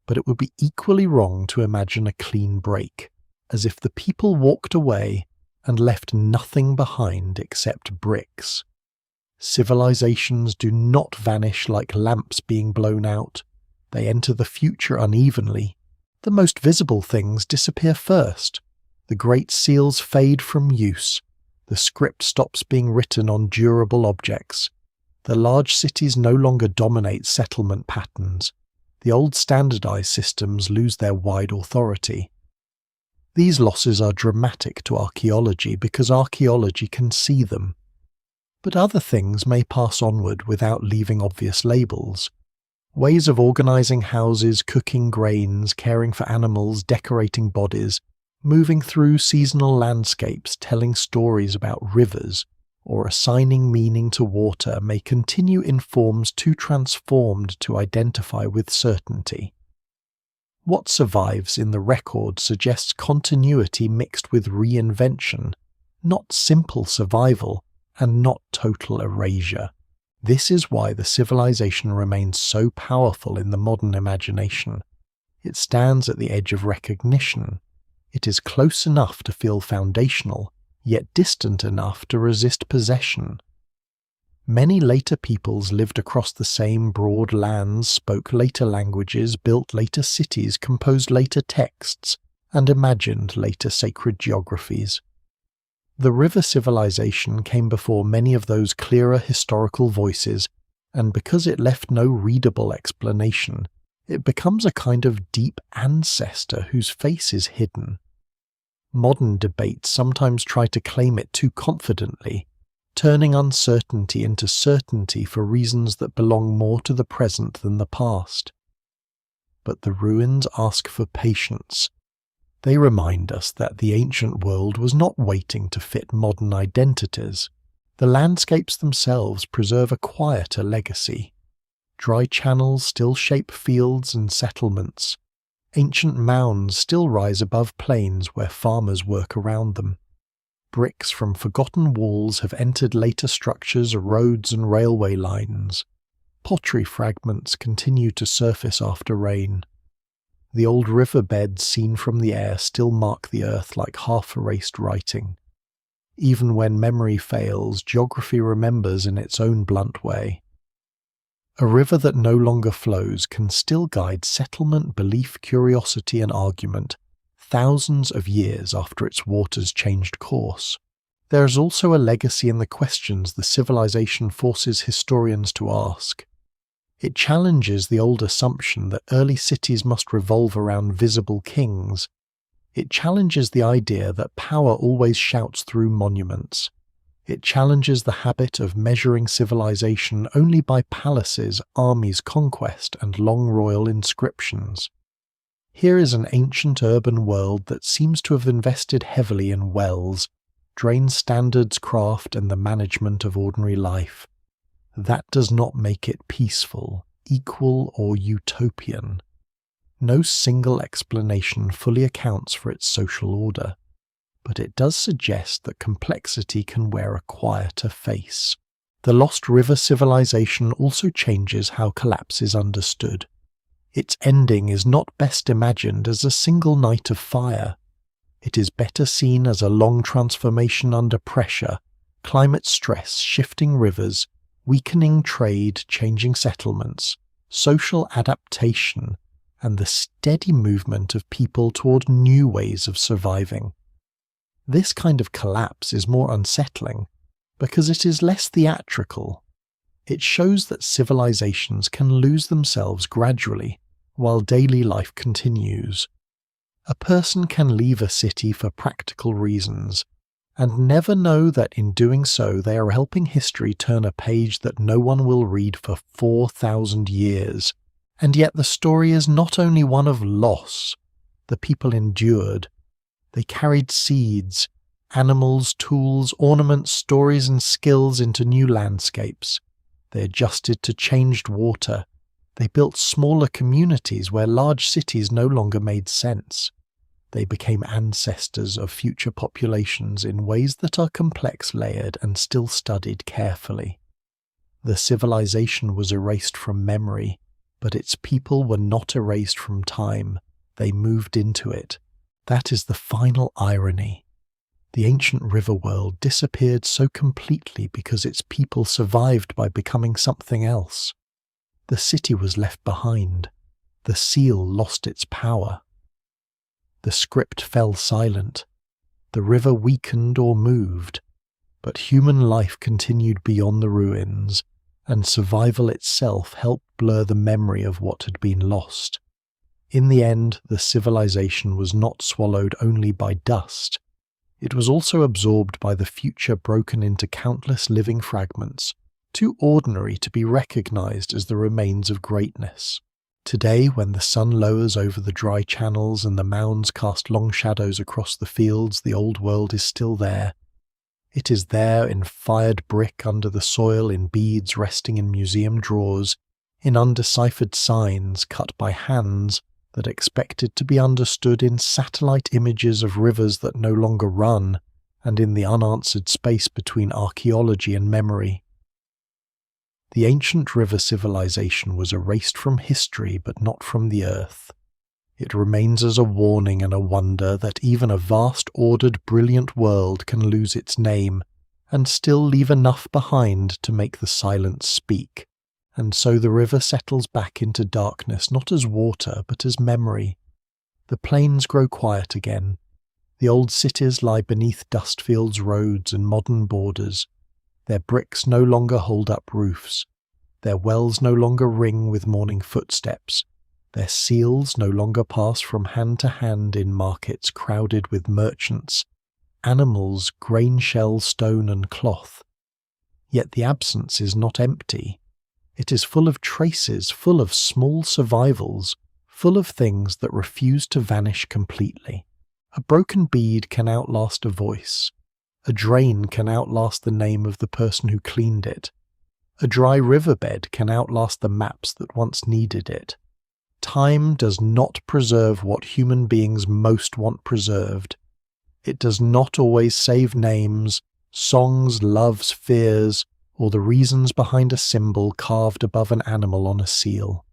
Speaker 1: But it would be equally wrong to imagine a clean break, as if the people walked away and left nothing behind except bricks. Civilizations do not vanish like lamps being blown out. They enter the future unevenly. The most visible things disappear first. The great seals fade from use. The script stops being written on durable objects. The large cities no longer dominate settlement patterns. The old standardized systems lose their wide authority. These losses are dramatic to archaeology because archaeology can see them. But other things may pass onward without leaving obvious labels. Ways of organizing houses, cooking grains, caring for animals, decorating bodies, moving through seasonal landscapes, telling stories about rivers, or assigning meaning to water may continue in forms too transformed to identify with certainty. What survives in the record suggests continuity mixed with reinvention, not simple survival and not total erasure. This is why the civilization remains so powerful in the modern imagination. It stands at the edge of recognition. It is close enough to feel foundational, yet distant enough to resist possession. Many later peoples lived across the same broad lands, spoke later languages, built later cities, composed later texts, and imagined later sacred geographies. The river civilization came before many of those clearer historical voices, and because it left no readable explanation, it becomes a kind of deep ancestor whose face is hidden. Modern debates sometimes try to claim it too confidently, turning uncertainty into certainty for reasons that belong more to the present than the past. But the ruins ask for patience. They remind us that the ancient world was not waiting to fit modern identities. The landscapes themselves preserve a quieter legacy. Dry channels still shape fields and settlements. Ancient mounds still rise above plains where farmers work around them. Bricks from forgotten walls have entered later structures, roads and railway lines. Pottery fragments continue to surface after rain. The old riverbeds seen from the air still mark the earth like half-erased writing. Even when memory fails, geography remembers in its own blunt way. A river that no longer flows can still guide settlement, belief, curiosity and argument thousands of years after its waters changed course. There is also a legacy in the questions the civilization forces historians to ask. It challenges the old assumption that early cities must revolve around visible kings. It challenges the idea that power always shouts through monuments. It challenges the habit of measuring civilization only by palaces, armies, conquest, and long royal inscriptions. Here is an ancient urban world that seems to have invested heavily in wells, drain standards craft and the management of ordinary life. That does not make it peaceful, equal, or utopian. No single explanation fully accounts for its social order, but it does suggest that complexity can wear a quieter face. The Lost River civilization also changes how collapse is understood. Its ending is not best imagined as a single night of fire. It is better seen as a long transformation under pressure, climate stress, shifting rivers, weakening trade, changing settlements, social adaptation, and the steady movement of people toward new ways of surviving. This kind of collapse is more unsettling because it is less theatrical. It shows that civilizations can lose themselves gradually while daily life continues. A person can leave a city for practical reasons and never know that in doing so they are helping history turn a page that no one will read for 4,000 years. And yet the story is not only one of loss. The people endured. They carried seeds, animals, tools, ornaments, stories and skills into new landscapes. They adjusted to changed water. They built smaller communities where large cities no longer made sense. They became ancestors of future populations in ways that are complex, layered, and still studied carefully. The civilization was erased from memory, but its people were not erased from time. They moved into it. That is the final irony. The ancient river world disappeared so completely because its people survived by becoming something else. The city was left behind. The seal lost its power. The script fell silent. The river weakened or moved, but human life continued beyond the ruins, and survival itself helped blur the memory of what had been lost. In the end, the civilization was not swallowed only by dust. It was also absorbed by the future, broken into countless living fragments, too ordinary to be recognized as the remains of greatness. Today, when the sun lowers over the dry channels and the mounds cast long shadows across the fields, the old world is still there. It is there in fired brick under the soil, in beads resting in museum drawers, in undeciphered signs cut by hands that expected to be understood, in satellite images of rivers that no longer run, and in the unanswered space between archaeology and memory. The ancient river civilization was erased from history but not from the earth. It remains as a warning and a wonder that even a vast, ordered, brilliant world can lose its name and still leave enough behind to make the silence speak. And so the river settles back into darkness, not as water but as memory. The plains grow quiet again. The old cities lie beneath dust-fields, roads and modern borders. Their bricks no longer hold up roofs. Their wells no longer ring with morning footsteps. Their seals no longer pass from hand to hand in markets crowded with merchants, animals, grain shell, stone and cloth. Yet the absence is not empty. It is full of traces, full of small survivals, full of things that refuse to vanish completely. A broken bead can outlast a voice. A drain can outlast the name of the person who cleaned it. A dry riverbed can outlast the maps that once needed it. Time does not preserve what human beings most want preserved. It does not always save names, songs, loves, fears, or the reasons behind a symbol carved above an animal on a seal.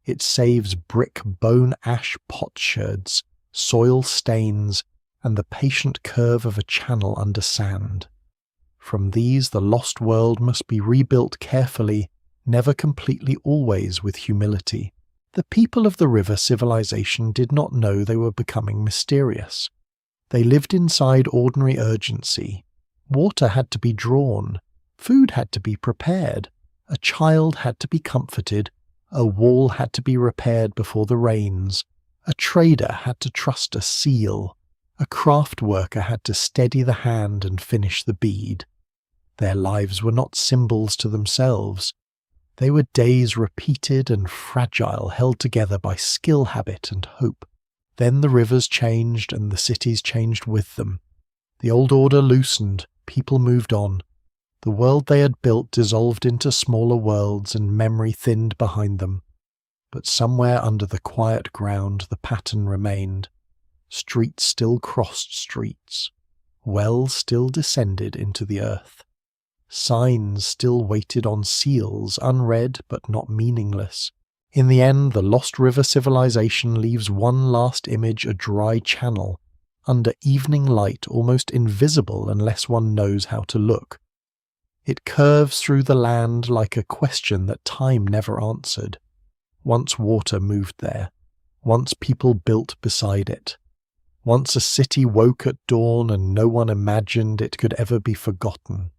Speaker 1: It saves brick, bone, ash, potsherds, soil stains, and the patient curve of a channel under sand. From these the lost world must be rebuilt carefully, never completely, always with humility. The people of the river civilization did not know they were becoming mysterious. They lived inside ordinary urgency. Water had to be drawn. Food had to be prepared. A child had to be comforted. A wall had to be repaired before the rains. A trader had to trust a seal. A craft worker had to steady the hand and finish the bead. Their lives were not symbols to themselves. They were days repeated and fragile, held together by skill, habit, and hope. Then the rivers changed and the cities changed with them. The old order loosened, people moved on. The world they had built dissolved into smaller worlds and memory thinned behind them. But somewhere under the quiet ground the pattern remained. Streets still crossed streets. Wells still descended into the earth. Signs still waited on seals, unread but not meaningless. In the end, the Lost River civilization leaves one last image a dry channel, under evening light almost invisible unless one knows how to look. It curves through the land like a question that time never answered. Once water moved there. Once people built beside it. Once a city woke at dawn and no one imagined it could ever be forgotten.